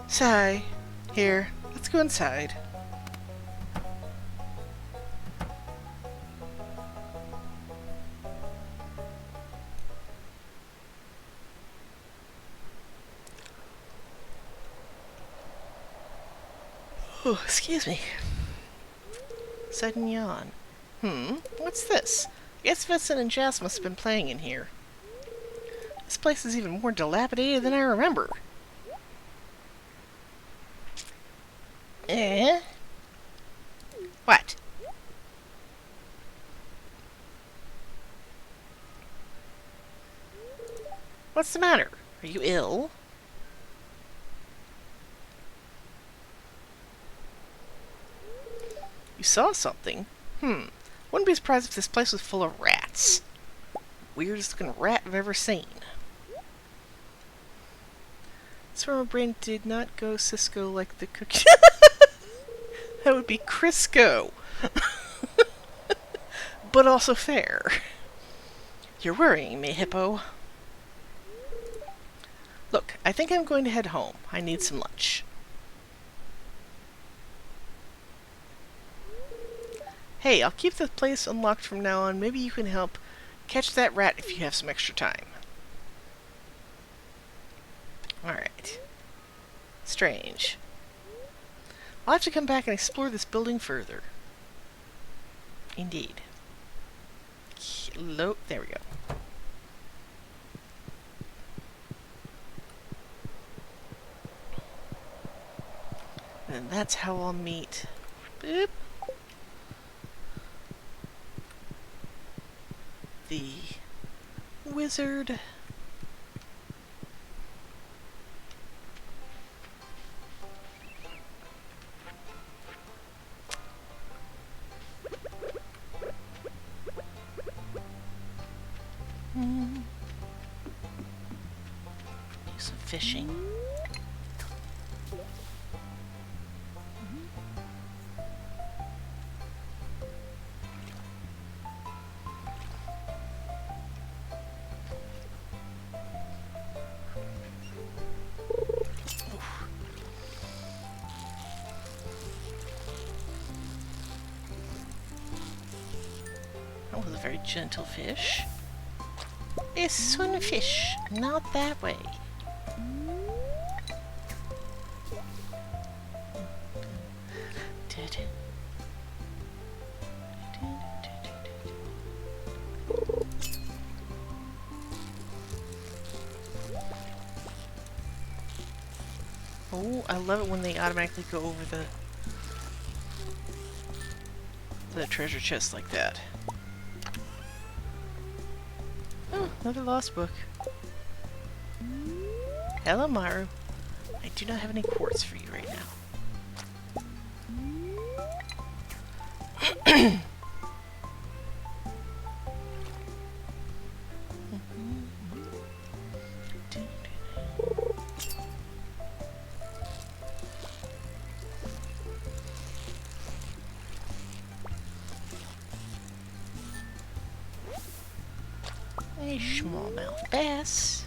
Sigh. Here, let's go inside. Oh, excuse me. Sudden yawn. What's this? I guess Vincent and Jas must have been playing in here. This place is even more dilapidated than I remember. Eh? What? What's the matter? Are you ill? You saw something? Wouldn't be surprised if this place was full of rats. Weirdest looking rat I've ever seen. This my brain did not go Cisco like the cookie. That would be Crisco. But also fair. You're worrying me, Hippo. Look, I think I'm going to head home. I need some lunch. Hey, I'll keep the place unlocked from now on. Maybe you can help catch that rat if you have some extra time. Alright. Strange. I'll have to come back and explore this building further. Indeed. There we go. And that's how I'll meet... Boop. The wizard. fishing. That was a very gentle fish. A sunfish, not that way. Oh, I love it when they automatically go over the treasure chest like that. Oh, another lost book. Hello, Maru. I do not have any quartz for you right now. A smallmouth bass.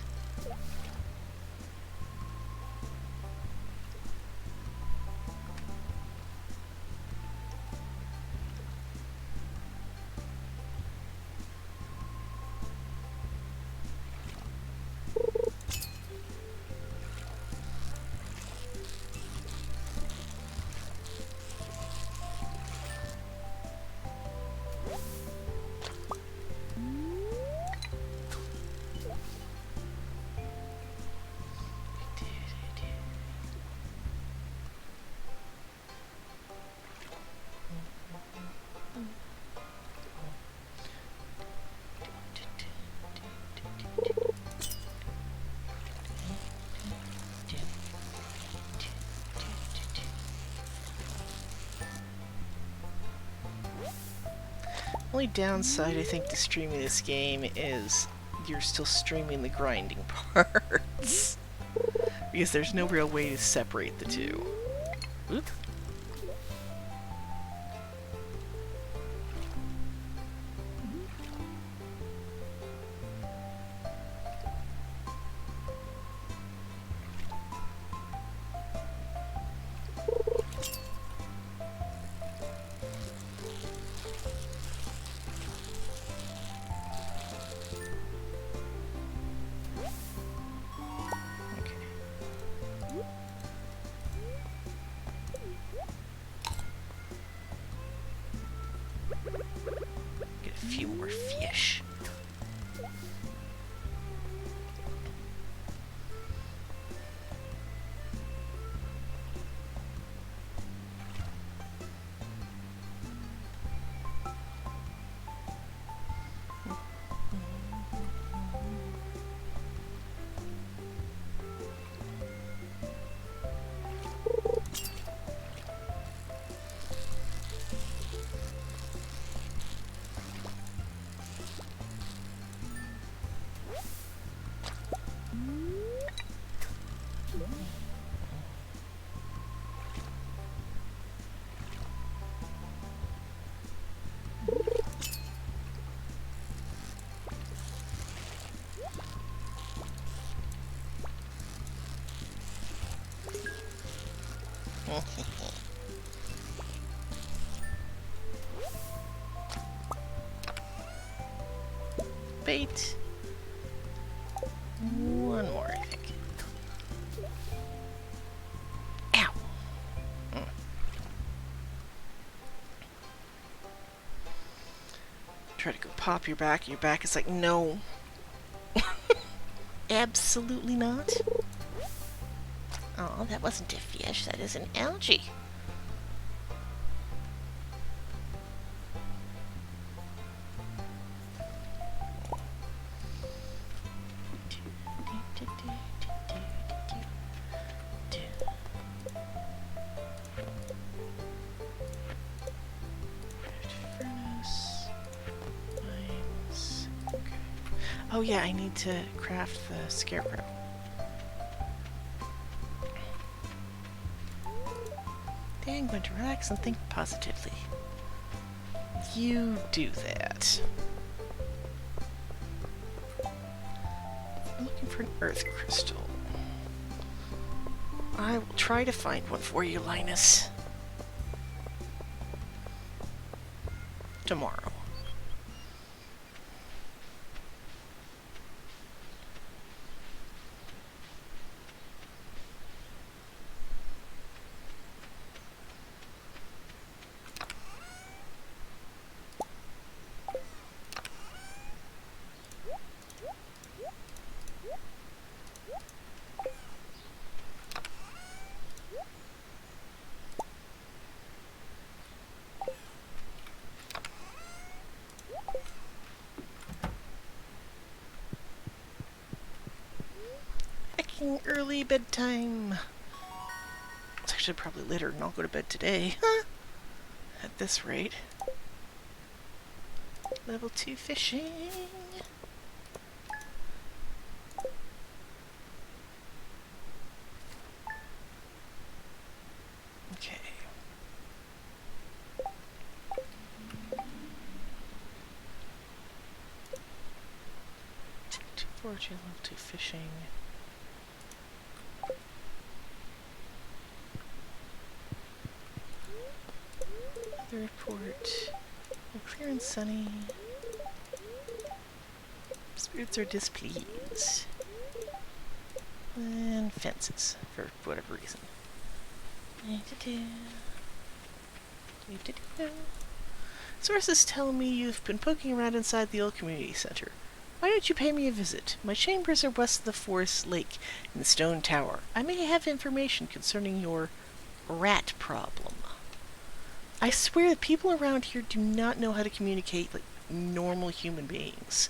Only downside, I think, to streaming this game is you're still streaming the grinding parts. Because there's no real way to separate the two. Oop. Get a few more fish. Bait. One more, I think. Ow! Try to go pop your back. Your back is like, no. Absolutely not. Oh, that wasn't a fish. That is an algae. Oh yeah, I need to craft the scarecrow. time to relax and think positively. You do that. I'm looking for an earth crystal. I will try to find one for you, Linus. Tomorrow. Early bedtime. It's actually probably later and I'll go to bed today. At this rate. Level 2 fishing. Okay. 2 level 2 fishing. The report. Clear and sunny. Spirits are displeased. And fences, for whatever reason. Sources tell me you've been poking around inside the old community center. Why don't you pay me a visit? My chambers are west of the forest lake in the stone tower. I may have information concerning your rat problem. I swear that people around here do not know how to communicate like normal human beings.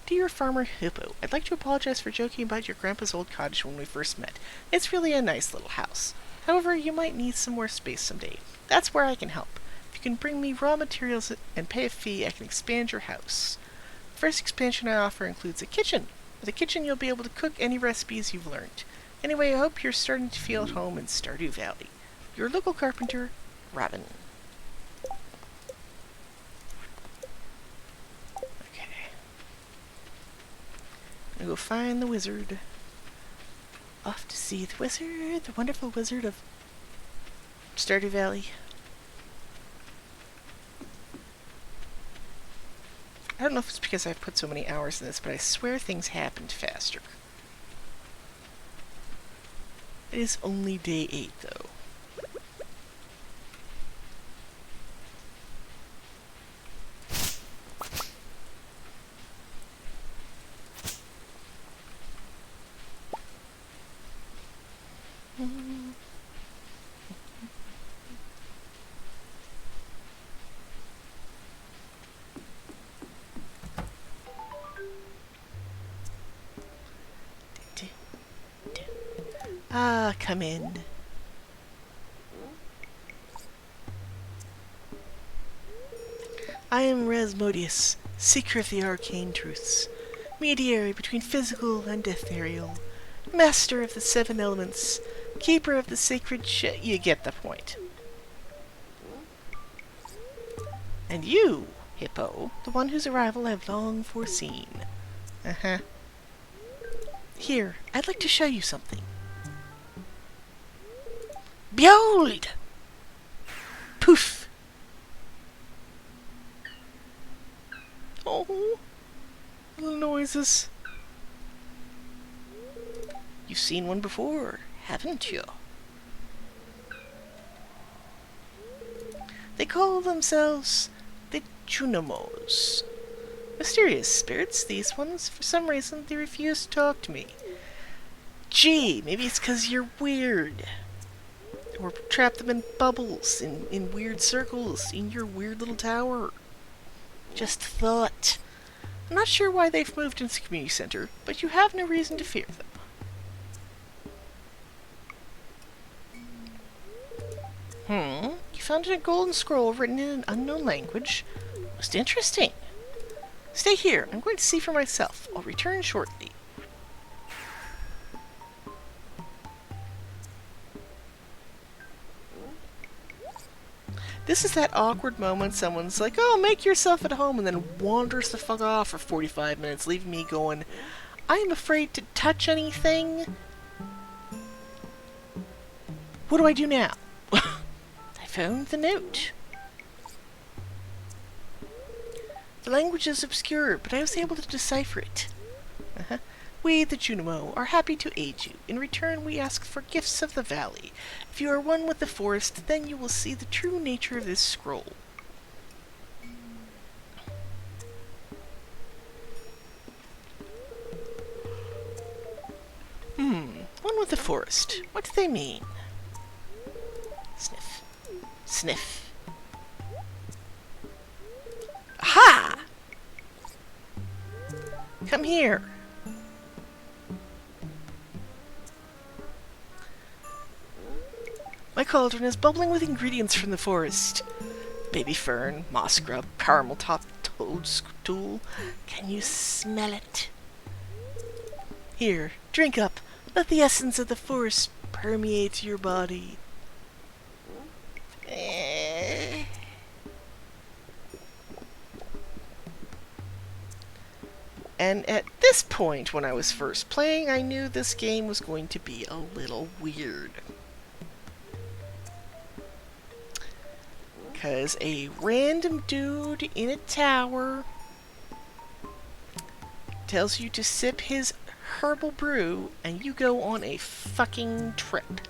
Dear Farmer Hippo, I'd like to apologize for joking about your grandpa's old cottage when we first met. It's really a nice little house. However, you might need some more space someday. That's where I can help. If you can bring me raw materials and pay a fee, I can expand your house. The first expansion I offer includes a kitchen. With a kitchen, you'll be able to cook any recipes you've learned. Anyway, I hope you're starting to feel at home in Stardew Valley. Your local carpenter, Robin. I'm gonna go find the wizard. Off to see the wizard, the wonderful wizard of Stardew Valley. I don't know if it's because I've put so many hours in this, but I swear things happened faster. It is only day 8, though. Ah, come in. I am Rasmodius, seeker of the arcane truths, mediary between physical and ethereal, master of the 7 elements, keeper of the sacred you get the point. And you, Hippo, the one whose arrival I've long foreseen. Uh-huh. Here, I'd like to show you something. Behold! Poof! Oh, the noises. You've seen one before, haven't you? They call themselves the Junimos. Mysterious spirits, these ones. For some reason, they refuse to talk to me. Gee, maybe it's 'cause you're weird. Or trap them in bubbles, in weird circles, in your weird little tower. Just thought. I'm not sure why they've moved into the community center, but you have no reason to fear them. You found a golden scroll written in an unknown language? Most interesting. Stay here. I'm going to see for myself. I'll return shortly. This is that awkward moment someone's like, oh, make yourself at home, and then wanders the fuck off for 45 minutes, leaving me going, I'm afraid to touch anything. What do I do now? I found the note. The language is obscure, but I was able to decipher it. We, the Junimo, are happy to aid you. In return, we ask for gifts of the valley. If you are one with the forest, then you will see the true nature of this scroll. One with the forest. What do they mean? Sniff. Sniff. Aha! Come here. My cauldron is bubbling with ingredients from the forest. Baby fern, moss grub, caramel-topped toadstool. Can you smell it? Here, drink up. Let the essence of the forest permeate your body. And at this point, when I was first playing, I knew this game was going to be a little weird. Because a random dude in a tower tells you to sip his herbal brew, and you go on a fucking trip.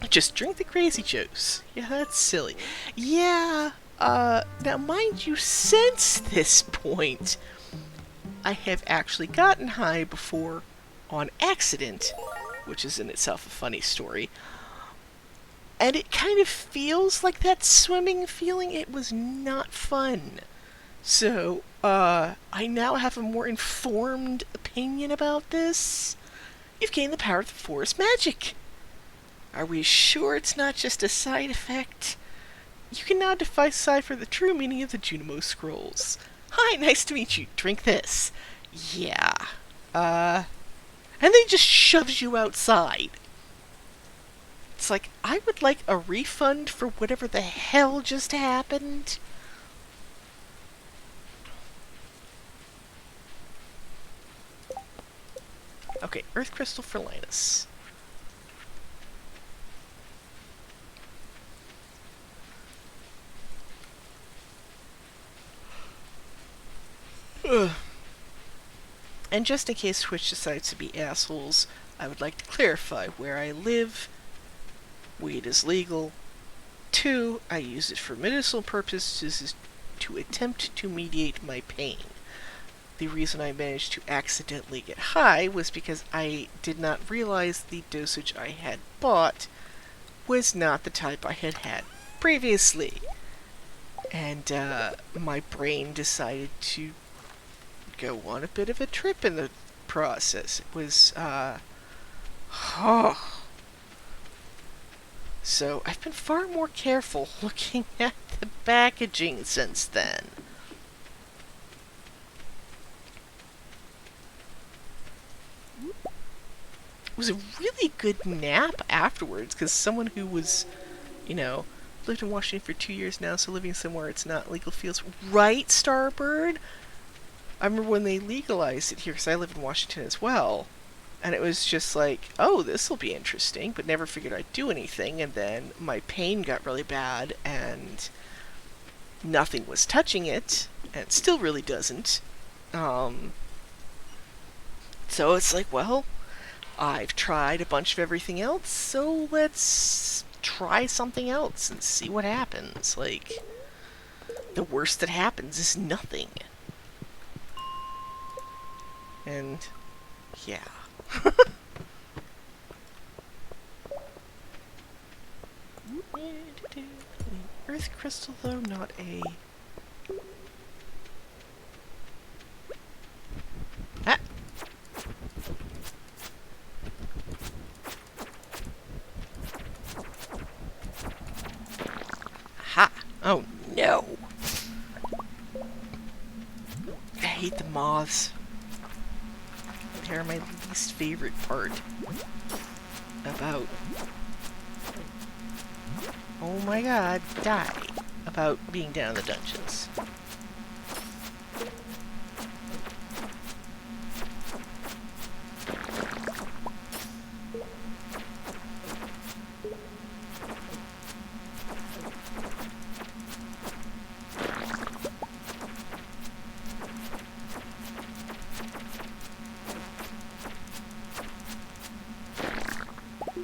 Just drink the crazy juice. Yeah, that's silly. Yeah, now mind you, since this point, I have actually gotten high before on accident, which is in itself a funny story. And it kind of feels like that swimming feeling. It was not fun. So, I now have a more informed opinion about this. You've gained the power of the forest magic. Are we sure it's not just a side effect? You can now decipher the true meaning of the Junimo Scrolls. Hi, nice to meet you. Drink this. Yeah. And then he just shoves you outside. It's like, I would like a refund for whatever the hell just happened. Okay, Earth Crystal for Linus. Ugh. And just in case Twitch decides to be assholes, I would like to clarify where I live. Weed is legal. 2, I use it for medicinal purposes to attempt to mediate my pain. The reason I managed to accidentally get high was because I did not realize the dosage I had bought was not the type I had had previously. And my brain decided to go on a bit of a trip in the process. It was, So I've been far more careful looking at the packaging since then. It was a really good nap afterwards, because someone who was, you know, lived in Washington for 2 years now, so living somewhere it's not legal feels right, Starbird. I remember when they legalized it here, because I live in Washington as well. And it was just like, oh, this will be interesting, but never figured I'd do anything. And then my pain got really bad, and nothing was touching it, and it still really doesn't. So it's like, well, I've tried a bunch of everything else, so let's try something else and see what happens. Like, the worst that happens is nothing. And, yeah. Earth crystal, though, not a... Ah! Ha! Oh, no! I hate the moths. They're my least favorite part about oh my god, die about being down in the dungeons.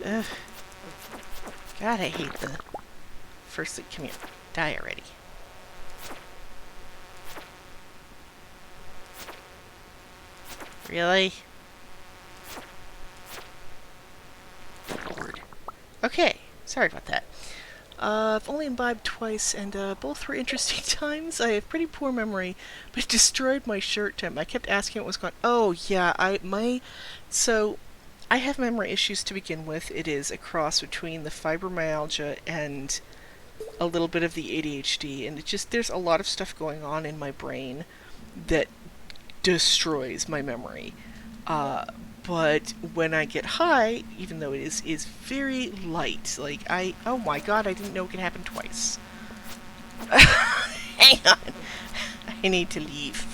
Ugh. God, I hate the first thing. Come here. Die already. Really? Lord. Okay. Sorry about that. I've only imbibed twice, and both were interesting times. I have pretty poor memory, but it destroyed my shirt, Tim. I kept asking what was going on. Oh, yeah, So, I have memory issues to begin with. It is a cross between the fibromyalgia and a little bit of the ADHD, and there's a lot of stuff going on in my brain that destroys my memory. But when I get high, even though it is very light, like oh my god, I didn't know it could happen twice. Hang on, I need to leave.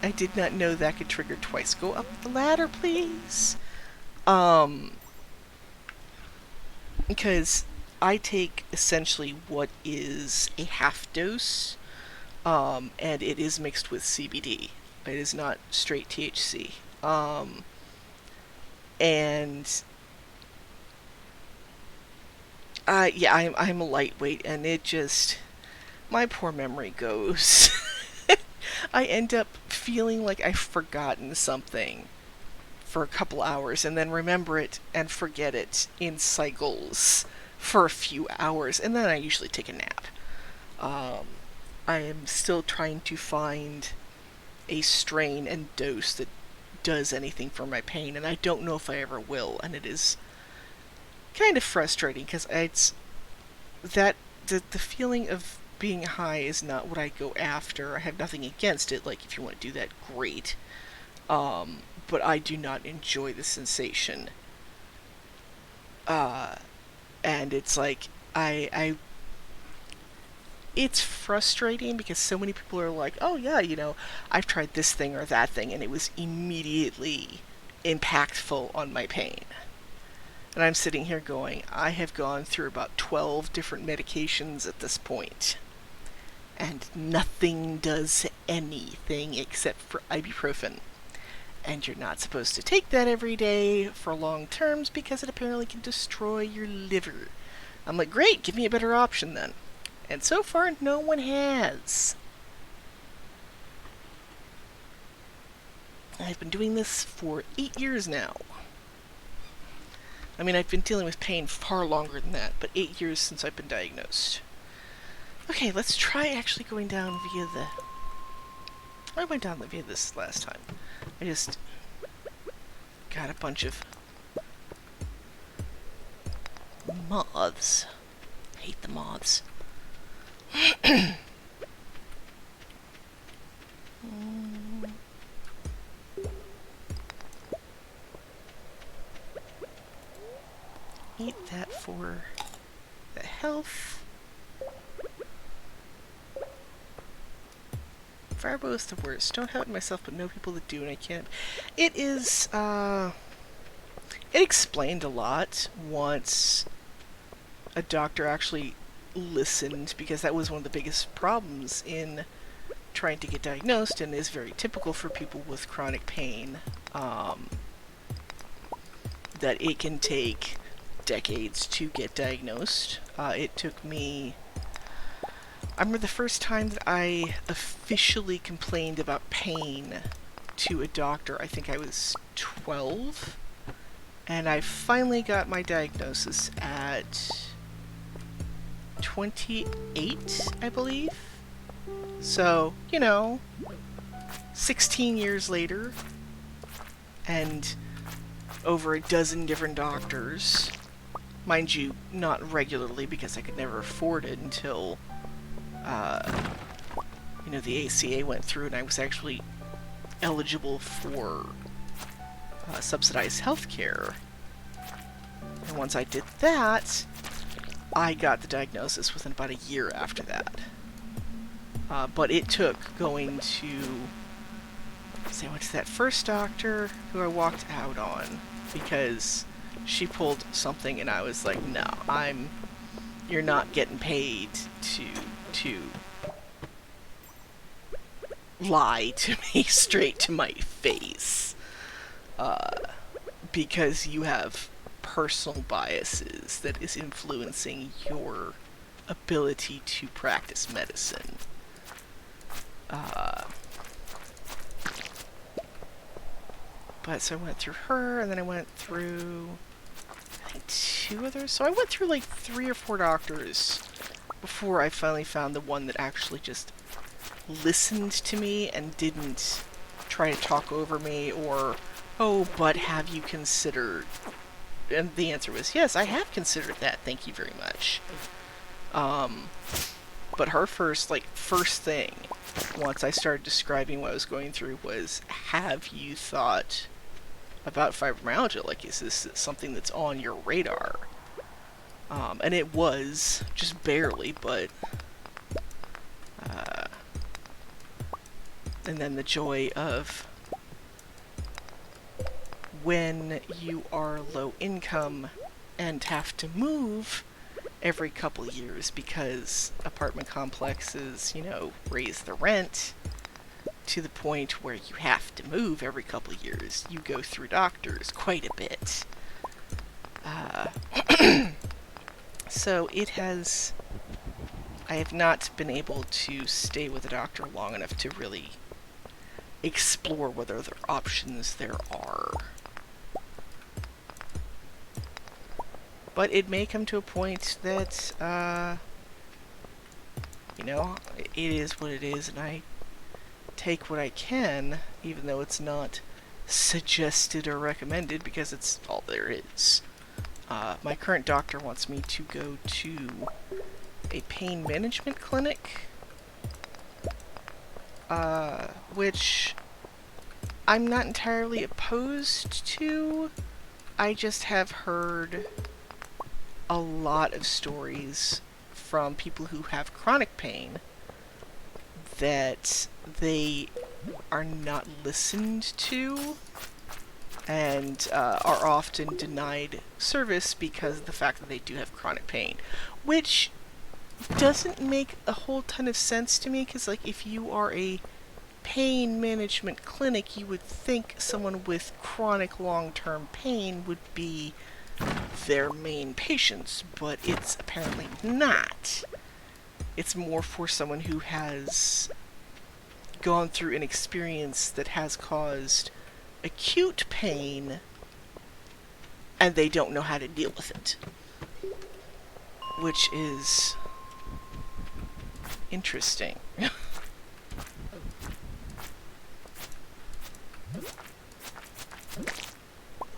I did not know that could trigger twice. Go up the ladder, please. Because I take essentially what is a half dose, and it is mixed with CBD. It is not straight THC. And yeah, I'm a lightweight, and it just, my poor memory goes. I end up feeling like I've forgotten something for a couple hours, and then remember it and forget it in cycles for a few hours, and then I usually take a nap. I am still trying to find a strain and dose that does anything for my pain, and I don't know if I ever will, and it is kind of frustrating because it's that the feeling of being high is not what I go after. I have nothing against it. Like, if you want to do that, great. But I do not enjoy the sensation. And it's like it's frustrating because so many people are like, oh yeah, I've tried this thing or that thing, and it was immediately impactful on my pain. And I'm sitting here going, I have gone through about 12 different medications at this point, and nothing does anything except for ibuprofen. And you're not supposed to take that every day for long terms because it apparently can destroy your liver. I'm like, great, give me a better option then. And so far, no one has. I've been doing this for 8 years now. I mean, I've been dealing with pain far longer than that, but 8 years since I've been diagnosed. Okay, let's try actually going down via the... I went down via this last time. I just got a bunch of moths. Hate the moths. Eat that for the health. Farbo is the worst. Don't have it myself, but know people that do, and I can't. It is, it explained a lot once a doctor actually listened, because that was one of the biggest problems in trying to get diagnosed, and is very typical for people with chronic pain, that it can take decades to get diagnosed. It took me... I remember the first time that I officially complained about pain to a doctor, I think I was 12, and I finally got my diagnosis at 28, I believe. So, 16 years later, and over a dozen different doctors. Mind you, not regularly, because I could never afford it until, the ACA went through and I was actually eligible for subsidized health care. And once I did that, I got the diagnosis within about a year after that. But it took going to, say, I went to that first doctor who I walked out on because she pulled something and I was like, no, you're not getting paid to lie to me straight to my face. Because you have personal biases that is influencing your ability to practice medicine. But so I went through her, and then I went through, I think, 2 others. So I went through like 3 or 4 doctors before I finally found the one that actually just listened to me and didn't try to talk over me or, oh, but have you considered? And the answer was, yes, I have considered that, thank you very much. But her first thing, once I started describing what I was going through, was, have you thought about fibromyalgia? Like, is this something that's on your radar? And it was, just barely, but... and then the joy of when you are low income and have to move every couple of years because apartment complexes, raise the rent to the point where you have to move every couple of years. You go through doctors quite a bit. So I have not been able to stay with a doctor long enough to really explore what other options there are. But it may come to a point that, it is what it is, and I take what I can, even though it's not suggested or recommended, because it's all there is. My current doctor wants me to go to a pain management clinic, which I'm not entirely opposed to. I just have heard a lot of stories from people who have chronic pain that they are not listened to and are often denied service because of the fact that they do have chronic pain, which doesn't make a whole ton of sense to me, because if you are a pain management clinic, you would think someone with chronic long-term pain would be their main patients, but it's apparently not. It's more for someone who has gone through an experience that has caused acute pain and they don't know how to deal with it, which is interesting. A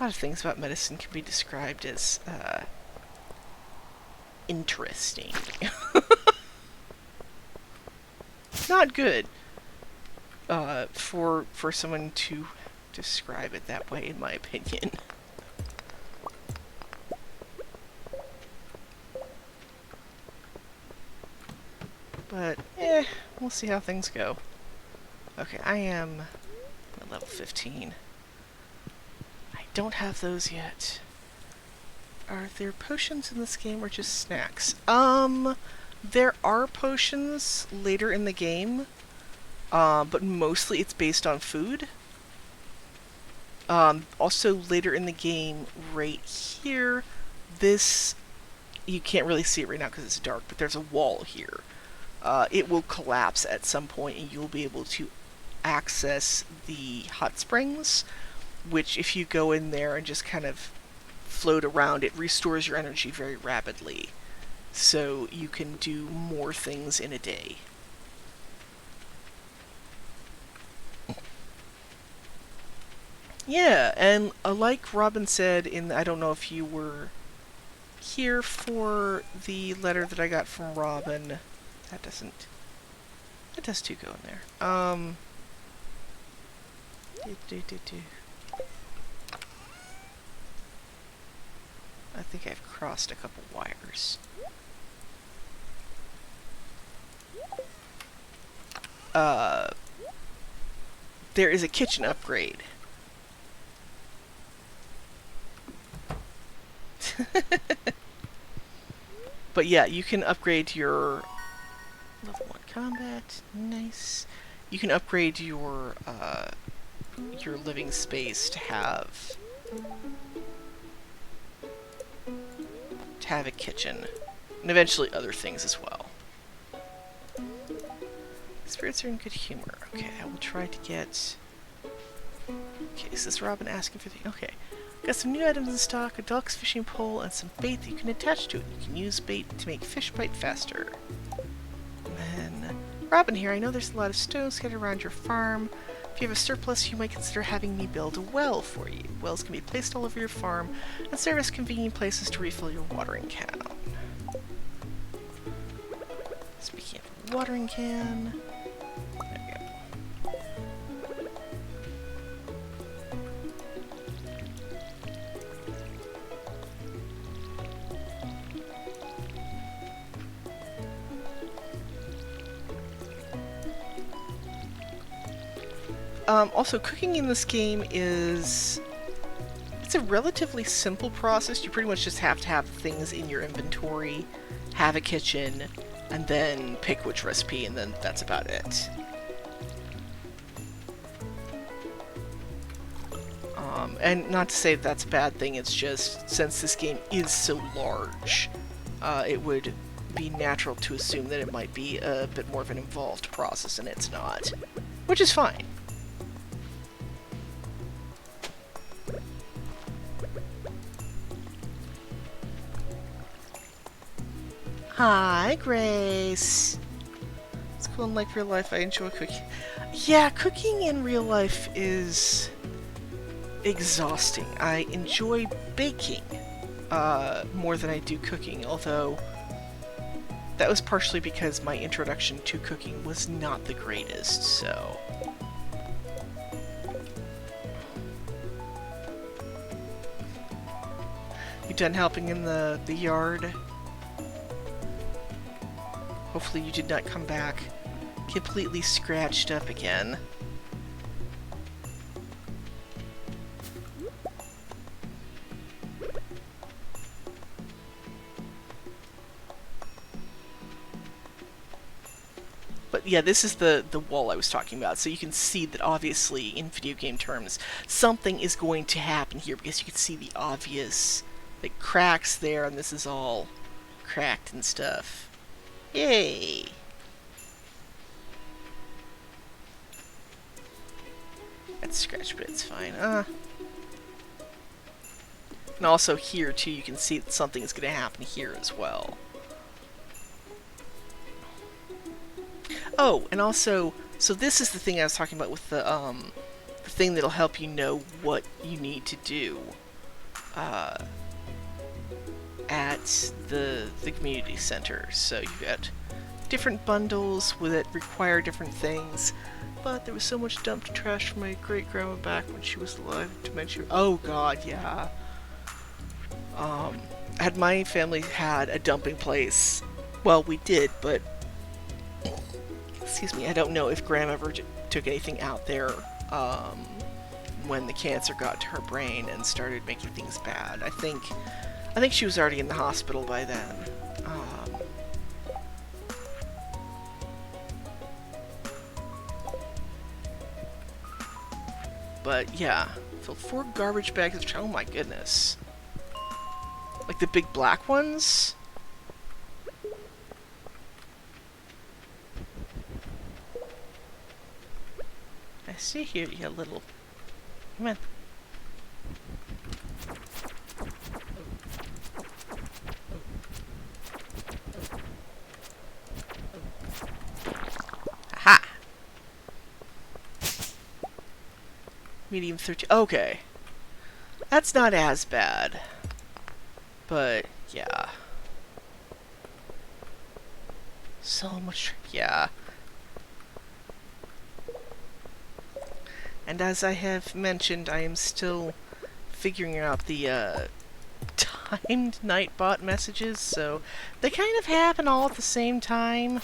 lot of things about medicine can be described as interesting. Not good for someone to describe it that way, in my opinion. But, we'll see how things go. Okay, I am at level 15. I don't have those yet. Are there potions in this game or just snacks? There are potions later in the game, but mostly it's based on food. Also later in the game, right here, you can't really see it right now because it's dark, but there's a wall here. It will collapse at some point and you'll be able to access the hot springs, which if you go in there and just kind of float around, it restores your energy very rapidly. So you can do more things in a day. Yeah, and like Robin said I don't know if you were here for the letter that I got from Robin. That does too go in there. I think I've crossed a couple wires. there is a kitchen upgrade. But yeah, you can upgrade your level 1 combat. Nice. You can upgrade your living space to have a kitchen, and eventually other things as well. Spirits are in good humor. Okay, I will try to get... Okay, is this Robin asking for the... Okay. Got some new items in stock, a deluxe fishing pole, and some bait that you can attach to it. You can use bait to make fish bite faster. And then, Robin here, I know there's a lot of stones scattered around your farm. If you have a surplus, you might consider having me build a well for you. Wells can be placed all over your farm and serve as convenient places to refill your watering can. Speaking of watering can... Also, cooking in this game it's a relatively simple process. You pretty much just have to have things in your inventory, have a kitchen, and then pick which recipe, and then that's about it. And not to say that's a bad thing, it's just, since this game is so large, it would be natural to assume that it might be a bit more of an involved process, and it's not. Which is fine. Hi, Grace. It's cool in like real life. I enjoy cooking. Yeah, cooking in real life is exhausting. I enjoy baking more than I do cooking, although that was partially because my introduction to cooking was not the greatest, so... You done helping in the yard? Hopefully you did not come back completely scratched up again. But yeah, this is the wall I was talking about, so you can see that obviously, in video game terms, something is going to happen here, because you can see the obvious like cracks there, and this is all cracked and stuff. Yay! That's scratched, but it's fine. And also here, too, you can see that something is going to happen here as well. Oh, and also, so this is the thing I was talking about with the thing that'll help you know what you need to do at the community center. So you've got different bundles that require different things. But there was so much dumped trash from my great-grandma back when she was alive. Dementia. Oh god, yeah. Had my family had a dumping place, well, we did, but excuse me, I don't know if Grandma ever took anything out there when the cancer got to her brain and started making things bad. I think she was already in the hospital by then. But yeah, filled 4 garbage bags of oh my goodness. Like the big black ones? I see here you little... Come on. Aha! Medium 13. Okay. That's not as bad. But, yeah. So much... Yeah. And as I have mentioned, I am still figuring out the timed Nightbot messages, so they kind of happen all at the same time.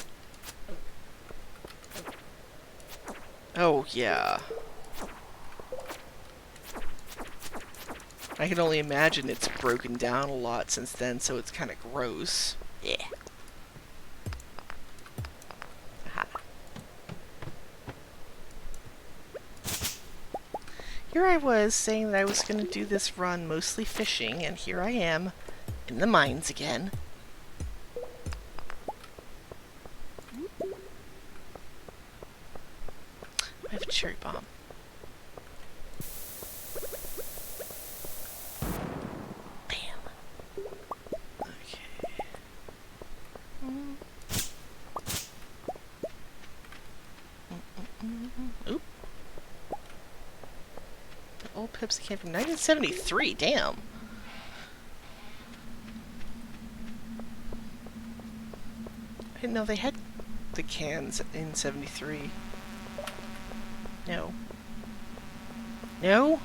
Oh, yeah. I can only imagine it's broken down a lot since then, so it's kind of gross. Yeah. Aha. Here I was saying that I was going to do this run mostly fishing, and here I am in the mines again. I have a cherry bomb. Bam. Okay. Oop. The old Pepsi can from 1973. Damn. I didn't know they had the cans in 73. No. No?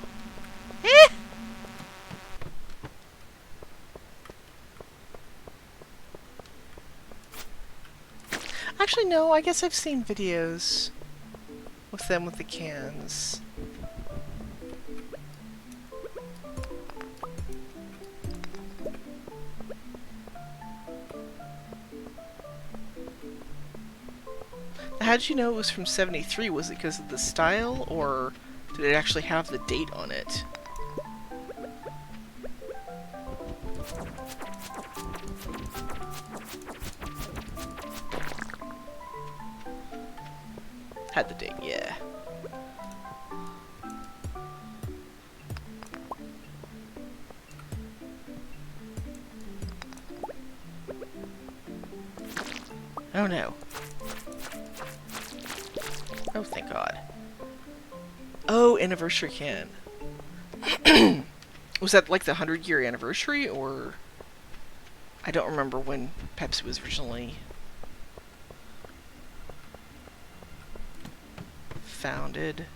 Eh! Actually, no, I guess I've seen videos with them with the cans. How did you know it was from 73? Was it because of the style, or did it actually have the date on it? Had the date, yeah. Oh no. Oh, thank God. Oh, anniversary can. Was that like the 100-year anniversary, or... I don't remember when Pepsi was originally founded.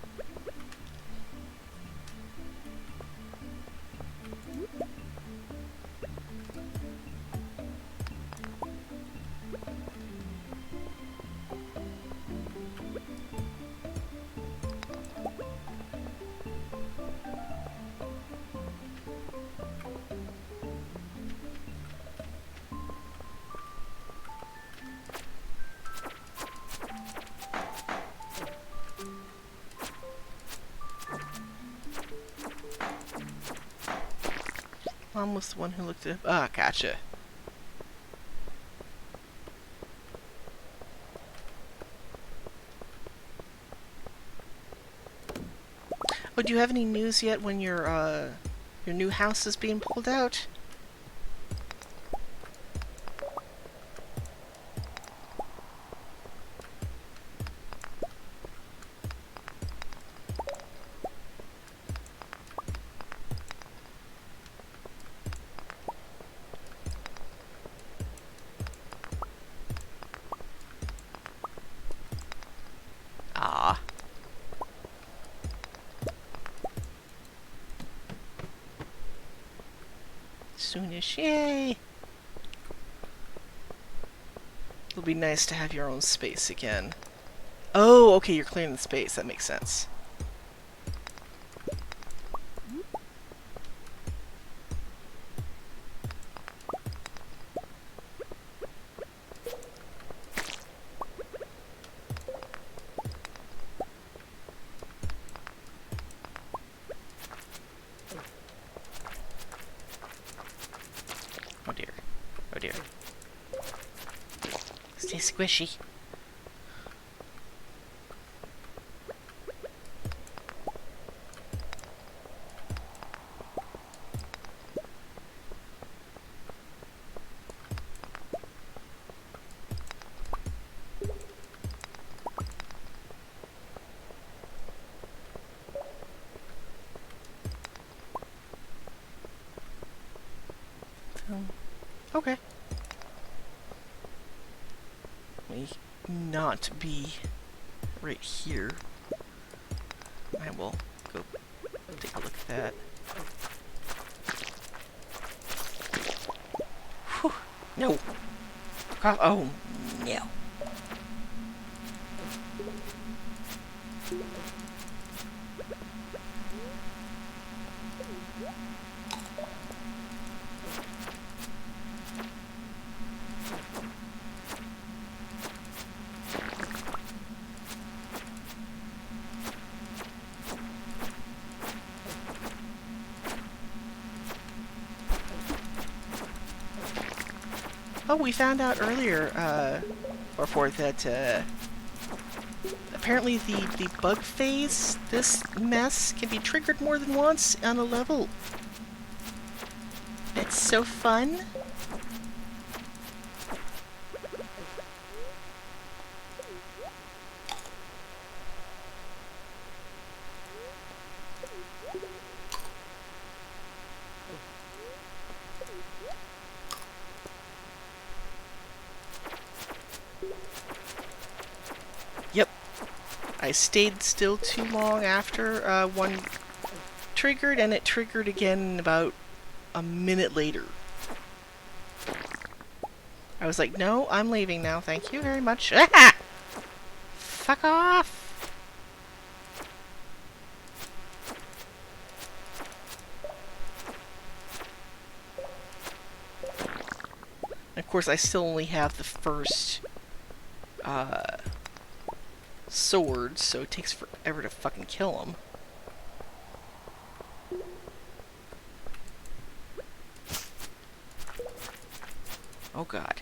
Mom was the one who looked it up. Ah, gotcha. Oh, do you have any news yet when your new house is being pulled out? Ah. Soonish, yay! It'll be nice to have your own space again. Oh, okay, you're clearing the space. That makes sense. Oh dear. Oh dear. Stay squishy. Okay. May not be right here. I will go take a look at that. Whew. No. Oh, no. Oh, we found out earlier, Warforth, that apparently the bug phase, this mess, can be triggered more than once on a level. It's so fun. Yep. I stayed still too long after one triggered, and it triggered again about a minute later. I was like, no, I'm leaving now. Thank you very much. Ah! Fuck off! Of course, I still only have the first sword, so it takes forever to fucking kill him. Oh god.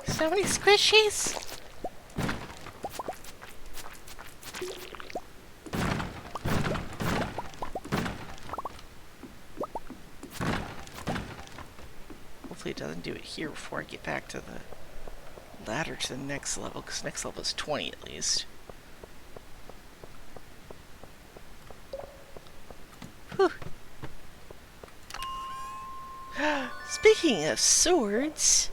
So many squishies! Hopefully it doesn't do it here before I get back to the ladder to the next level, because next level is 20 at least. Whew. Speaking of swords...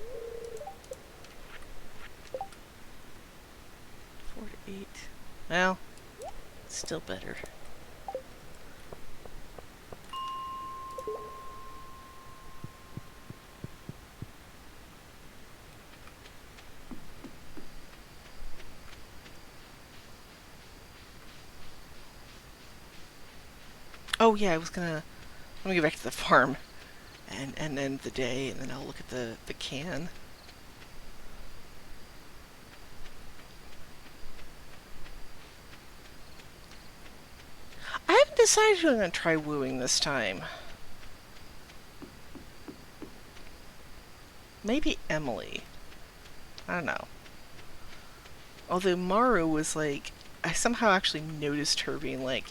4 to 8. Well, still better. Oh yeah, let me get back to the farm and end the day, and then I'll look at the can. I haven't decided who I'm going to try wooing this time. Maybe Emily. I don't know. Although Maru was like, I somehow actually noticed her being like,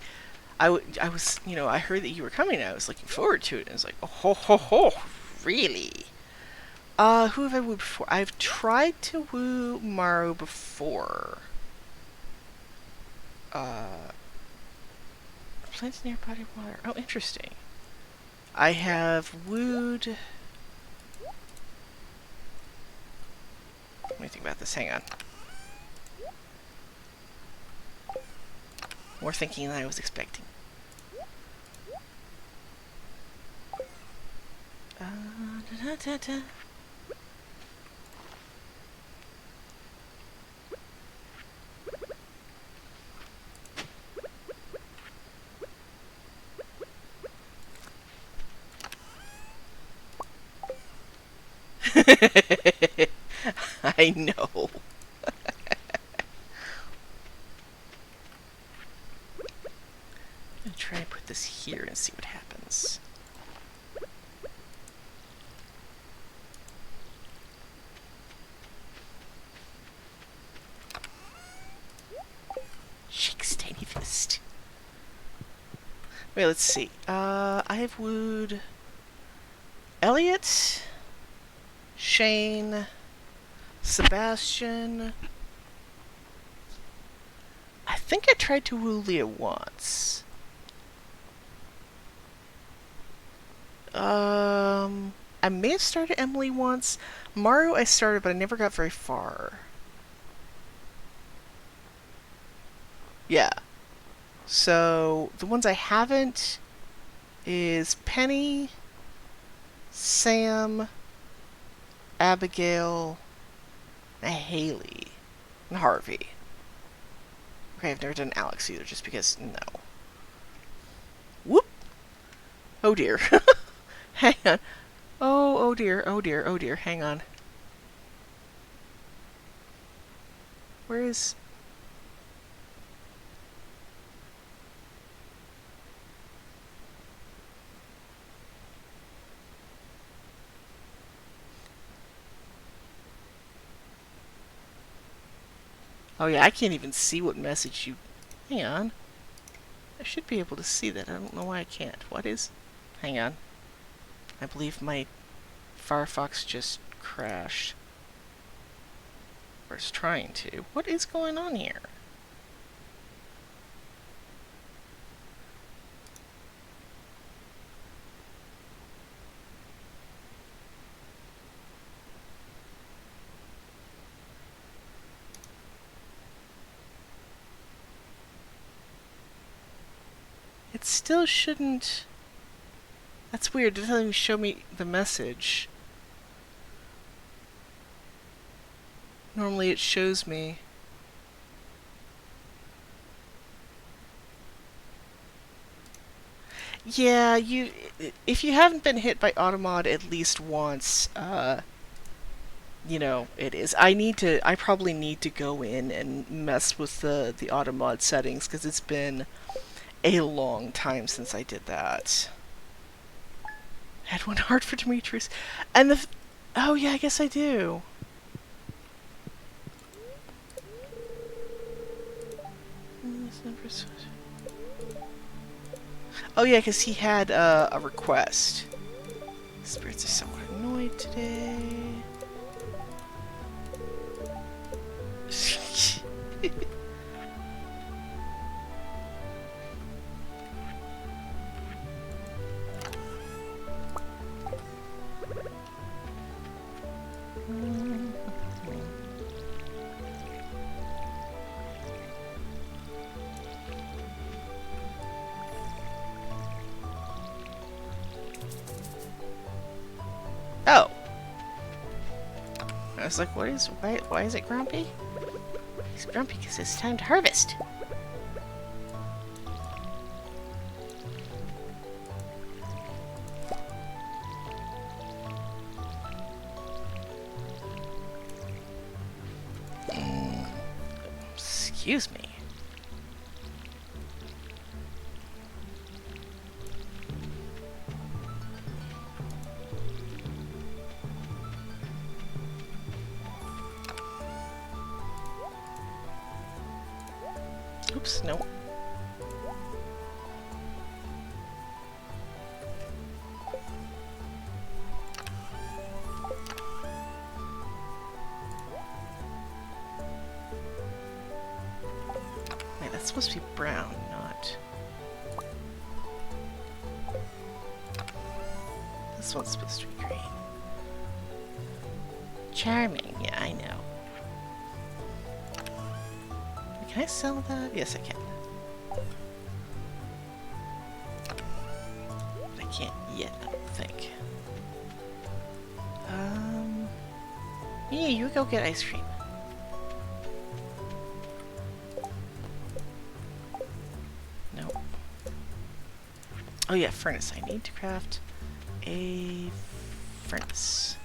I was, you know, I heard that you were coming and I was looking forward to it. And I was like, oh ho ho ho, really? Who have I wooed before? I've tried to woo Maru before. Plants near body of water. Oh, interesting. I have wooed... Let me think about this. Hang on. More thinking than I was expecting. Da, da, da, da. I know. I'm gonna try and put this here and see what happens. Shakes tiny fist. Wait, let's see. I have wooed Elliot, Shane, Sebastian. I think I tried to woo Leah once. I may have started Emily once. Maru I started, but I never got very far. Yeah. So, the ones I haven't is Penny, Sam, Abigail, and Haley, and Harvey. Okay, I've never done Alex either, just because, no. Whoop! Oh dear. Hang on. Oh dear, oh dear, oh dear, hang on. Where is... Oh yeah, I can't even see what message you... Hang on. I should be able to see that. I don't know why I can't. What is... Hang on. I believe my Firefox just crashed. Or is trying to. What is going on here? It still shouldn't... That's weird. It doesn't even show me the message. Normally it shows me... Yeah, if you haven't been hit by Automod at least once, you know, it is. I probably need to go in and mess with the Automod settings, because it's been a long time since I did that. Had one heart for Demetrius. And oh yeah, I guess I do. Oh yeah, because he had a request. Spirits are somewhat annoyed today. Oh. I was like, why is it grumpy? He's grumpy because it's time to harvest. Excuse me. Oops, no. Wait, that's supposed to be brown, not... This one's supposed to be green. Charming, yeah, I know. Can I sell that? Yes, I can. I can't yet, I don't think. Yeah, you go get ice cream. No. Oh yeah, furnace. I need to craft a furnace.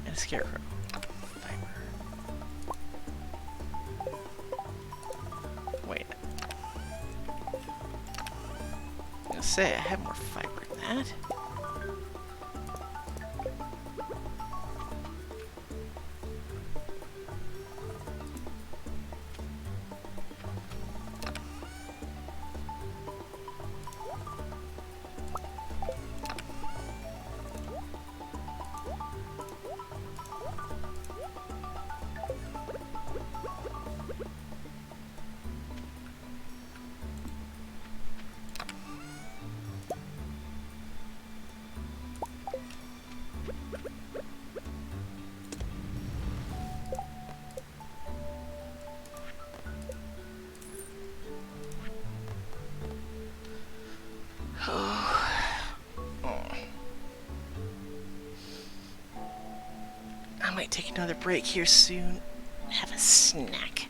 And a scarecrow. Fiber. Wait. I'm gonna say I have more fiber than that. might take another break here soon. Have a snack.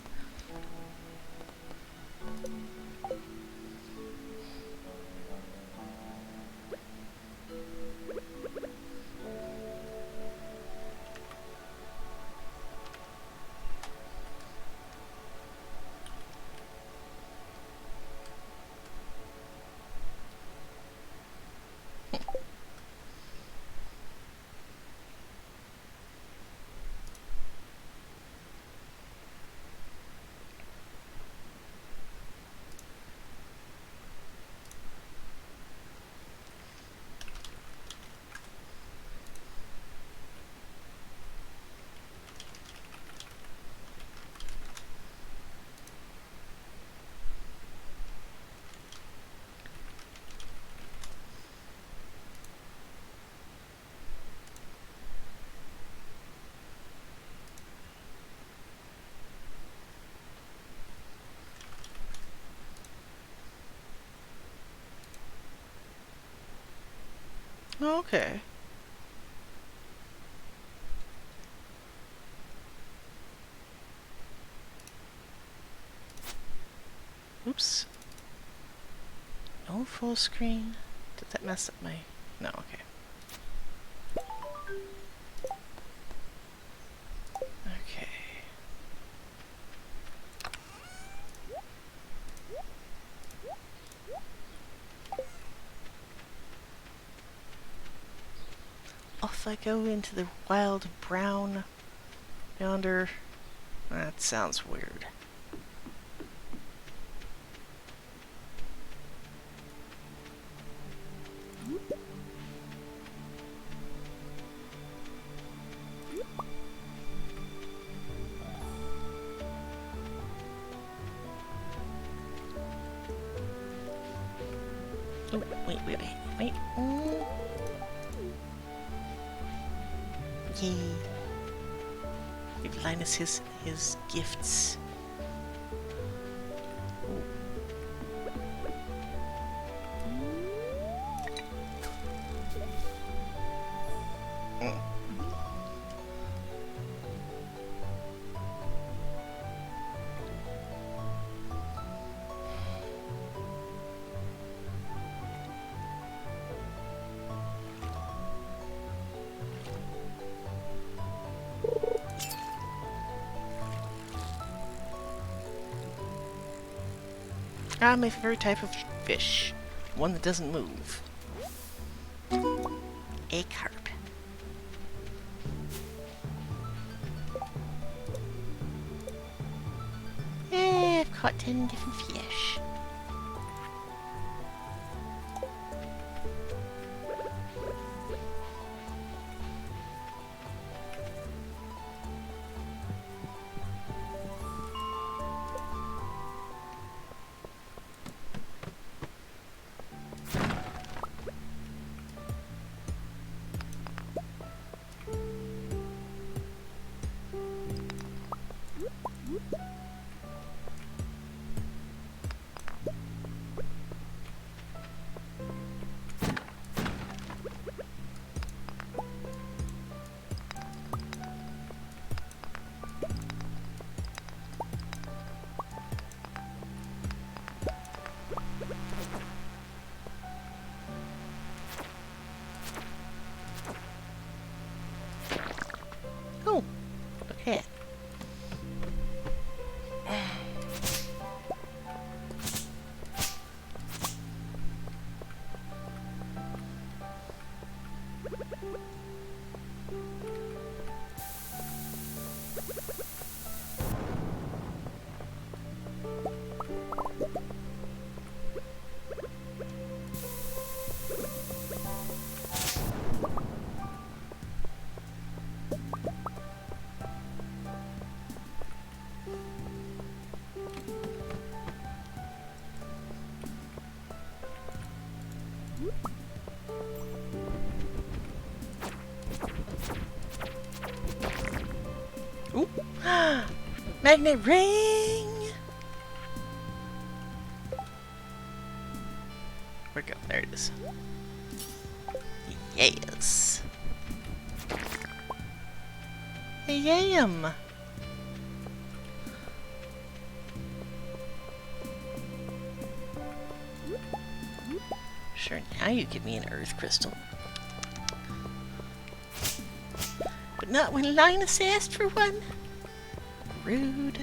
Okay. Oops. No full screen. Did that mess up my... No, okay. Okay. Off I go into the wild brown yonder. That sounds weird. Oh, wait. Yay. Give Linus his gifts. Ah, my favorite type of fish. One that doesn't move. A carp. I've caught 10 different fish. Oh, okay. Ooh. Magnet ring! Where'd it go? There it is. Yes. am. Sure, now you give me an earth crystal. But not when Linus asked for one. Rude.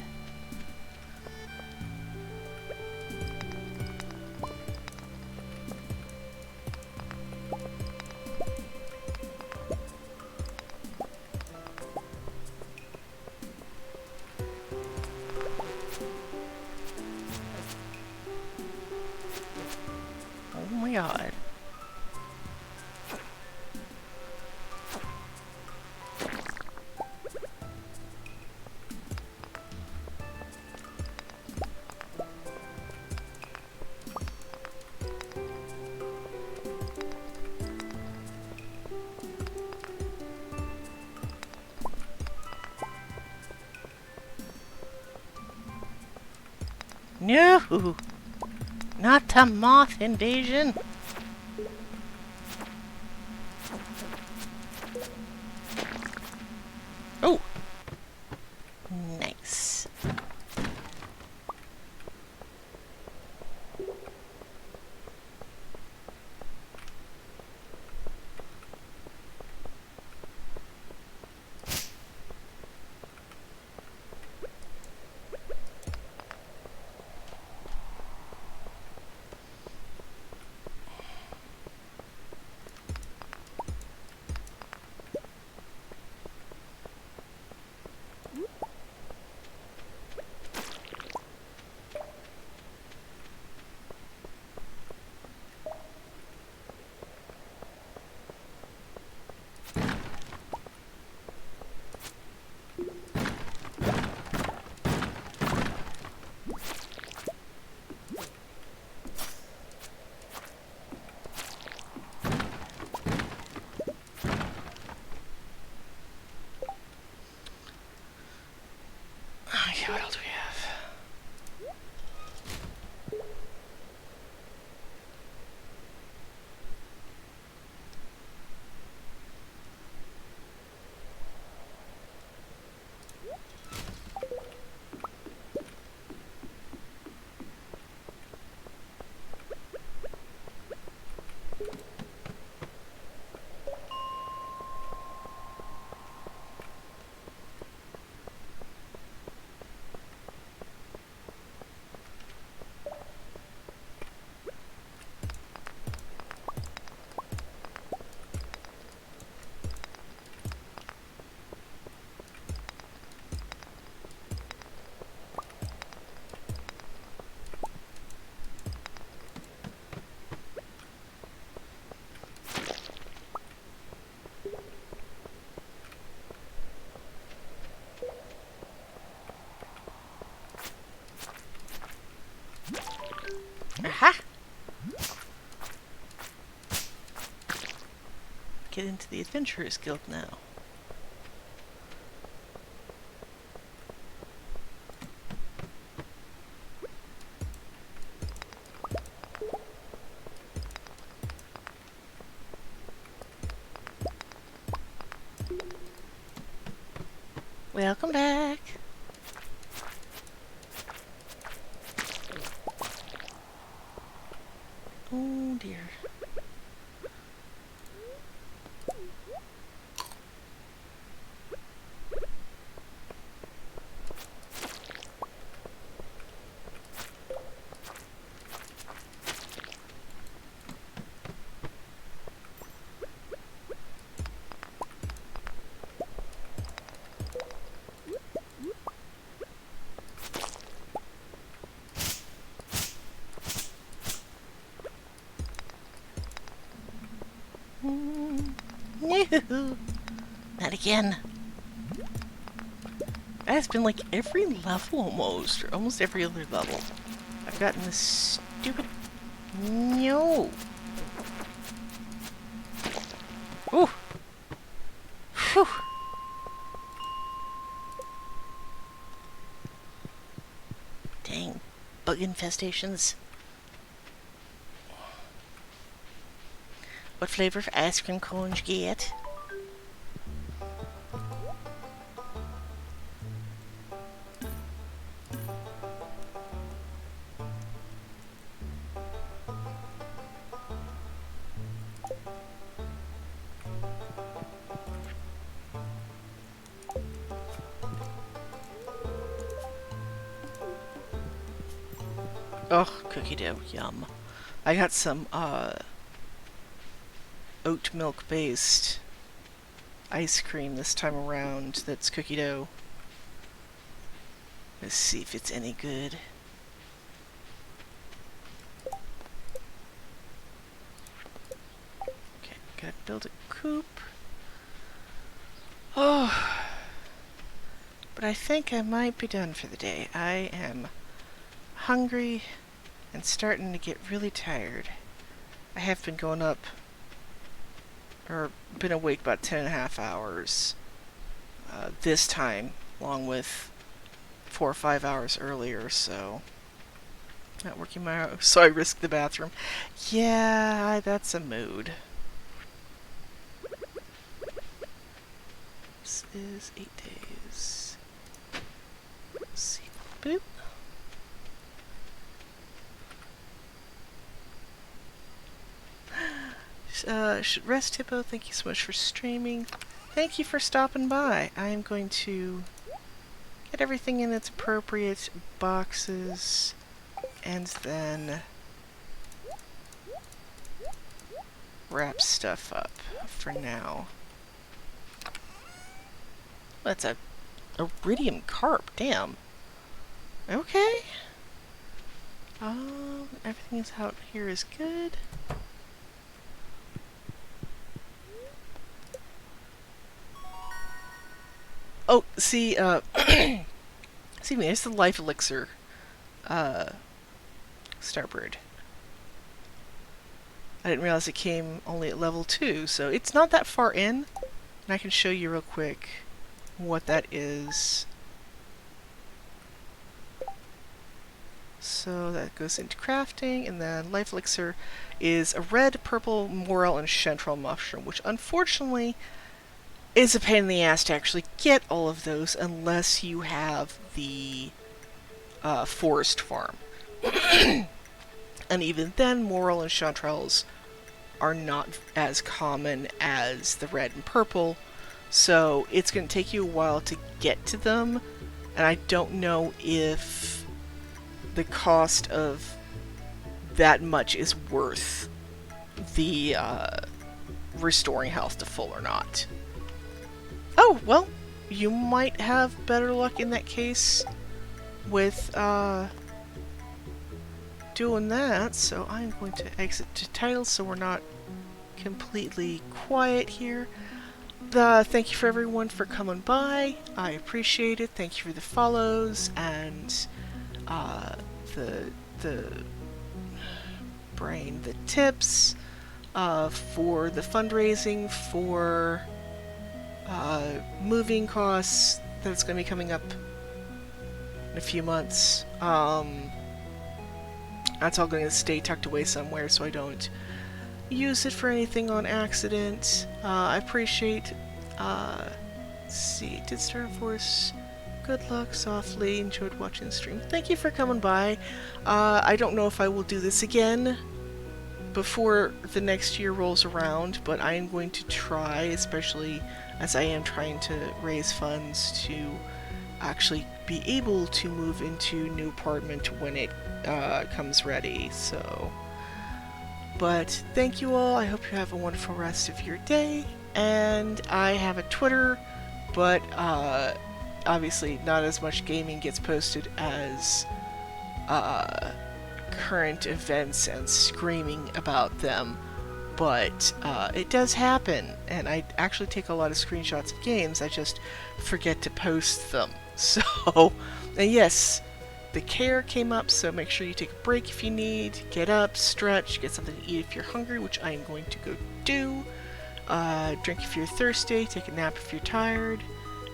Oh my god. No! Not a moth invasion! Oh! Nice. Okay, what else do we have? Aha! Get into the Adventurers Guild now. Welcome back. Oh dear. No, not again. That's been like every level almost, or almost every other level. I've gotten this stupid... No! Ooh! Whew! Dang. Bug infestations. What flavor of ice cream cone did you get? Oh, cookie dough, yum. I got some oat milk based ice cream this time around that's cookie dough. Let's see if it's any good. Okay, gotta build a coop. Oh, but I think I might be done for the day. I am hungry and starting to get really tired. I have been going up, or been awake about 10.5 hours this time, along with 4 or 5 hours earlier, so not working my hours, so I risked the bathroom. Yeah, that's a mood. This is 8 days. Let's see. Boop. Should rest, Hippo. Thank you so much for streaming. Thank you for stopping by. I am going to get everything in its appropriate boxes and then wrap stuff up for now. That's a iridium carp, damn. Okay. Everything is out here is good. Oh, see, excuse me, it's the life elixir, Starbird. I didn't realize it came only at level 2, so it's not that far in. And I can show you real quick what that is. So that goes into crafting, and then life elixir is a red, purple, morel, and chanterelle mushroom, which unfortunately is a pain in the ass to actually get all of those unless you have the forest farm. And even then, morel and chanterelles are not as common as the red and purple, so it's going to take you a while to get to them, and I don't know if the cost of that much is worth the restoring health to full or not. Oh, well, you might have better luck in that case with doing that, so I'm going to exit to titles so we're not completely quiet here. Thank you for everyone for coming by. I appreciate it. Thank you for the follows and the brain, the tips for the fundraising for moving costs that's going to be coming up in a few months. That's all going to stay tucked away somewhere so I don't use it for anything on accident. I appreciate, let's see, did Star Force, good luck, softly, enjoyed watching the stream. Thank you for coming by. I don't know if I will do this again before the next year rolls around, but I am going to try, especially as I am trying to raise funds to actually be able to move into new apartment when it comes ready, so. But thank you all. I hope you have a wonderful rest of your day. And I have a Twitter, but obviously not as much gaming gets posted as current events and screaming about them. But it does happen, and I actually take a lot of screenshots of games. I just forget to post them. So, and yes, the care came up, so make sure you take a break if you need, get up, stretch, get something to eat if you're hungry, which I am going to go do, drink if you're thirsty, take a nap if you're tired.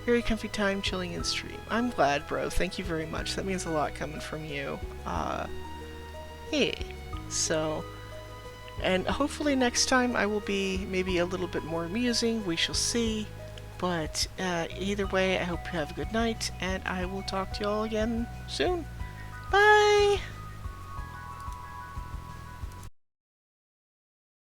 Very comfy time chilling in stream. I'm glad, bro. Thank you very much. That means a lot coming from you. Hey. So, and hopefully next time I will be maybe a little bit more amusing. We shall see. But either way, I hope you have a good night, and I will talk to you all again soon. Bye!